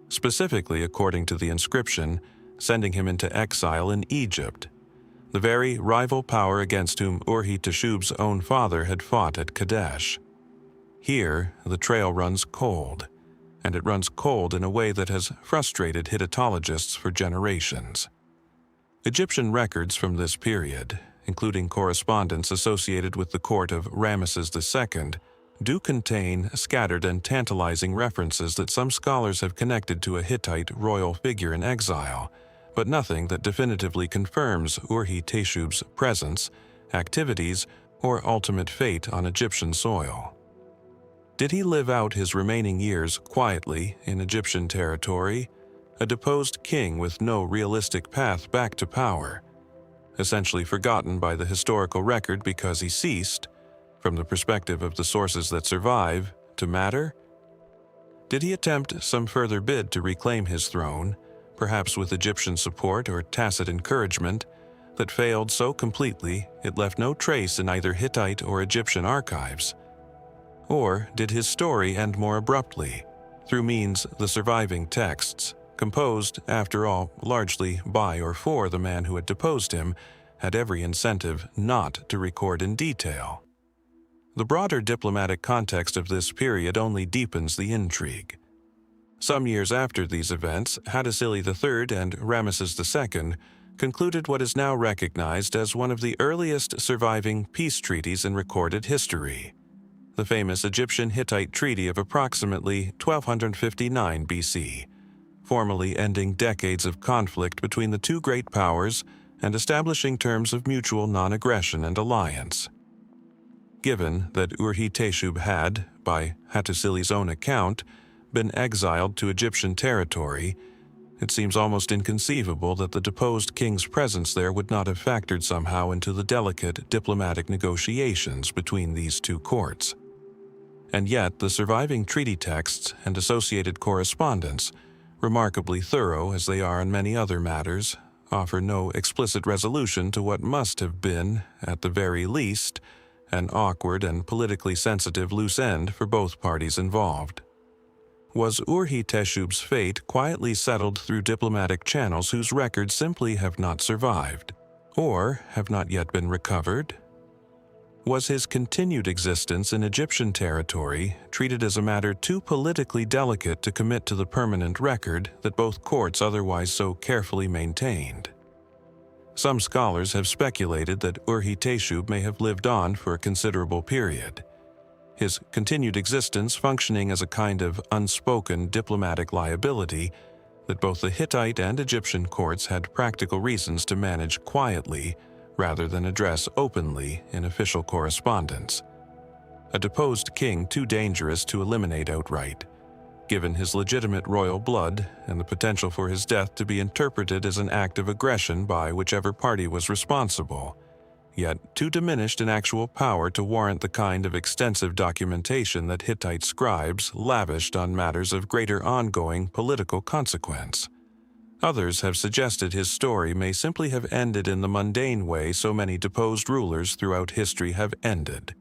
Specifically, according to the inscription, sending him into exile in Egypt, the very rival power against whom Urhi-Teshub's own father had fought at Kadesh. Here, the trail runs cold, and it runs cold in a way that has frustrated Hittitologists for generations. Egyptian records from this period, including correspondence associated with the court of Ramesses II, do contain scattered and tantalizing references that some scholars have connected to a Hittite royal figure in exile, but nothing that definitively confirms Urhi-Teshub's presence, activities, or ultimate fate on Egyptian soil. Did he live out his remaining years quietly in Egyptian territory, a deposed king with no realistic path back to power, essentially forgotten by the historical record because he ceased, from the perspective of the sources that survive, to matter? Did he attempt some further bid to reclaim his throne, perhaps with Egyptian support or tacit encouragement, that failed so completely it left no trace in either Hittite or Egyptian archives? Or did his story end more abruptly, through means the surviving texts, composed, after all, largely by or for the man who had deposed him, had every incentive not to record in detail? The broader diplomatic context of this period only deepens the intrigue. Some years after these events, Hattusili III and Ramesses II concluded what is now recognized as one of the earliest surviving peace treaties in recorded history, the famous Egyptian-Hittite Treaty of approximately 1259 BC, formally ending decades of conflict between the two great powers and establishing terms of mutual non-aggression and alliance. Given that Urhi-Teshub had, by Hattusili's own account, been exiled to Egyptian territory, it seems almost inconceivable that the deposed king's presence there would not have factored somehow into the delicate diplomatic negotiations between these two courts. And yet, the surviving treaty texts and associated correspondence, remarkably thorough as they are in many other matters, offer no explicit resolution to what must have been, at the very least, an awkward and politically sensitive loose end for both parties involved. Was Urhi-Teshub's fate quietly settled through diplomatic channels whose records simply have not survived, or have not yet been recovered? Was his continued existence in Egyptian territory treated as a matter too politically delicate to commit to the permanent record that both courts otherwise so carefully maintained? Some scholars have speculated that Urhi-Teshub may have lived on for a considerable period, his continued existence functioning as a kind of unspoken diplomatic liability that both the Hittite and Egyptian courts had practical reasons to manage quietly rather than address openly in official correspondence. A deposed king too dangerous to eliminate outright, given his legitimate royal blood and the potential for his death to be interpreted as an act of aggression by whichever party was responsible, yet too diminished in actual power to warrant the kind of extensive documentation that Hittite scribes lavished on matters of greater ongoing political consequence. Others have suggested his story may simply have ended in the mundane way so many deposed rulers throughout history have ended.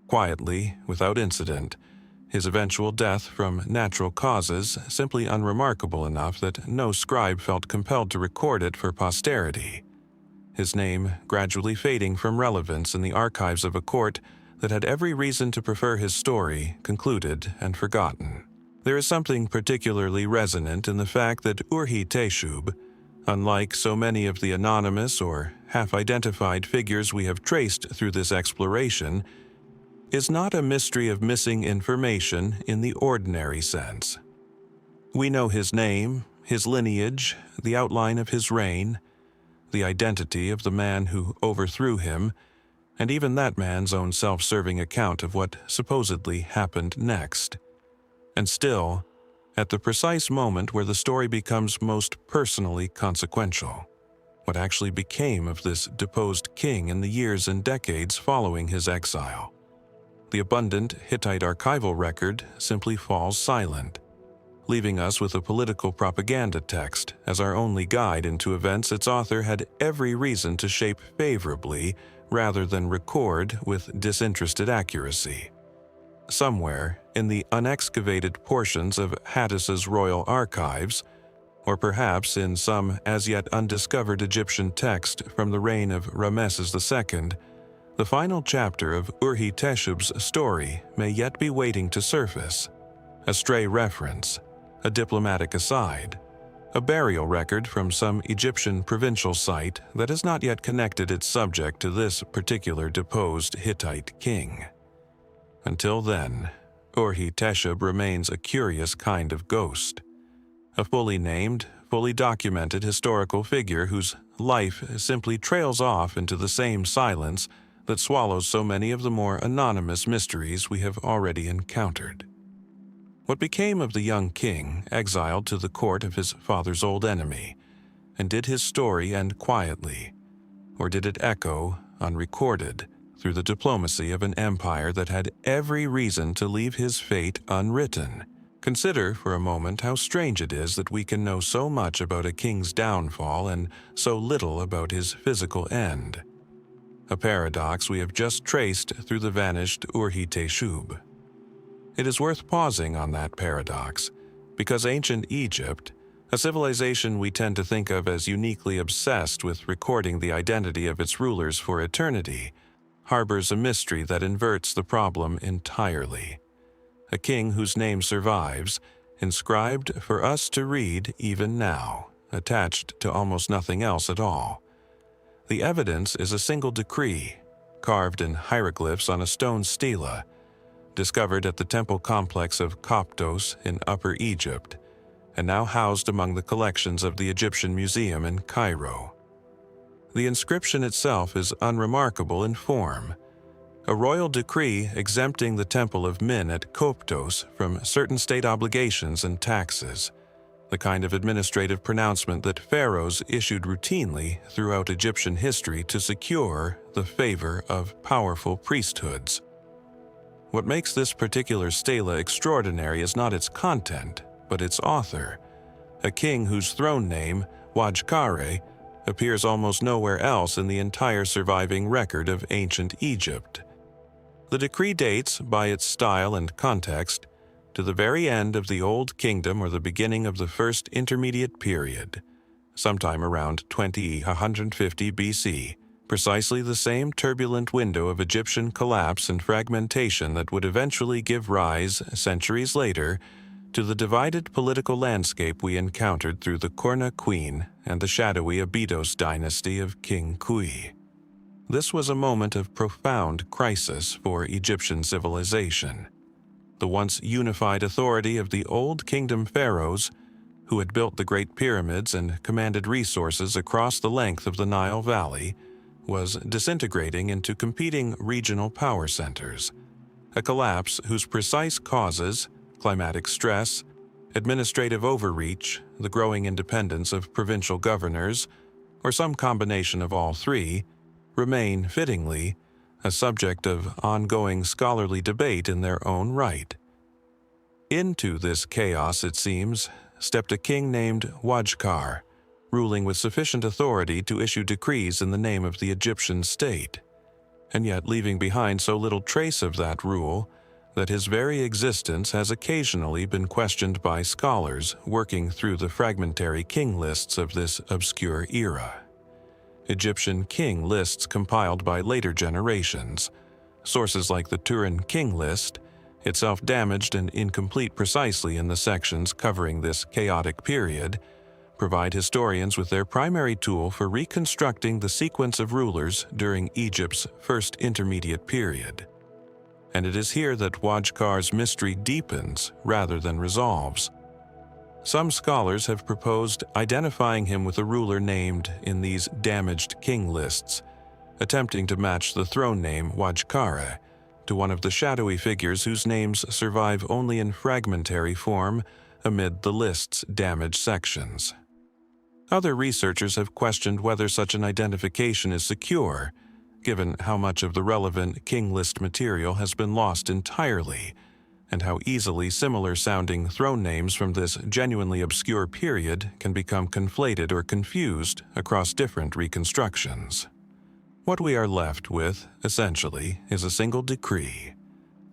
Quietly, without incident, his eventual death from natural causes simply unremarkable enough that no scribe felt compelled to record it for posterity, his name gradually fading from relevance in the archives of a court that had every reason to prefer his story concluded and forgotten. There is something particularly resonant in the fact that Urhi-Teshub, unlike so many of the anonymous or half-identified figures we have traced through this exploration, is not a mystery of missing information in the ordinary sense. We know his name, his lineage, the outline of his reign, the identity of the man who overthrew him, and even that man's own self-serving account of what supposedly happened next. And still, at the precise moment where the story becomes most personally consequential, what actually became of this deposed king in the years and decades following his exile? The abundant Hittite archival record simply falls silent, leaving us with a political propaganda text as our only guide into events its author had every reason to shape favorably rather than record with disinterested accuracy. Somewhere in the unexcavated portions of Hattus's royal archives, or perhaps in some as yet undiscovered Egyptian text from the reign of Rameses II, the final chapter of Urhi-Teshub's story may yet be waiting to surface. A stray reference, a diplomatic aside, a burial record from some Egyptian provincial site that has not yet connected its subject to this particular deposed Hittite king. Until then, Urhi-Teshub remains a curious kind of ghost, a fully named, fully documented historical figure whose life simply trails off into the same silence that swallows so many of the more anonymous mysteries we have already encountered. What became of the young king exiled to the court of his father's old enemy, and did his story end quietly, or did it echo, unrecorded, through the diplomacy of an empire that had every reason to leave his fate unwritten? Consider for a moment how strange it is that we can know so much about a king's downfall and so little about his physical end. A paradox we have just traced through the vanished Urhi-Teshub. It is worth pausing on that paradox, because ancient Egypt, a civilization we tend to think of as uniquely obsessed with recording the identity of its rulers for eternity, harbors a mystery that inverts the problem entirely. A king whose name survives, inscribed for us to read even now, attached to almost nothing else at all. The evidence is a single decree, carved in hieroglyphs on a stone stela, discovered at the temple complex of Koptos in Upper Egypt, and now housed among the collections of the Egyptian Museum in Cairo. The inscription itself is unremarkable in form, a royal decree exempting the Temple of Min at Koptos from certain state obligations and taxes, the kind of administrative pronouncement that pharaohs issued routinely throughout Egyptian history to secure the favor of powerful priesthoods. What makes this particular stela extraordinary is not its content, but its author, a king whose throne name, Userkare, appears almost nowhere else in the entire surviving record of ancient Egypt. The decree dates, by its style and context, to the very end of the Old Kingdom or the beginning of the First Intermediate Period, sometime around 150 BC, precisely the same turbulent window of Egyptian collapse and fragmentation that would eventually give rise, centuries later, to the divided political landscape we encountered through the Qurna queen and the shadowy Abydos dynasty of King Khui. This was a moment of profound crisis for Egyptian civilization. The once unified authority of the Old Kingdom pharaohs, who had built the Great Pyramids and commanded resources across the length of the Nile Valley, was disintegrating into competing regional power centers, a collapse whose precise causes, climatic stress, administrative overreach, the growing independence of provincial governors, or some combination of all three, remain, fittingly, a subject of ongoing scholarly debate in their own right. Into this chaos, it seems, stepped a king named Wajkar, ruling with sufficient authority to issue decrees in the name of the Egyptian state, and yet leaving behind so little trace of that rule that his very existence has occasionally been questioned by scholars working through the fragmentary king lists of this obscure era. Egyptian king lists compiled by later generations, sources like the Turin king list, itself damaged and incomplete precisely in the sections covering this chaotic period, provide historians with their primary tool for reconstructing the sequence of rulers during Egypt's first intermediate period. And it is here that Wajkar's mystery deepens rather than resolves. Some scholars have proposed identifying him with a ruler named in these damaged king lists, attempting to match the throne name Wajkare to one of the shadowy figures whose names survive only in fragmentary form amid the list's damaged sections. Other researchers have questioned whether such an identification is secure, given how much of the relevant king list material has been lost entirely, and how easily similar-sounding throne names from this genuinely obscure period can become conflated or confused across different reconstructions. What we are left with, essentially, is a single decree,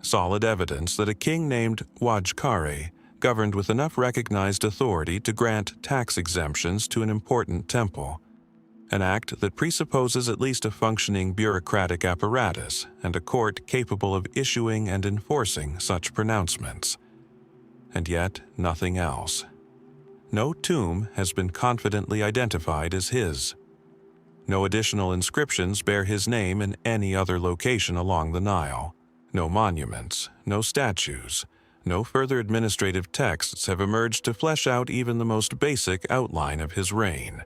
solid evidence that a king named Wajkare governed with enough recognized authority to grant tax exemptions to an important temple, an act that presupposes at least a functioning bureaucratic apparatus and a court capable of issuing and enforcing such pronouncements. And yet, nothing else. No tomb has been confidently identified as his. No additional inscriptions bear his name in any other location along the Nile. No monuments, no statues, no further administrative texts have emerged to flesh out even the most basic outline of his reign.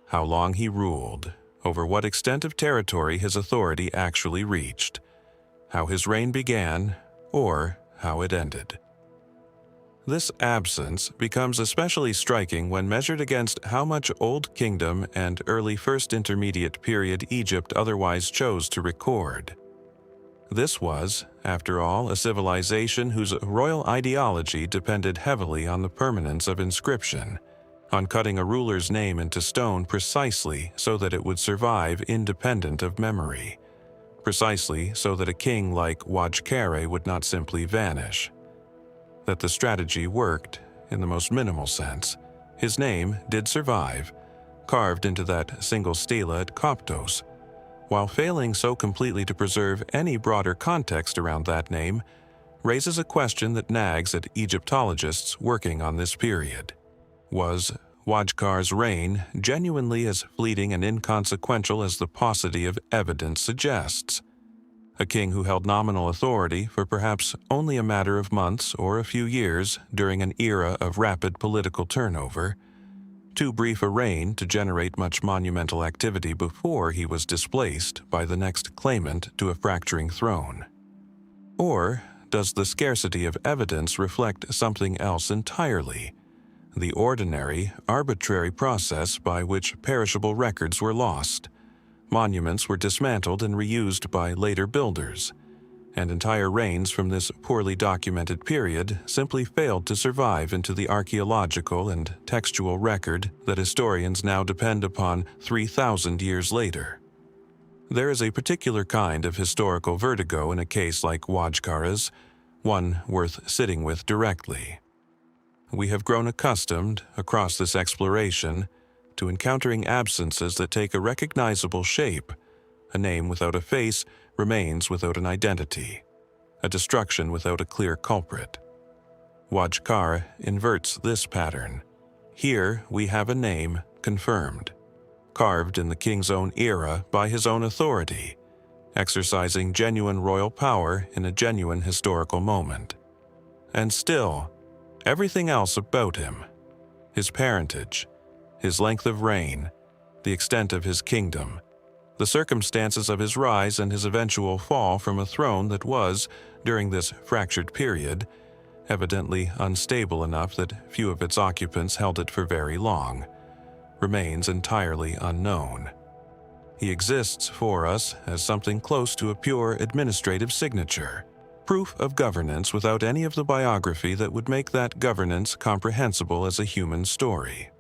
How long he ruled, over what extent of territory his authority actually reached, how his reign began, or how it ended. This absence becomes especially striking when measured against how much Old Kingdom and early First Intermediate Period Egypt otherwise chose to record. This was, after all, a civilization whose royal ideology depended heavily on the permanence of inscription, on cutting a ruler's name into stone precisely so that it would survive independent of memory, precisely so that a king like Wajkare would not simply vanish. That the strategy worked, in the most minimal sense. His name did survive, carved into that single stela at Koptos, while failing so completely to preserve any broader context around that name, raises a question that nags at Egyptologists working on this period. Was Wajkar's reign genuinely as fleeting and inconsequential as the paucity of evidence suggests? A king who held nominal authority for perhaps only a matter of months or a few years during an era of rapid political turnover, too brief a reign to generate much monumental activity before he was displaced by the next claimant to a fracturing throne. Or does the scarcity of evidence reflect something else entirely? The ordinary, arbitrary process by which perishable records were lost, monuments were dismantled and reused by later builders, and entire reigns from this poorly documented period simply failed to survive into the archaeological and textual record that historians now depend upon 3,000 years later. There is a particular kind of historical vertigo in a case like Wajkara's, one worth sitting with directly. We have grown accustomed, across this exploration, to encountering absences that take a recognizable shape. A name without a face remains without an identity, a destruction without a clear culprit. Wajkar inverts this pattern. Here we have a name confirmed, carved in the king's own era by his own authority, exercising genuine royal power in a genuine historical moment. And still, everything else about him, his parentage, his length of reign, the extent of his kingdom, the circumstances of his rise and his eventual fall from a throne that was, during this fractured period, evidently unstable enough that few of its occupants held it for very long, remains entirely unknown. He exists for us as something close to a pure administrative signature, proof of governance without any of the biography that would make that governance comprehensible as a human story.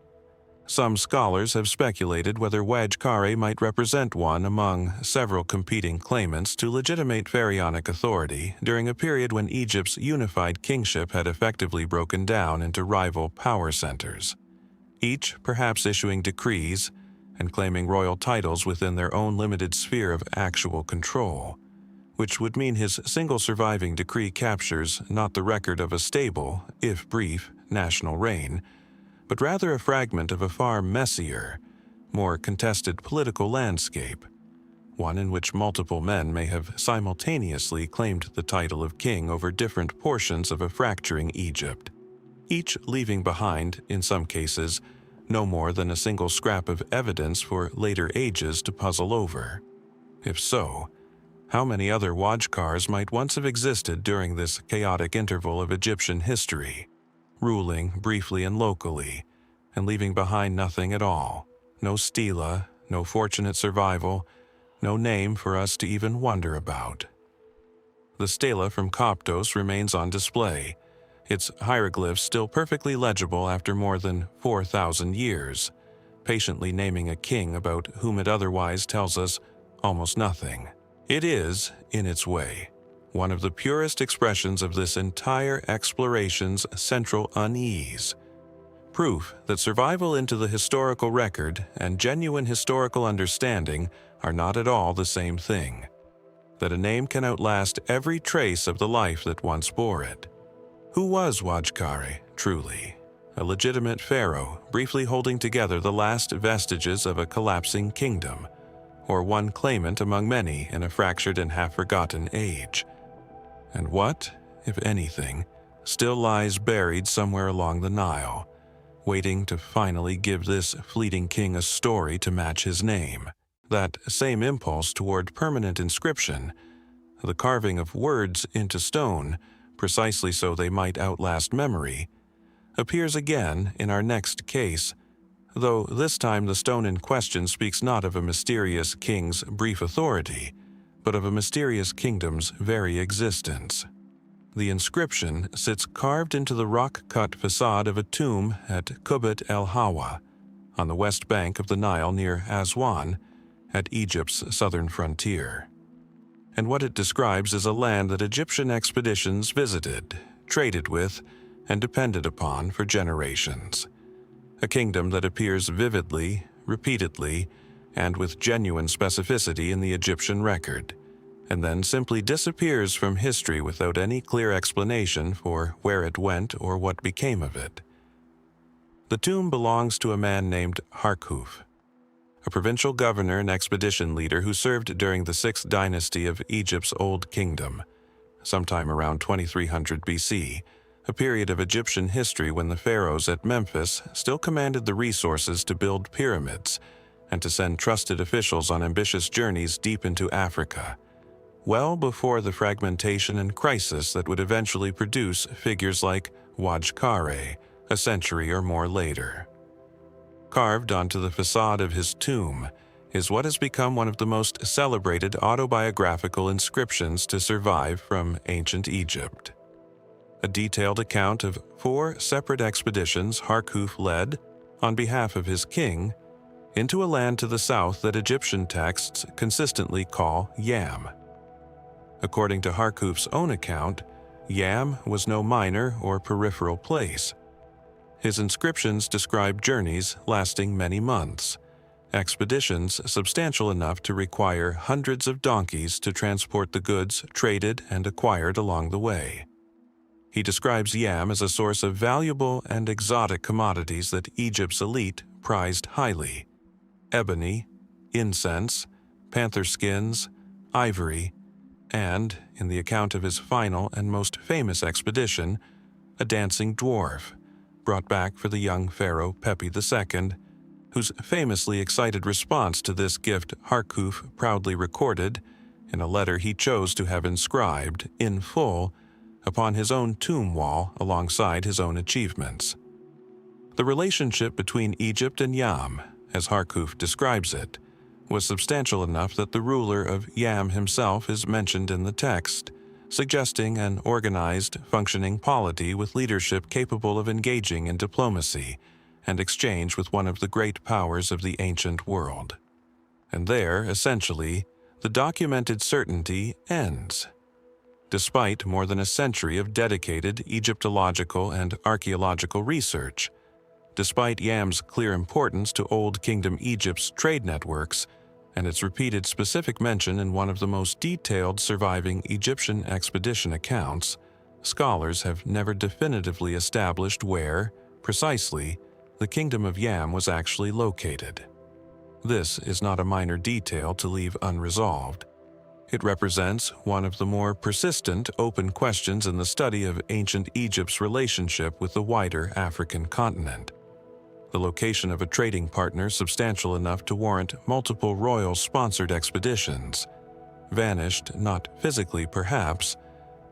Some scholars have speculated whether Wajkare might represent one among several competing claimants to legitimate pharaonic authority during a period when Egypt's unified kingship had effectively broken down into rival power centers, each perhaps issuing decrees and claiming royal titles within their own limited sphere of actual control, which would mean his single surviving decree captures not the record of a stable, if brief, national reign, but rather a fragment of a far messier, more contested political landscape, one in which multiple men may have simultaneously claimed the title of king over different portions of a fracturing Egypt, each leaving behind, in some cases, no more than a single scrap of evidence for later ages to puzzle over. If so, how many other Wajkars might once have existed during this chaotic interval of Egyptian history, ruling briefly and locally, and leaving behind nothing at all, no stela, no fortunate survival, no name for us to even wonder about. The stela from Coptos remains on display, its hieroglyphs still perfectly legible after more than 4,000 years, patiently naming a king about whom it otherwise tells us almost nothing. It is, in its way, one of the purest expressions of this entire exploration's central unease, proof that survival into the historical record and genuine historical understanding are not at all the same thing, that a name can outlast every trace of the life that once bore it. Who was Wajkare, truly? A legitimate pharaoh briefly holding together the last vestiges of a collapsing kingdom, or one claimant among many in a fractured and half-forgotten age? And what, if anything, still lies buried somewhere along the Nile, waiting to finally give this fleeting king a story to match his name? That same impulse toward permanent inscription, the carving of words into stone, precisely so they might outlast memory, appears again in our next case, though this time the stone in question speaks not of a mysterious king's brief authority, but of a mysterious kingdom's very existence. The inscription sits carved into the rock-cut facade of a tomb at Kubbat el-Hawa, on the west bank of the Nile near Aswan, at Egypt's southern frontier. And what it describes is a land that Egyptian expeditions visited, traded with, and depended upon for generations. A kingdom that appears vividly, repeatedly, and with genuine specificity in the Egyptian record, and then simply disappears from history without any clear explanation for where it went or what became of it. The tomb belongs to a man named Harkhuf, a provincial governor and expedition leader who served during the 6th dynasty of Egypt's Old Kingdom, sometime around 2300 BC, a period of Egyptian history when the pharaohs at Memphis still commanded the resources to build pyramids and to send trusted officials on ambitious journeys deep into Africa, well before the fragmentation and crisis that would eventually produce figures like Wajkare a century or more later. Carved onto the facade of his tomb is what has become one of the most celebrated autobiographical inscriptions to survive from ancient Egypt. A detailed account of 4 separate expeditions Harkhuf led, on behalf of his king, into a land to the south that Egyptian texts consistently call Yam. According to Harkhuf's own account, Yam was no minor or peripheral place. His inscriptions describe journeys lasting many months, expeditions substantial enough to require hundreds of donkeys to transport the goods traded and acquired along the way. He describes yam as a source of valuable and exotic commodities that Egypt's elite prized highly: ebony, incense, panther skins, ivory, and, in the account of his final and most famous expedition, a dancing dwarf, brought back for the young pharaoh Pepi II, whose famously excited response to this gift Harkuf proudly recorded in a letter he chose to have inscribed, in full, upon his own tomb wall alongside his own achievements. The relationship between Egypt and Yam, as Harkuf describes it, was substantial enough that the ruler of Yam himself is mentioned in the text, suggesting an organized, functioning polity with leadership capable of engaging in diplomacy and exchange with one of the great powers of the ancient world. And there, essentially, the documented certainty ends. Despite more than a century of dedicated Egyptological and archaeological research, despite Yam's clear importance to Old Kingdom Egypt's trade networks, and its repeated specific mention in one of the most detailed surviving Egyptian expedition accounts, scholars have never definitively established where, precisely, the Kingdom of Yam was actually located. This is not a minor detail to leave unresolved. It represents one of the more persistent open questions in the study of ancient Egypt's relationship with the wider African continent. The location of a trading partner substantial enough to warrant multiple royal-sponsored expeditions vanished not physically, perhaps,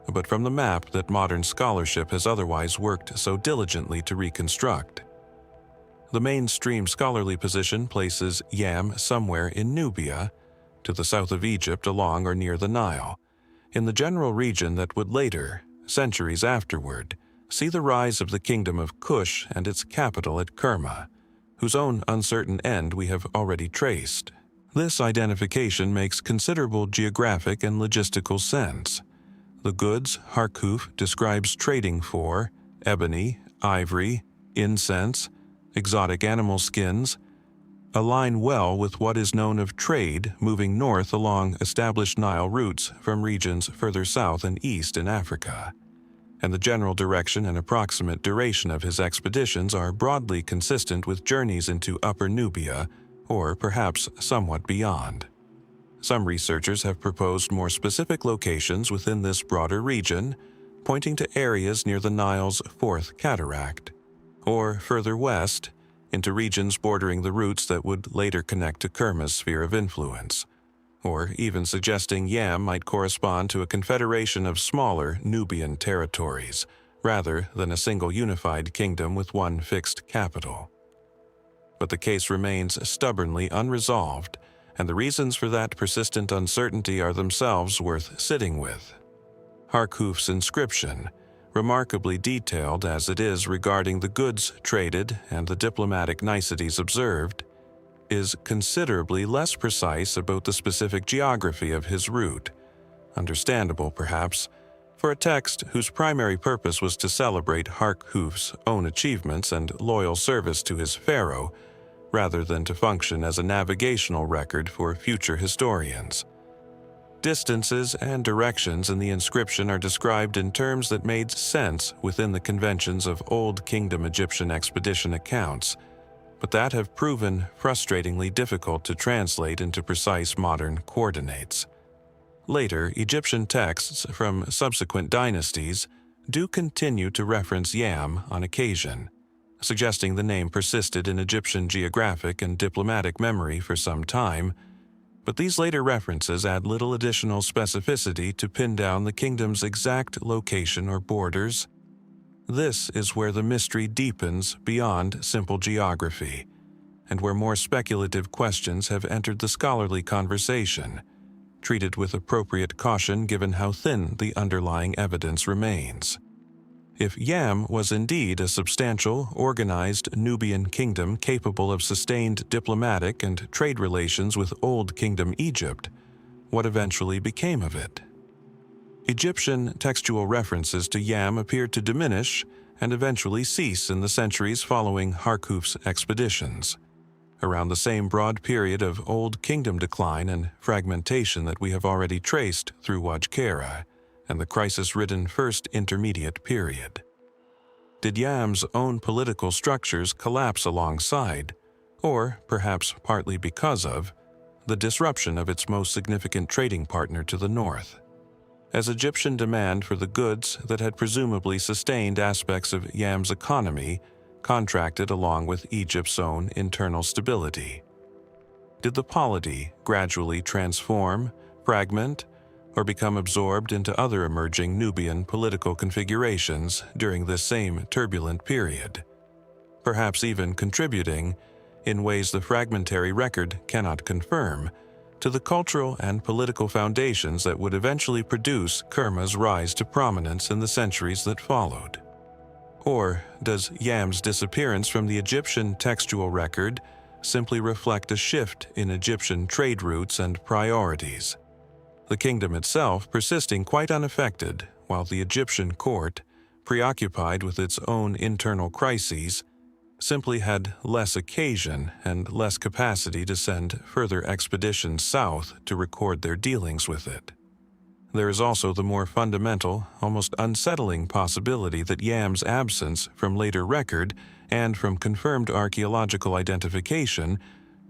but from the map that modern scholarship has otherwise worked so diligently to reconstruct. The mainstream scholarly position places Yam somewhere in Nubia, to the south of Egypt along or near the Nile, in the general region that would later, centuries afterward, see the rise of the kingdom of Kush and its capital at Kerma, whose own uncertain end we have already traced. This identification makes considerable geographic and logistical sense. The goods Harkuf describes trading for, ebony, ivory, incense, exotic animal skins, align well with what is known of trade moving north along established Nile routes from regions further south and east in Africa, and the general direction and approximate duration of his expeditions are broadly consistent with journeys into Upper Nubia, or perhaps somewhat beyond. Some researchers have proposed more specific locations within this broader region, pointing to areas near the Nile's fourth cataract, or further west, into regions bordering the routes that would later connect to Kerma's sphere of influence, or even suggesting Yam might correspond to a confederation of smaller Nubian territories, rather than a single unified kingdom with one fixed capital. But the case remains stubbornly unresolved, and the reasons for that persistent uncertainty are themselves worth sitting with. Harkuf's inscription, remarkably detailed as it is regarding the goods traded and the diplomatic niceties observed, is considerably less precise about the specific geography of his route. Understandable, perhaps, for a text whose primary purpose was to celebrate Harkuf's own achievements and loyal service to his pharaoh, rather than to function as a navigational record for future historians. Distances and directions in the inscription are described in terms that made sense within the conventions of Old Kingdom Egyptian expedition accounts, but that have proven frustratingly difficult to translate into precise modern coordinates. Later, Egyptian texts from subsequent dynasties do continue to reference Yam on occasion, suggesting the name persisted in Egyptian geographic and diplomatic memory for some time, but these later references add little additional specificity to pin down the kingdom's exact location or borders. This is where the mystery deepens beyond simple geography, and where more speculative questions have entered the scholarly conversation, treated with appropriate caution given how thin the underlying evidence remains. If Yam was indeed a substantial, organized Nubian kingdom capable of sustained diplomatic and trade relations with Old Kingdom Egypt, what eventually became of it? Egyptian textual references to Yam appeared to diminish and eventually cease in the centuries following Harkuf's expeditions, around the same broad period of Old Kingdom decline and fragmentation that we have already traced through Userkare, and the crisis-ridden First Intermediate Period. Did Yam's own political structures collapse alongside, or perhaps partly because of, the disruption of its most significant trading partner to the north? As Egyptian demand for the goods that had presumably sustained aspects of Yam's economy contracted along with Egypt's own internal stability. Did the polity gradually transform, fragment, or become absorbed into other emerging Nubian political configurations during this same turbulent period, perhaps even contributing, in ways the fragmentary record cannot confirm, to the cultural and political foundations that would eventually produce Kerma's rise to prominence in the centuries that followed? Or does Yam's disappearance from the Egyptian textual record simply reflect a shift in Egyptian trade routes and priorities, the kingdom itself persisting quite unaffected, while the Egyptian court, preoccupied with its own internal crises, simply had less occasion and less capacity to send further expeditions south to record their dealings with it? There is also the more fundamental, almost unsettling possibility that Yam's absence from later record and from confirmed archaeological identification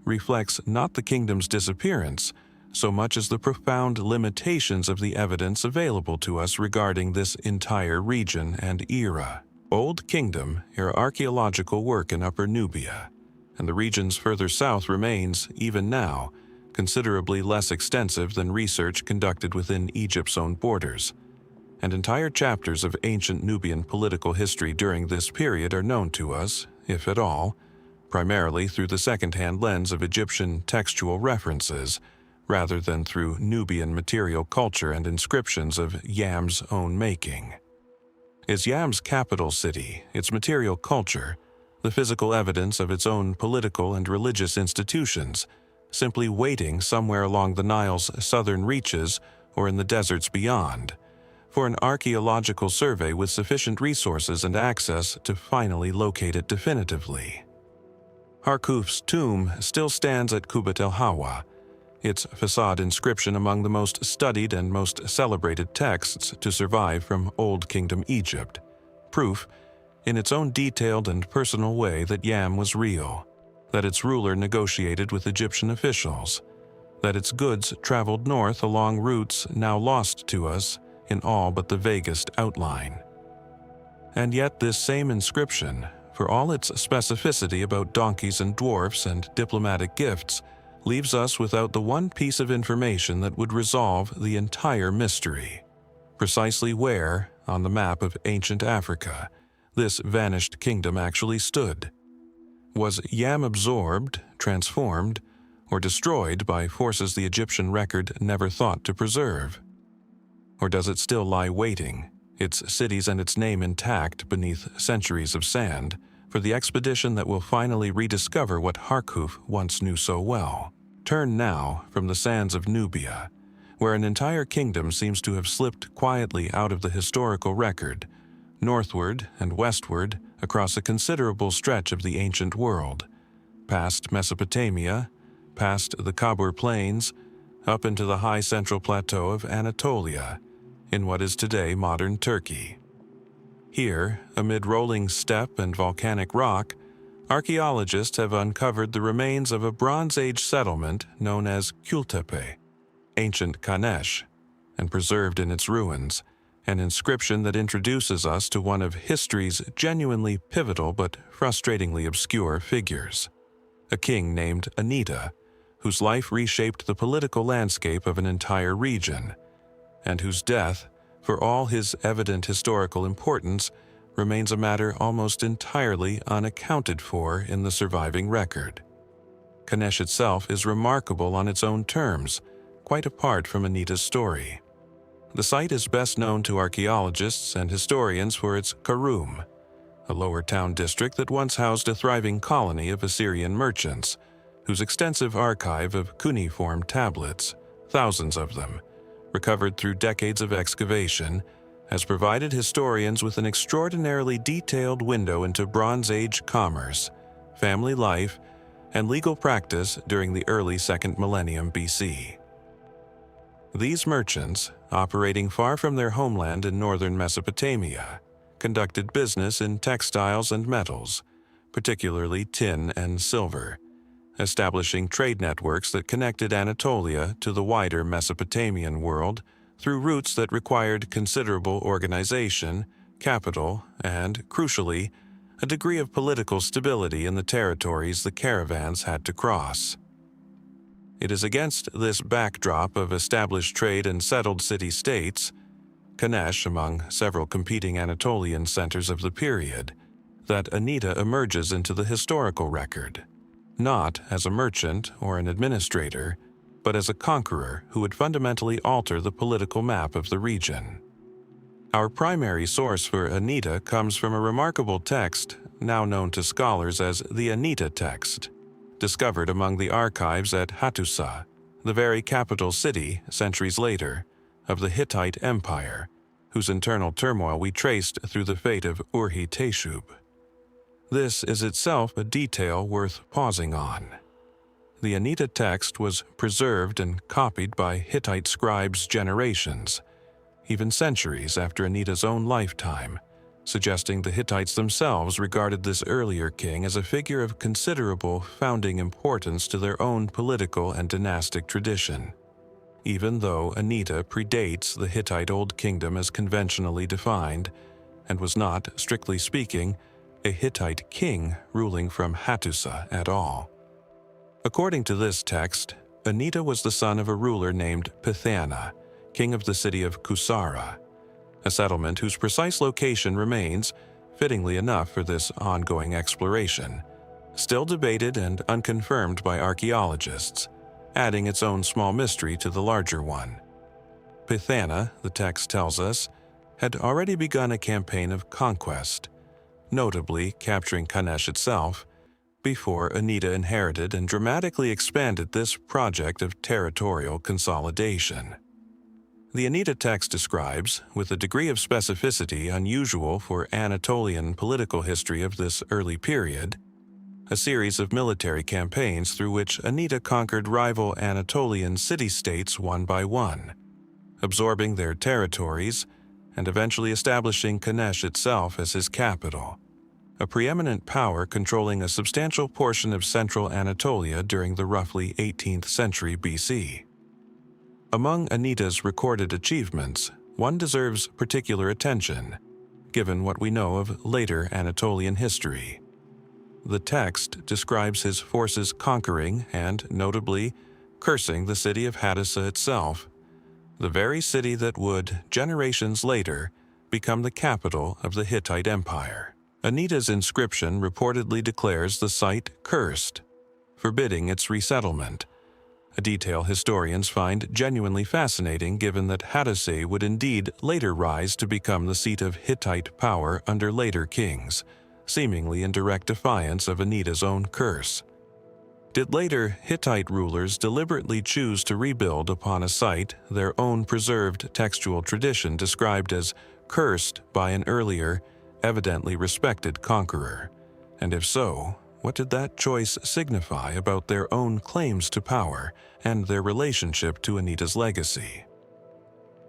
reflects not the kingdom's disappearance, so much as the profound limitations of the evidence available to us regarding this entire region and era. Old Kingdom era archaeological work in Upper Nubia, and the regions further south remains, even now, considerably less extensive than research conducted within Egypt's own borders, and entire chapters of ancient Nubian political history during this period are known to us, if at all, primarily through the second-hand lens of Egyptian textual references, rather than through Nubian material culture and inscriptions of Yam's own making. Is Yam's capital city, its material culture, the physical evidence of its own political and religious institutions, simply waiting somewhere along the Nile's southern reaches or in the deserts beyond, for an archaeological survey with sufficient resources and access to finally locate it definitively? Harkuf's tomb still stands at Kubbat el-Hawa, its facade inscription among the most studied and most celebrated texts to survive from Old Kingdom Egypt, proof, in its own detailed and personal way, that Yam was real, that its ruler negotiated with Egyptian officials, that its goods traveled north along routes now lost to us in all but the vaguest outline. And yet this same inscription, for all its specificity about donkeys and dwarfs and diplomatic gifts, leaves us without the one piece of information that would resolve the entire mystery: precisely where, on the map of ancient Africa, this vanished kingdom actually stood. Was Yam absorbed, transformed, or destroyed by forces the Egyptian record never thought to preserve? Or does it still lie waiting, its cities and its name intact beneath centuries of sand, for the expedition that will finally rediscover what Harkuf once knew so well? Turn now from the sands of Nubia, where an entire kingdom seems to have slipped quietly out of the historical record, northward and westward across a considerable stretch of the ancient world, past Mesopotamia, past the Kabur Plains, up into the high central plateau of Anatolia, in what is today modern Turkey. Here, amid rolling steppe and volcanic rock, archaeologists have uncovered the remains of a Bronze Age settlement known as Tepe, ancient Kanesh, and preserved in its ruins, an inscription that introduces us to one of history's genuinely pivotal but frustratingly obscure figures, a king named Anitta, whose life reshaped the political landscape of an entire region, and whose death, for all his evident historical importance, remains a matter almost entirely unaccounted for in the surviving record. Kanesh itself is remarkable on its own terms, quite apart from Anitta's story. The site is best known to archaeologists and historians for its Karum, a lower town district that once housed a thriving colony of Assyrian merchants, whose extensive archive of cuneiform tablets, thousands of them, recovered through decades of excavation, has provided historians with an extraordinarily detailed window into Bronze Age commerce, family life, and legal practice during the early 2nd millennium BC. These merchants, operating far from their homeland in northern Mesopotamia, conducted business in textiles and metals, particularly tin and silver, establishing trade networks that connected Anatolia to the wider Mesopotamian world through routes that required considerable organization, capital, and, crucially, a degree of political stability in the territories the caravans had to cross. It is against this backdrop of established trade and settled city-states, Kanesh among several competing Anatolian centers of the period, that Anitta emerges into the historical record, not as a merchant or an administrator, but as a conqueror who would fundamentally alter the political map of the region. Our primary source for Anitta comes from a remarkable text, now known to scholars as the Anitta text, discovered among the archives at Hattusa, the very capital city, centuries later, of the Hittite Empire, whose internal turmoil we traced through the fate of Urhi-Teshub. This is itself a detail worth pausing on. The Anitta text was preserved and copied by Hittite scribes generations, even centuries after Anitta's own lifetime, suggesting the Hittites themselves regarded this earlier king as a figure of considerable founding importance to their own political and dynastic tradition, even though Anitta predates the Hittite Old Kingdom as conventionally defined and was not, strictly speaking, a Hittite king ruling from Hattusa at all. According to this text, Anitta was the son of a ruler named Pithana, king of the city of Kusara, a settlement whose precise location remains, fittingly enough for this ongoing exploration, still debated and unconfirmed by archaeologists, adding its own small mystery to the larger one. Pithana, the text tells us, had already begun a campaign of conquest, notably capturing Kanesh itself, before Anitta inherited and dramatically expanded this project of territorial consolidation. The Anitta text describes, with a degree of specificity unusual for Anatolian political history of this early period, a series of military campaigns through which Anitta conquered rival Anatolian city-states one by one, absorbing their territories and eventually establishing Kanesh itself as his capital, a preeminent power controlling a substantial portion of central Anatolia during the roughly 18th century BC. Among Anitta's recorded achievements, one deserves particular attention, given what we know of later Anatolian history. The text describes his forces conquering and, notably, cursing the city of Hattusa itself, the very city that would, generations later, become the capital of the Hittite Empire. Anitta's inscription reportedly declares the site cursed, forbidding its resettlement, a detail historians find genuinely fascinating given that Hattusa would indeed later rise to become the seat of Hittite power under later kings, seemingly in direct defiance of Anitta's own curse. Did later Hittite rulers deliberately choose to rebuild upon a site their own preserved textual tradition described as cursed by an earlier, evidently respected conqueror? And if so, what did that choice signify about their own claims to power and their relationship to Anitta's legacy?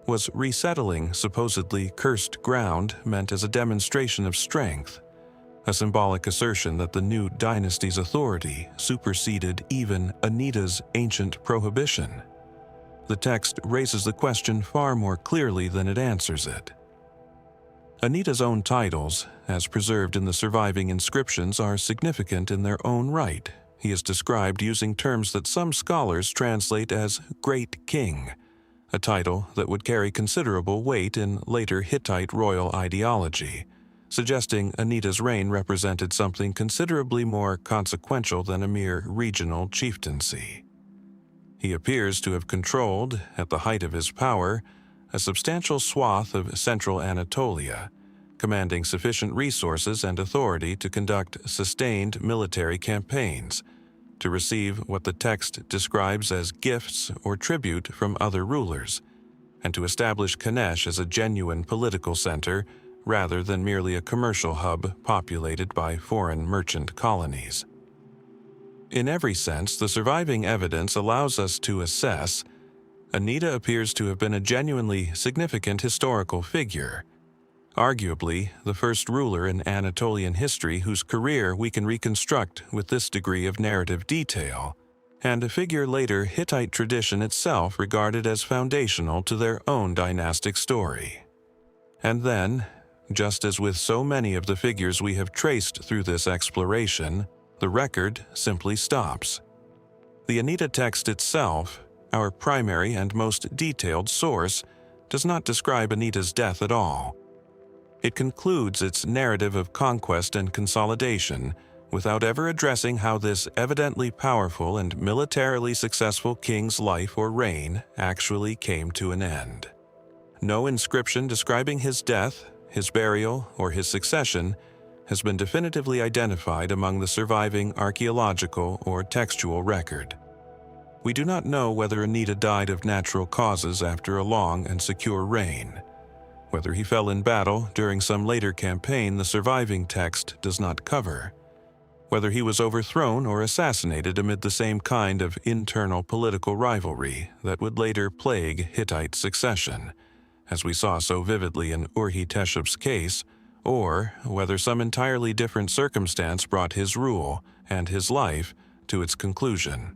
Was resettling supposedly cursed ground meant as a demonstration of strength, a symbolic assertion that the new dynasty's authority superseded even Anitta's ancient prohibition? The text raises the question far more clearly than it answers it. Anitta's own titles, as preserved in the surviving inscriptions, are significant in their own right. He is described using terms that some scholars translate as Great King, a title that would carry considerable weight in later Hittite royal ideology, suggesting Anitta's reign represented something considerably more consequential than a mere regional chieftaincy. He appears to have controlled, at the height of his power, a substantial swath of central Anatolia, commanding sufficient resources and authority to conduct sustained military campaigns, to receive what the text describes as gifts or tribute from other rulers, and to establish Kanesh as a genuine political center rather than merely a commercial hub populated by foreign merchant colonies. In every sense, the surviving evidence allows us to assess, Anitta appears to have been a genuinely significant historical figure, arguably the first ruler in Anatolian history whose career we can reconstruct with this degree of narrative detail, and a figure later Hittite tradition itself regarded as foundational to their own dynastic story. And then, just as with so many of the figures we have traced through this exploration, the record simply stops. The Anitta text itself, our primary and most detailed source, does not describe Anitta's death at all. It concludes its narrative of conquest and consolidation without ever addressing how this evidently powerful and militarily successful king's life or reign actually came to an end. No inscription describing his death, his burial, or his succession has been definitively identified among the surviving archaeological or textual record. We do not know whether Anitta died of natural causes after a long and secure reign. Whether he fell in battle during some later campaign the surviving text does not cover. Whether he was overthrown or assassinated amid the same kind of internal political rivalry that would later plague Hittite succession, as we saw so vividly in Urhi-Teshub's case, or whether some entirely different circumstance brought his rule and his life to its conclusion.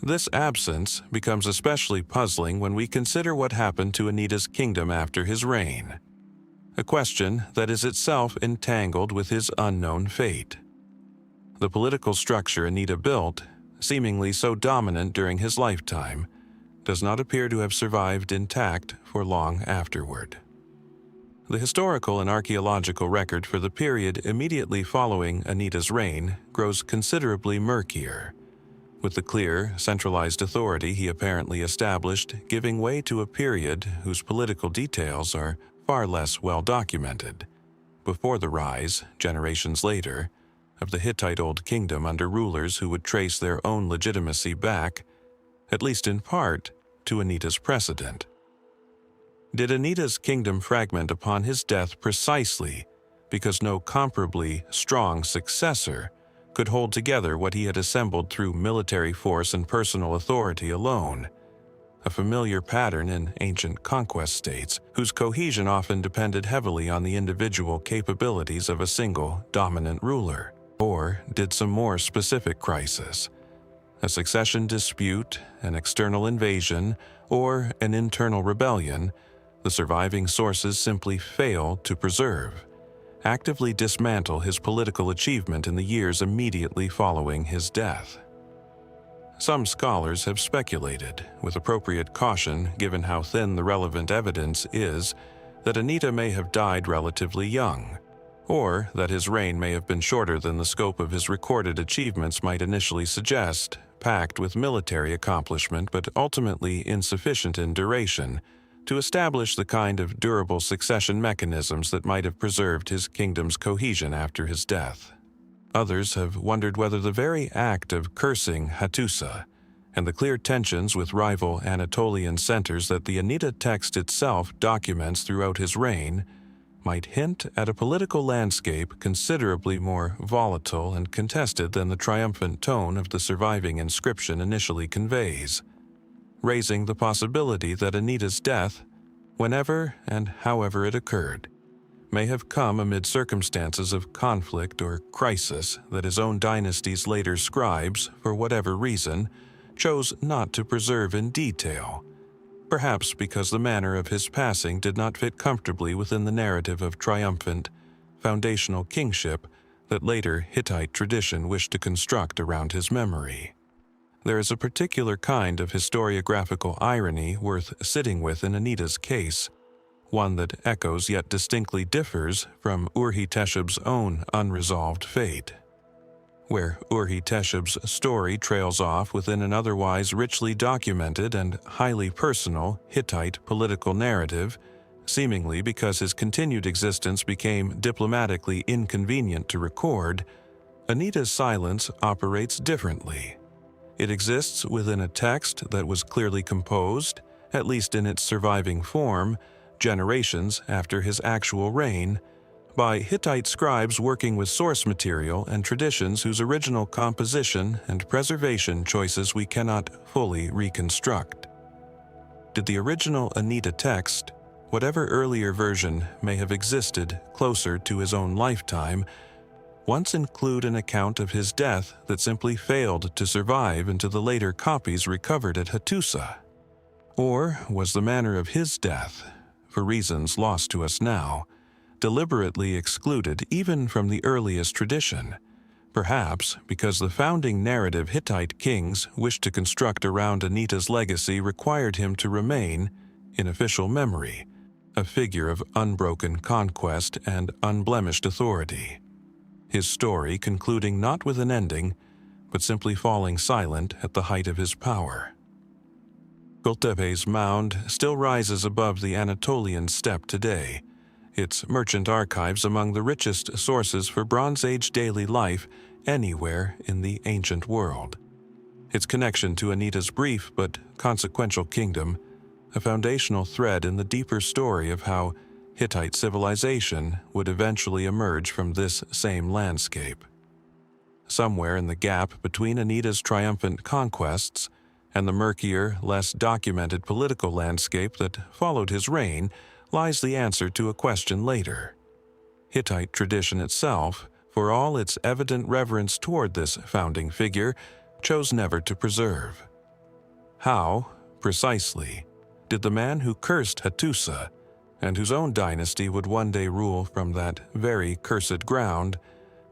This absence becomes especially puzzling when we consider what happened to Anitta's kingdom after his reign, a question that is itself entangled with his unknown fate. The political structure Anitta built, seemingly so dominant during his lifetime, does not appear to have survived intact for long afterward. The historical and archaeological record for the period immediately following Anitta's reign grows considerably murkier, with the clear, centralized authority he apparently established giving way to a period whose political details are far less well documented, before the rise, generations later, of the Hittite Old Kingdom under rulers who would trace their own legitimacy back, at least in part, to Anitta's precedent. Did Anitta's kingdom fragment upon his death precisely because no comparably strong successor could hold together what he had assembled through military force and personal authority alone, a familiar pattern in ancient conquest states whose cohesion often depended heavily on the individual capabilities of a single dominant ruler? Or did some more specific crisis, a succession dispute, an external invasion, or an internal rebellion, the surviving sources simply fail to preserve, actively dismantle his political achievement in the years immediately following his death? Some scholars have speculated, with appropriate caution given how thin the relevant evidence is, that Anitta may have died relatively young, or that his reign may have been shorter than the scope of his recorded achievements might initially suggest, packed with military accomplishment but ultimately insufficient in duration to establish the kind of durable succession mechanisms that might have preserved his kingdom's cohesion after his death. Others have wondered whether the very act of cursing Hattusa and the clear tensions with rival Anatolian centers that the Anitta text itself documents throughout his reign might hint at a political landscape considerably more volatile and contested than the triumphant tone of the surviving inscription initially conveys, raising the possibility that Anitta's death, whenever and however it occurred, may have come amid circumstances of conflict or crisis that his own dynasty's later scribes, for whatever reason, chose not to preserve in detail, perhaps because the manner of his passing did not fit comfortably within the narrative of triumphant, foundational kingship that later Hittite tradition wished to construct around his memory. There is a particular kind of historiographical irony worth sitting with in Anitta's case, one that echoes yet distinctly differs from Urhi-Teshub's own unresolved fate. Where Urhi-Teshub's story trails off within an otherwise richly documented and highly personal Hittite political narrative, seemingly because his continued existence became diplomatically inconvenient to record, Anitta's silence operates differently. It exists within a text that was clearly composed, at least in its surviving form, generations after his actual reign, by Hittite scribes working with source material and traditions whose original composition and preservation choices we cannot fully reconstruct. Did the original Anitta text, whatever earlier version may have existed closer to his own lifetime, once include an account of his death that simply failed to survive into the later copies recovered at Hattusa? Or was the manner of his death, for reasons lost to us now, deliberately excluded even from the earliest tradition, perhaps because the founding narrative Hittite kings wished to construct around Anitta's legacy required him to remain, in official memory, a figure of unbroken conquest and unblemished authority, his story concluding not with an ending, but simply falling silent at the height of his power. Gultepe's mound still rises above the Anatolian steppe today, its merchant archives among the richest sources for Bronze Age daily life anywhere in the ancient world. Its connection to Anitta's brief but consequential kingdom, a foundational thread in the deeper story of how Hittite civilization would eventually emerge from this same landscape. Somewhere in the gap between Anitta's triumphant conquests and the murkier, less documented political landscape that followed his reign lies the answer to a question later. Hittite tradition itself, for all its evident reverence toward this founding figure, chose never to preserve. How, precisely, did the man who cursed Hattusa, and whose own dynasty would one day rule from that very cursed ground,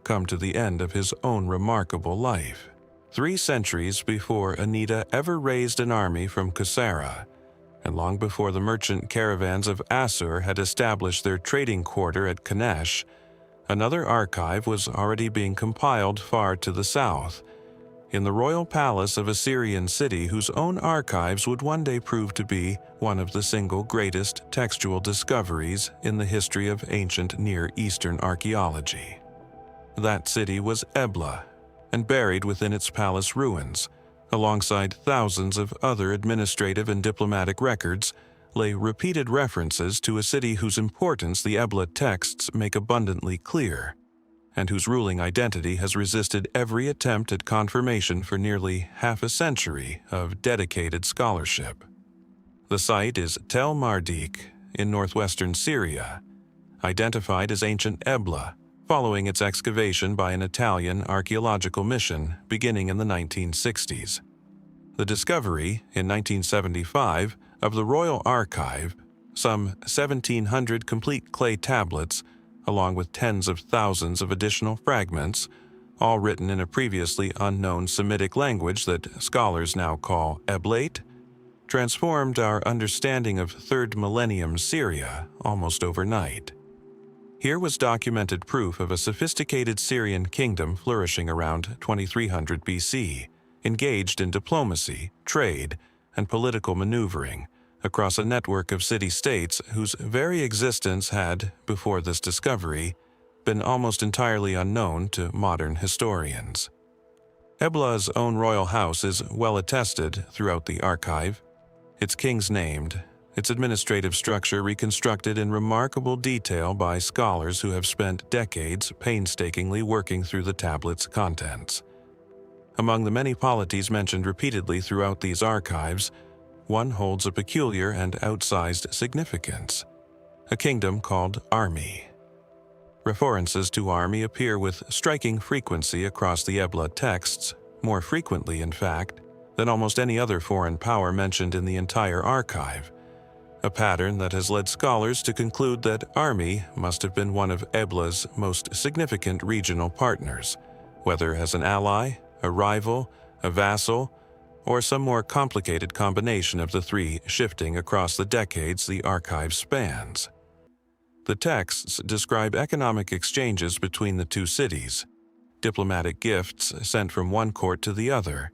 come to the end of his own remarkable life? 3 centuries before Anitta ever raised an army from Kusera, and long before the merchant caravans of Assur had established their trading quarter at Kanesh, another archive was already being compiled far to the south, in the royal palace of a Syrian city whose own archives would one day prove to be one of the single greatest textual discoveries in the history of ancient Near Eastern archaeology. That city was Ebla, and buried within its palace ruins, alongside thousands of other administrative and diplomatic records, lay repeated references to a city whose importance the Ebla texts make abundantly clear, and whose ruling identity has resisted every attempt at confirmation for nearly half a century of dedicated scholarship. The site is Tel Mardik in northwestern Syria, identified as ancient Ebla, following its excavation by an Italian archaeological mission beginning in the 1960s. The discovery, in 1975, of the Royal Archive, some 1,700 complete clay tablets, along with tens of thousands of additional fragments, all written in a previously unknown Semitic language that scholars now call Eblate, transformed our understanding of 3rd millennium Syria almost overnight. Here was documented proof of a sophisticated Syrian kingdom flourishing around 2300 BC, engaged in diplomacy, trade, and political maneuvering across a network of city-states whose very existence had, before this discovery, been almost entirely unknown to modern historians. Ebla's own royal house is well attested throughout the archive, its kings named, its administrative structure reconstructed in remarkable detail by scholars who have spent decades painstakingly working through the tablet's contents. Among the many polities mentioned repeatedly throughout these archives, one holds a peculiar and outsized significance: a kingdom called Armi. References to Armi appear with striking frequency across the Ebla texts, more frequently, in fact, than almost any other foreign power mentioned in the entire archive, a pattern that has led scholars to conclude that Armi must have been one of Ebla's most significant regional partners, whether as an ally, a rival, a vassal, or some more complicated combination of the 3 shifting across the decades the archive spans. The texts describe economic exchanges between the 2 cities, diplomatic gifts sent from one court to the other,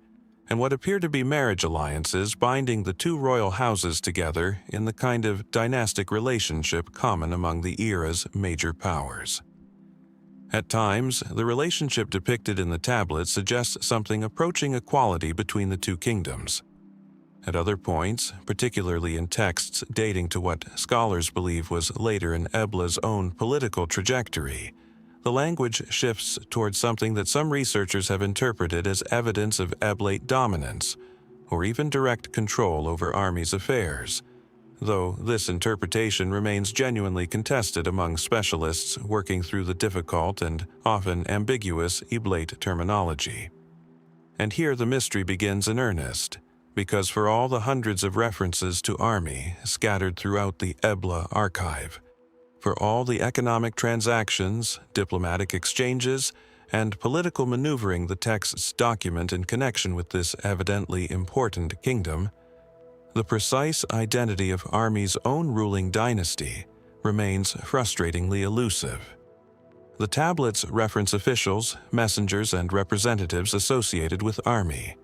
and what appear to be marriage alliances binding the 2 royal houses together in the kind of dynastic relationship common among the era's major powers. At times, the relationship depicted in the tablet suggests something approaching equality between the 2 kingdoms. At other points, particularly in texts dating to what scholars believe was later in Ebla's own political trajectory, the language shifts towards something that some researchers have interpreted as evidence of Eblate dominance, or even direct control over Armi's affairs, though this interpretation remains genuinely contested among specialists working through the difficult and often ambiguous Eblate terminology. And here the mystery begins in earnest, because for all the hundreds of references to Armi scattered throughout the Ebla archive, for all the economic transactions, diplomatic exchanges, and political maneuvering the texts document in connection with this evidently important kingdom, the precise identity of Armi's own ruling dynasty remains frustratingly elusive. The tablets reference officials, messengers, and representatives associated with Armi.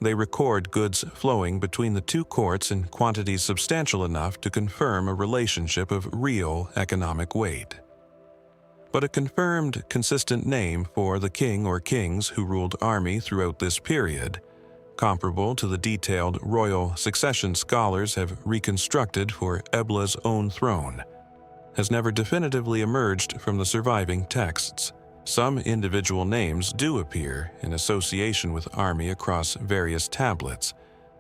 They record goods flowing between the two courts in quantities substantial enough to confirm a relationship of real economic weight. But a confirmed, consistent name for the king or kings who ruled Armi throughout this period, comparable to the detailed royal succession scholars have reconstructed for Ebla's own throne, has never definitively emerged from the surviving texts. Some individual names do appear in association with Armi across various tablets,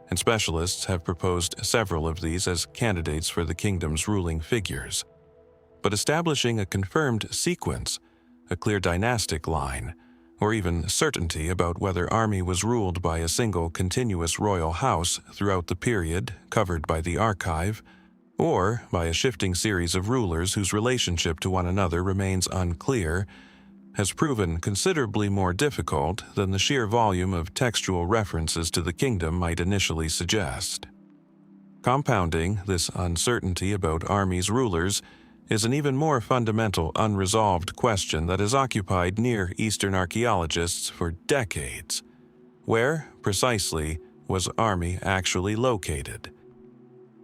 and specialists have proposed several of these as candidates for the kingdom's ruling figures. But establishing a confirmed sequence, a clear dynastic line, or even certainty about whether Armi was ruled by a single continuous royal house throughout the period covered by the archive, or by a shifting series of rulers whose relationship to one another remains unclear, has proven considerably more difficult than the sheer volume of textual references to the kingdom might initially suggest. Compounding this uncertainty about Armi's rulers is an even more fundamental unresolved question that has occupied Near Eastern archaeologists for decades. Where, precisely, was Armi actually located?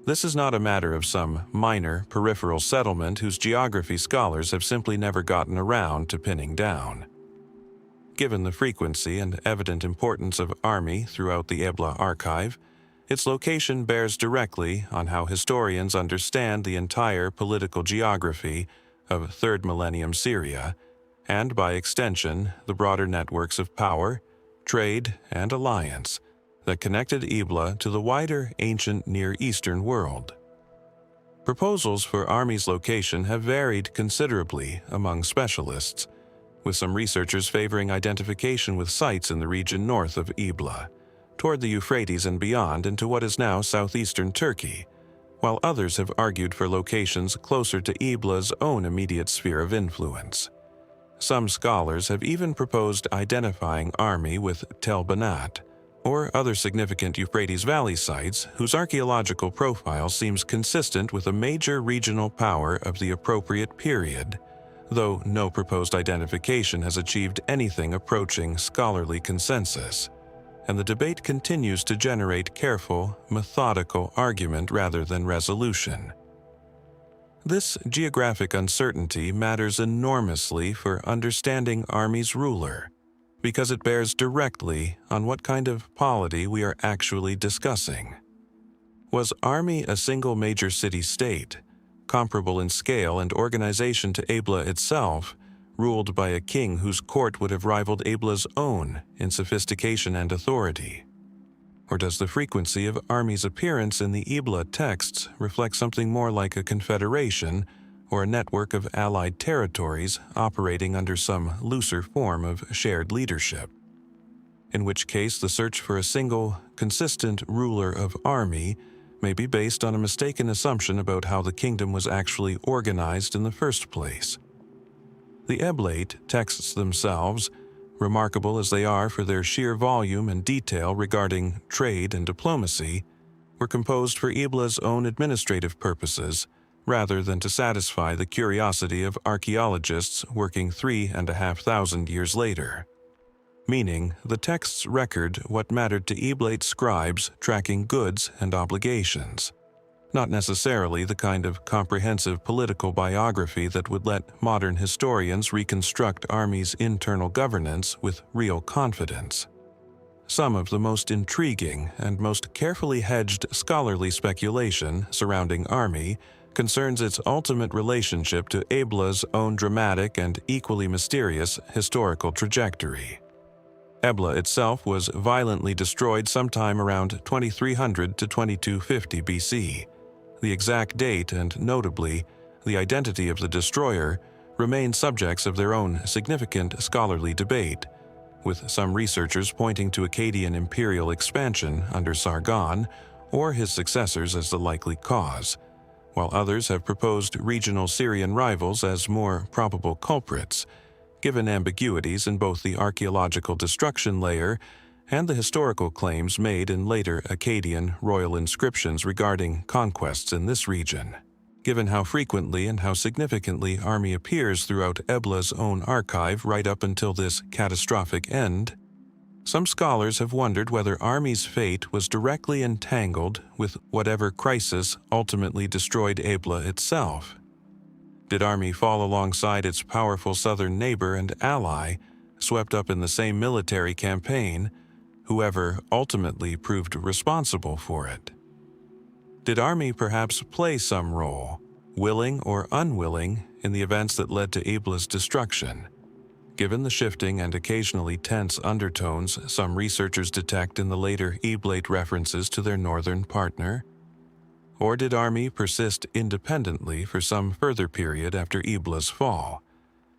This is not a matter of some minor peripheral settlement whose geography scholars have simply never gotten around to pinning down. Given the frequency and evident importance of Armi throughout the Ebla archive, its location bears directly on how historians understand the entire political geography of 3rd millennium Syria, and by extension, the broader networks of power, trade, and alliance that connected Ebla to the wider ancient Near Eastern world. Proposals for Armi's location have varied considerably among specialists, with some researchers favoring identification with sites in the region north of Ebla, toward the Euphrates and beyond into what is now southeastern Turkey, while others have argued for locations closer to Ebla's own immediate sphere of influence. Some scholars have even proposed identifying Armi with Tel Banat, or other significant Euphrates Valley sites whose archaeological profile seems consistent with a major regional power of the appropriate period, though no proposed identification has achieved anything approaching scholarly consensus, and the debate continues to generate careful, methodical argument rather than resolution. This geographic uncertainty matters enormously for understanding Armi's ruler, because it bears directly on what kind of polity we are actually discussing. Was Armi a single major city-state, comparable in scale and organization to Ebla itself, ruled by a king whose court would have rivaled Ebla's own in sophistication and authority? Or does the frequency of Armi's appearance in the Ebla texts reflect something more like a confederation or a network of allied territories operating under some looser form of shared leadership? In which case, the search for a single, consistent ruler of Armi may be based on a mistaken assumption about how the kingdom was actually organized in the first place. The Eblate texts themselves, remarkable as they are for their sheer volume and detail regarding trade and diplomacy, were composed for Ebla's own administrative purposes, rather than to satisfy the curiosity of archaeologists working 3,500 years later. Meaning, the texts record what mattered to Eblate scribes tracking goods and obligations, not necessarily the kind of comprehensive political biography that would let modern historians reconstruct Armi's internal governance with real confidence. Some of the most intriguing and most carefully hedged scholarly speculation surrounding Armi concerns its ultimate relationship to Ebla's own dramatic and equally mysterious historical trajectory. Ebla itself was violently destroyed sometime around 2300 to 2250 BC. The exact date and, notably, the identity of the destroyer remain subjects of their own significant scholarly debate, with some researchers pointing to Akkadian imperial expansion under Sargon or his successors as the likely cause, while others have proposed regional Syrian rivals as more probable culprits, given ambiguities in both the archaeological destruction layer and the historical claims made in later Akkadian royal inscriptions regarding conquests in this region. Given how frequently and how significantly Armi appears throughout Ebla's own archive right up until this catastrophic end, some scholars have wondered whether Armi's fate was directly entangled with whatever crisis ultimately destroyed Ebla itself. Did Armi fall alongside its powerful southern neighbor and ally, swept up in the same military campaign, whoever ultimately proved responsible for it? Did Armi perhaps play some role, willing or unwilling, in the events that led to Ebla's destruction? Given the shifting and occasionally tense undertones some researchers detect in the later Eblate references to their northern partner? Or did Armi persist independently for some further period after Ebla's fall,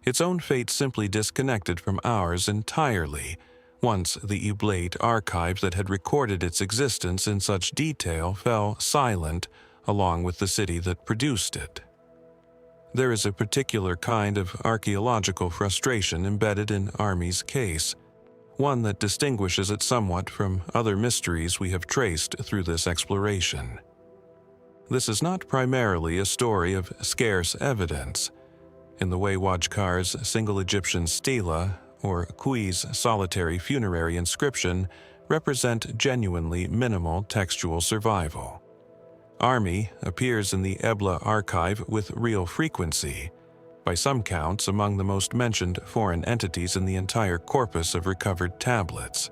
its own fate simply disconnected from ours entirely, once the Eblate archive that had recorded its existence in such detail fell silent along with the city that produced it? There is a particular kind of archaeological frustration embedded in Armi's case, one that distinguishes it somewhat from other mysteries we have traced through this exploration. This is not primarily a story of scarce evidence, in the way Wajkar's single Egyptian stela or Khui's solitary funerary inscription represent genuinely minimal textual survival. Armi appears in the Ebla archive with real frequency, by some counts among the most mentioned foreign entities in the entire corpus of recovered tablets.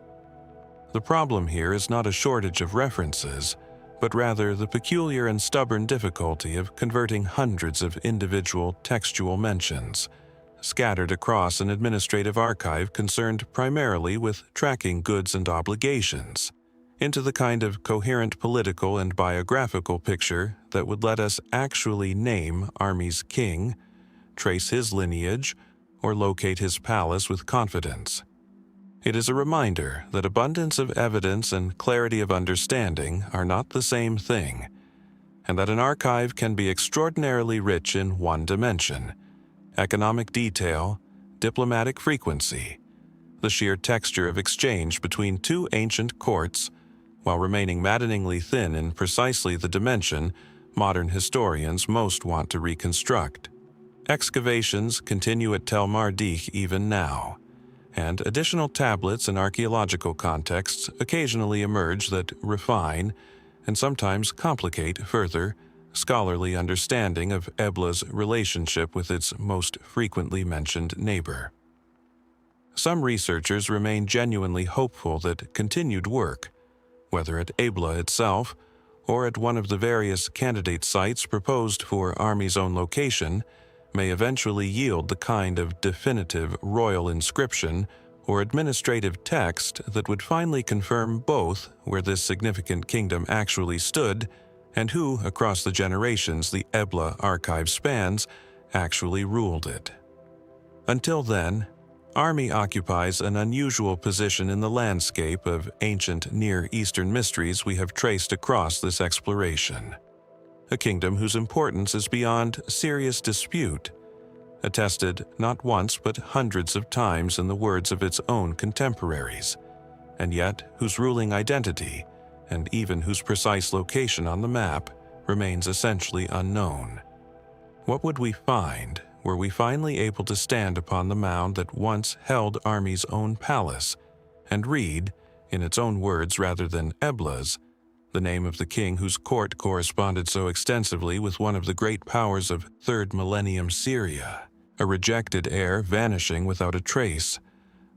The problem here is not a shortage of references, but rather the peculiar and stubborn difficulty of converting hundreds of individual textual mentions, scattered across an administrative archive concerned primarily with tracking goods and obligations, into the kind of coherent political and biographical picture that would let us actually name Armi's king, trace his lineage, or locate his palace with confidence. It is a reminder that abundance of evidence and clarity of understanding are not the same thing, and that an archive can be extraordinarily rich in one dimension: economic detail, diplomatic frequency, the sheer texture of exchange between two ancient courts, while remaining maddeningly thin in precisely the dimension modern historians most want to reconstruct. Excavations continue at Tel Mardikh even now, and additional tablets and archaeological contexts occasionally emerge that refine and sometimes complicate further scholarly understanding of Ebla's relationship with its most frequently mentioned neighbor. Some researchers remain genuinely hopeful that continued work, whether at Ebla itself or at one of the various candidate sites proposed for Armi's own location, may eventually yield the kind of definitive royal inscription or administrative text that would finally confirm both where this significant kingdom actually stood and who, across the generations the Ebla archive spans, actually ruled it. Until then, Armi occupies an unusual position in the landscape of ancient Near Eastern mysteries we have traced across this exploration. A kingdom whose importance is beyond serious dispute, attested not once but hundreds of times in the words of its own contemporaries, and yet whose ruling identity, and even whose precise location on the map, remains essentially unknown. What would we find were we finally able to stand upon the mound that once held Armi's own palace and read, in its own words rather than Ebla's, the name of the king whose court corresponded so extensively with one of the great powers of third millennium Syria, a rejected heir vanishing without a trace,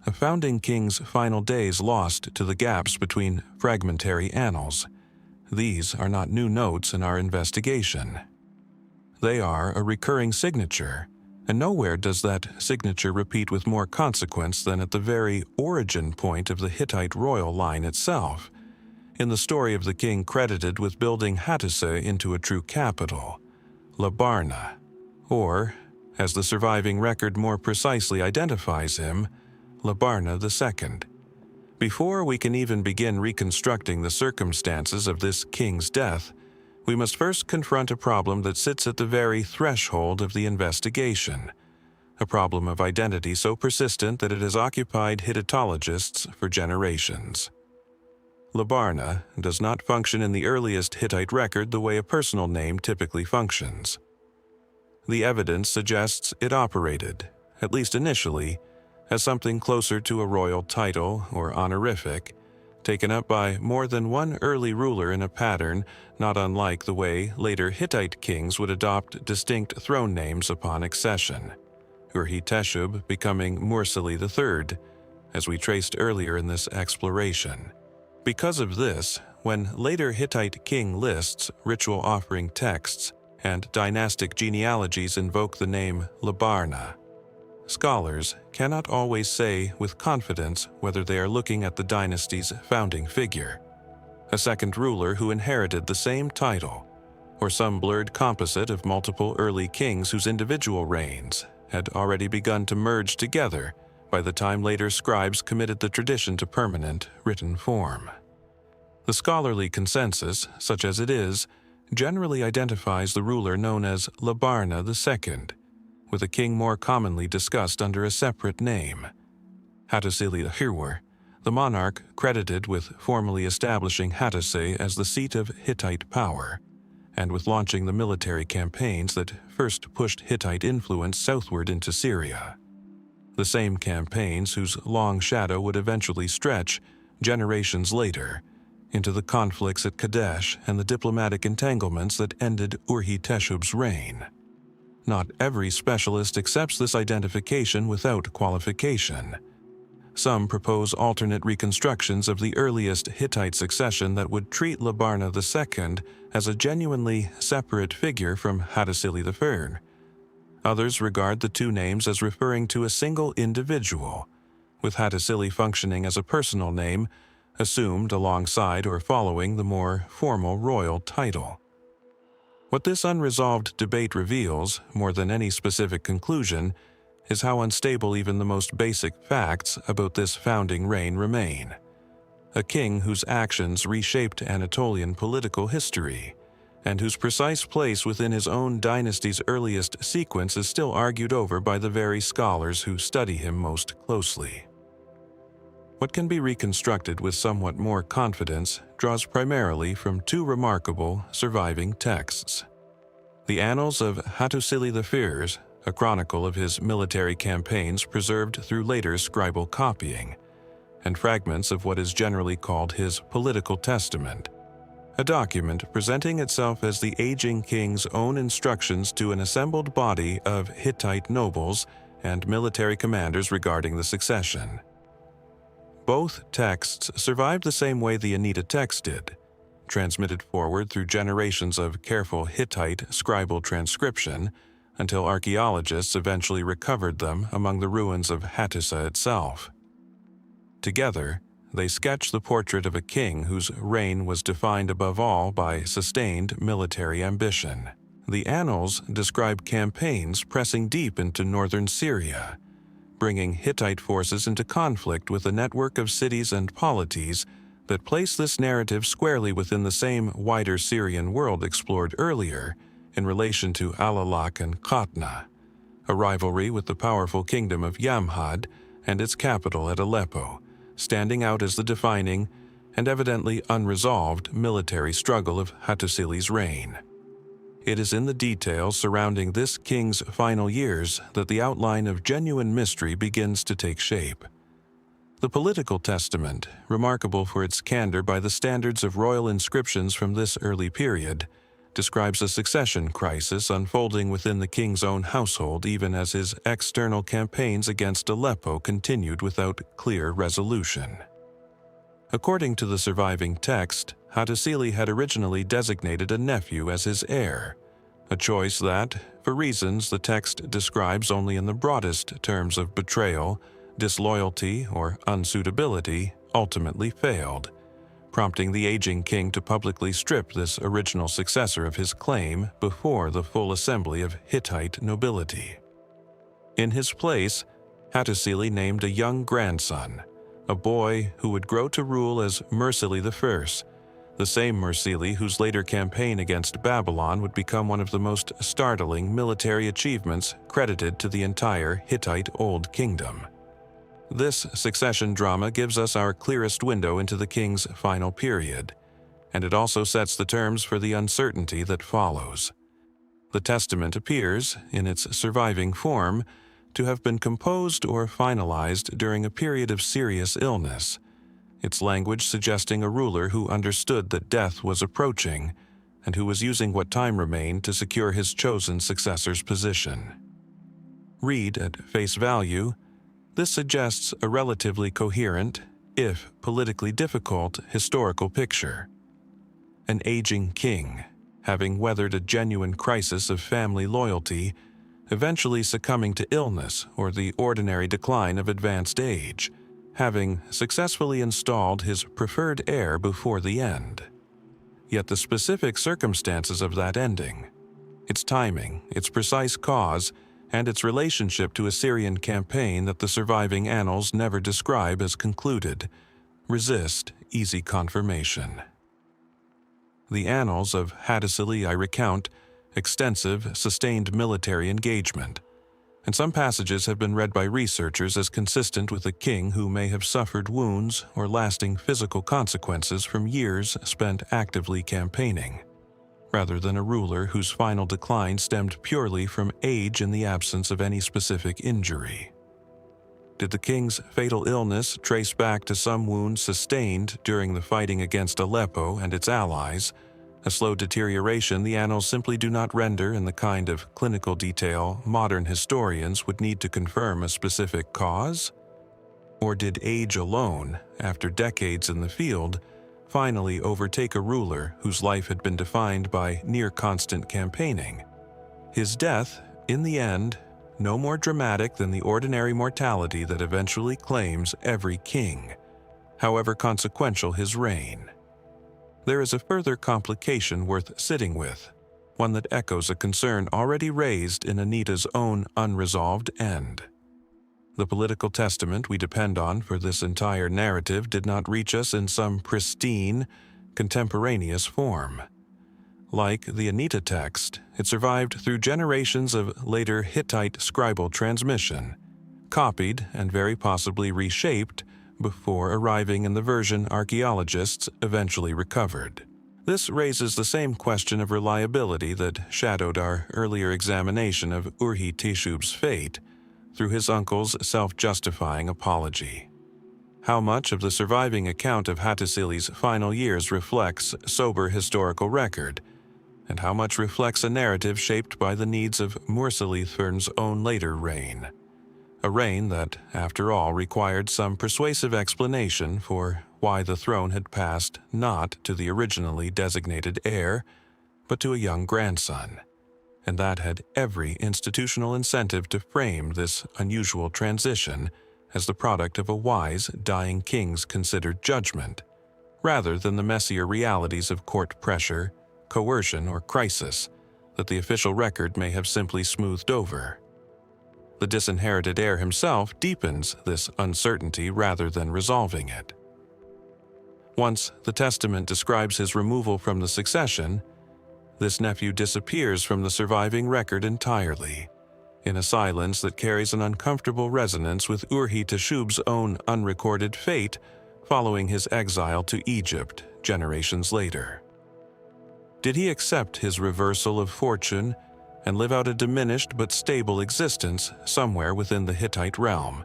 a founding king's final days lost to the gaps between fragmentary annals? These are not new notes in our investigation. They are a recurring signature, And nowhere does that signature repeat with more consequence than at the very origin point of the Hittite royal line itself, in the story of the king credited with building Hattusa into a true capital, Labarna, or, as the surviving record more precisely identifies him, Labarna II. Before we can even begin reconstructing the circumstances of this king's death, we must first confront a problem that sits at the very threshold of the investigation, a problem of identity so persistent that it has occupied Hittitologists for generations. Labarna does not function in the earliest Hittite record the way a personal name typically functions. The evidence suggests it operated, at least initially, as something closer to a royal title or honorific, taken up by more than one early ruler in a pattern not unlike the way later Hittite kings would adopt distinct throne names upon accession, Urhi-Teshub becoming Mursili III, as we traced earlier in this exploration. Because of this, when later Hittite king lists, ritual offering texts, and dynastic genealogies invoke the name Labarna, scholars cannot always say with confidence whether they are looking at the dynasty's founding figure, a second ruler who inherited the same title, or some blurred composite of multiple early kings whose individual reigns had already begun to merge together by the time later scribes committed the tradition to permanent, written form. The scholarly consensus, such as it is, generally identifies the ruler known as Labarna II, with a king more commonly discussed under a separate name, Hattusili I, the monarch credited with formally establishing Hattusili as the seat of Hittite power, and with launching the military campaigns that first pushed Hittite influence southward into Syria. The same campaigns whose long shadow would eventually stretch, generations later, into the conflicts at Kadesh and the diplomatic entanglements that ended Urhi-Teshub's reign. Not every specialist accepts this identification without qualification. Some propose alternate reconstructions of the earliest Hittite succession that would treat Labarna II as a genuinely separate figure from Hattusili I. Others regard the two names as referring to a single individual, with Hattusili functioning as a personal name assumed alongside or following the more formal royal title. What this unresolved debate reveals, more than any specific conclusion, is how unstable even the most basic facts about this founding reign remain. A king whose actions reshaped Anatolian political history, and whose precise place within his own dynasty's earliest sequence is still argued over by the very scholars who study him most closely. What can be reconstructed with somewhat more confidence draws primarily from two remarkable surviving texts. The Annals of Hattusili I, a chronicle of his military campaigns preserved through later scribal copying, and fragments of what is generally called his political testament, a document presenting itself as the aging king's own instructions to an assembled body of Hittite nobles and military commanders regarding the succession. Both texts survived the same way the Anitta text did, transmitted forward through generations of careful Hittite scribal transcription until archaeologists eventually recovered them among the ruins of Hattusa itself. Together, they sketch the portrait of a king whose reign was defined above all by sustained military ambition. The Annals describe campaigns pressing deep into northern Syria, bringing Hittite forces into conflict with a network of cities and polities that place this narrative squarely within the same wider Syrian world explored earlier in relation to Alalakh and Qatna, a rivalry with the powerful kingdom of Yamhad and its capital at Aleppo, standing out as the defining and evidently unresolved military struggle of Hattusili's reign. It is in the details surrounding this king's final years that the outline of genuine mystery begins to take shape. The political testament, remarkable for its candor by the standards of royal inscriptions from this early period, describes a succession crisis unfolding within the king's own household even as his external campaigns against Aleppo continued without clear resolution. According to the surviving text, Hattusili had originally designated a nephew as his heir, a choice that, for reasons the text describes only in the broadest terms of betrayal, disloyalty, or unsuitability, ultimately failed, prompting the aging king to publicly strip this original successor of his claim before the full assembly of Hittite nobility. In his place, Hattusili named a young grandson, a boy who would grow to rule as Mursili I, the same Mursili whose later campaign against Babylon would become one of the most startling military achievements credited to the entire Hittite Old Kingdom. This succession drama gives us our clearest window into the king's final period, and it also sets the terms for the uncertainty that follows. The testament appears, in its surviving form, to have been composed or finalized during a period of serious illness, its language suggesting a ruler who understood that death was approaching and who was using what time remained to secure his chosen successor's position. Read at face value, this suggests a relatively coherent, if politically difficult, historical picture. An aging king, having weathered a genuine crisis of family loyalty, eventually succumbing to illness or the ordinary decline of advanced age, having successfully installed his preferred heir before the end. Yet the specific circumstances of that ending, its timing, its precise cause, and its relationship to a Syrian campaign that the surviving annals never describe as concluded, resist easy confirmation. The annals of Hattusili recount extensive, sustained military engagement, and some passages have been read by researchers as consistent with a king who may have suffered wounds or lasting physical consequences from years spent actively campaigning, rather than a ruler whose final decline stemmed purely from age in the absence of any specific injury. Did the king's fatal illness trace back to some wounds sustained during the fighting against Aleppo and its allies, a slow deterioration the annals simply do not render in the kind of clinical detail modern historians would need to confirm a specific cause? Or did age alone, after decades in the field, finally overtake a ruler whose life had been defined by near-constant campaigning? His death, in the end, no more dramatic than the ordinary mortality that eventually claims every king, however consequential his reign. There is a further complication worth sitting with, one that echoes a concern already raised in Anitta's own unresolved end. The political testament we depend on for this entire narrative did not reach us in some pristine, contemporaneous form. Like the Anitta text, it survived through generations of later Hittite scribal transmission, copied and very possibly reshaped before arriving in the version archaeologists eventually recovered. This raises the same question of reliability that shadowed our earlier examination of Urhi-Teshub's fate through his uncle's self-justifying apology. How much of the surviving account of Hattusili's final years reflects sober historical record, and how much reflects a narrative shaped by the needs of Mursili III's own later reign? A reign that, after all, required some persuasive explanation for why the throne had passed not to the originally designated heir, but to a young grandson, and that had every institutional incentive to frame this unusual transition as the product of a wise, dying king's considered judgment, rather than the messier realities of court pressure, coercion, or crisis that the official record may have simply smoothed over. The disinherited heir himself deepens this uncertainty rather than resolving it. Once the testament describes his removal from the succession, this nephew disappears from the surviving record entirely, in a silence that carries an uncomfortable resonance with Urhi-Teshub's own unrecorded fate following his exile to Egypt generations later. Did he accept his reversal of fortune and live out a diminished but stable existence somewhere within the Hittite realm,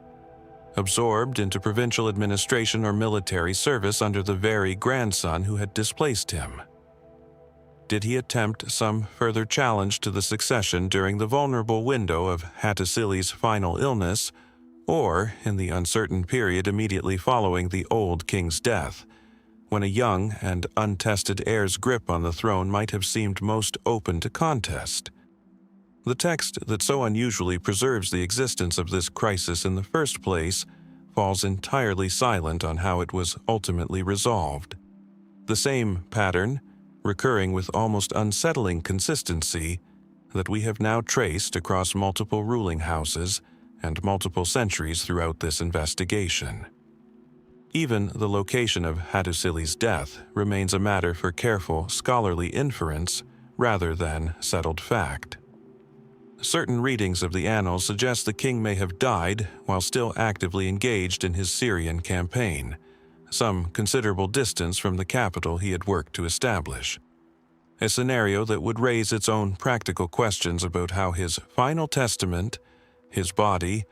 absorbed into provincial administration or military service under the very grandson who had displaced him? Did he attempt some further challenge to the succession during the vulnerable window of Hattusili's final illness, or in the uncertain period immediately following the old king's death, when a young and untested heir's grip on the throne might have seemed most open to contest. The text that so unusually preserves the existence of this crisis in the first place falls entirely silent on how it was ultimately resolved. The same pattern, recurring with almost unsettling consistency, that we have now traced across multiple ruling houses and multiple centuries throughout this investigation. Even the location of Hattusili's death remains a matter for careful scholarly inference rather than settled fact. Certain readings of the annals suggest the king may have died while still actively engaged in his Syrian campaign, some considerable distance from the capital he had worked to establish. A scenario that would raise its own practical questions about how his final testament, his body,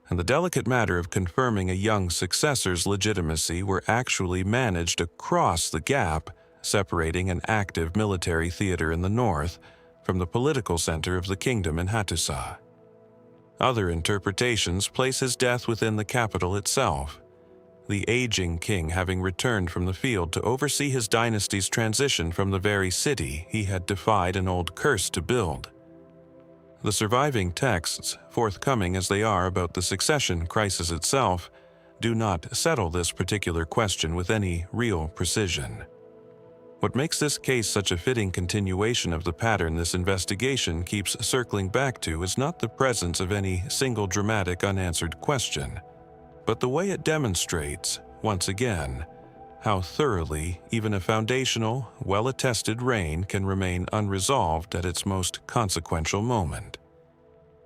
and the delicate matter of confirming a young successor's legitimacy were actually managed across the gap separating an active military theater in the north from the political center of the kingdom in Hattusa. Other interpretations place his death within the capital itself, the aging king having returned from the field to oversee his dynasty's transition from the very city he had defied an old curse to build. The surviving texts, forthcoming as they are about the succession crisis itself, do not settle this particular question with any real precision. What makes this case such a fitting continuation of the pattern this investigation keeps circling back to is not the presence of any single dramatic unanswered question, but the way it demonstrates, once again, how thoroughly even a foundational, well-attested reign can remain unresolved at its most consequential moment.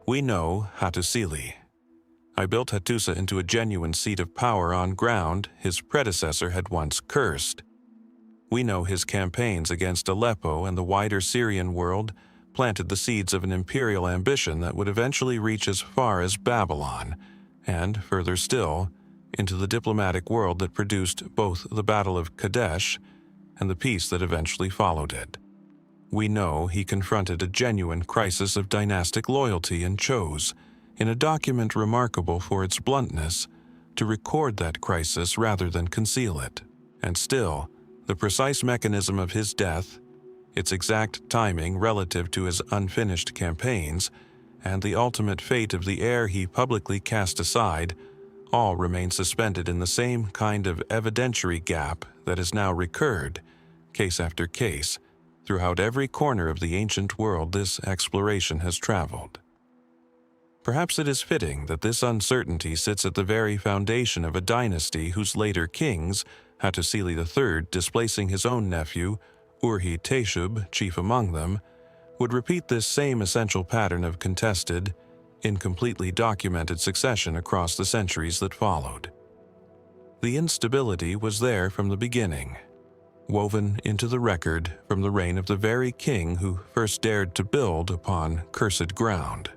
We know Hattusili. I built Hattusa into a genuine seat of power on ground his predecessor had once cursed. We know his campaigns against Aleppo and the wider Syrian world planted the seeds of an imperial ambition that would eventually reach as far as Babylon, and, further still, into the diplomatic world that produced both the Battle of Kadesh and the peace that eventually followed it. We know he confronted a genuine crisis of dynastic loyalty and chose, in a document remarkable for its bluntness, to record that crisis rather than conceal it. And still, the precise mechanism of his death, its exact timing relative to his unfinished campaigns, and the ultimate fate of the heir he publicly cast aside all remain suspended in the same kind of evidentiary gap that has now recurred, case after case, throughout every corner of the ancient world this exploration has traveled. Perhaps it is fitting that this uncertainty sits at the very foundation of a dynasty whose later kings, Hattusili III displacing his own nephew, Urhi-Teshub, chief among them, would repeat this same essential pattern of contested, incompletely documented succession across the centuries that followed. The instability was there from the beginning, woven into the record from the reign of the very king who first dared to build upon cursed ground.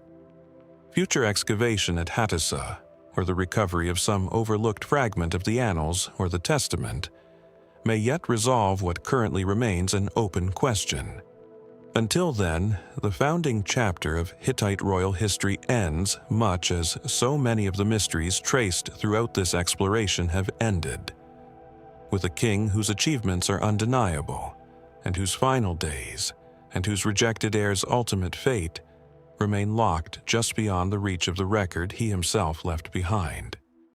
Future excavation at Hattusa, or the recovery of some overlooked fragment of the Annals or the Testament, may yet resolve what currently remains an open question. Until then, the founding chapter of Hittite royal history ends much as so many of the mysteries traced throughout this exploration have ended, with a king whose achievements are undeniable, and whose final days, and whose rejected heir's ultimate fate, remain locked just beyond the reach of the record he himself left behind.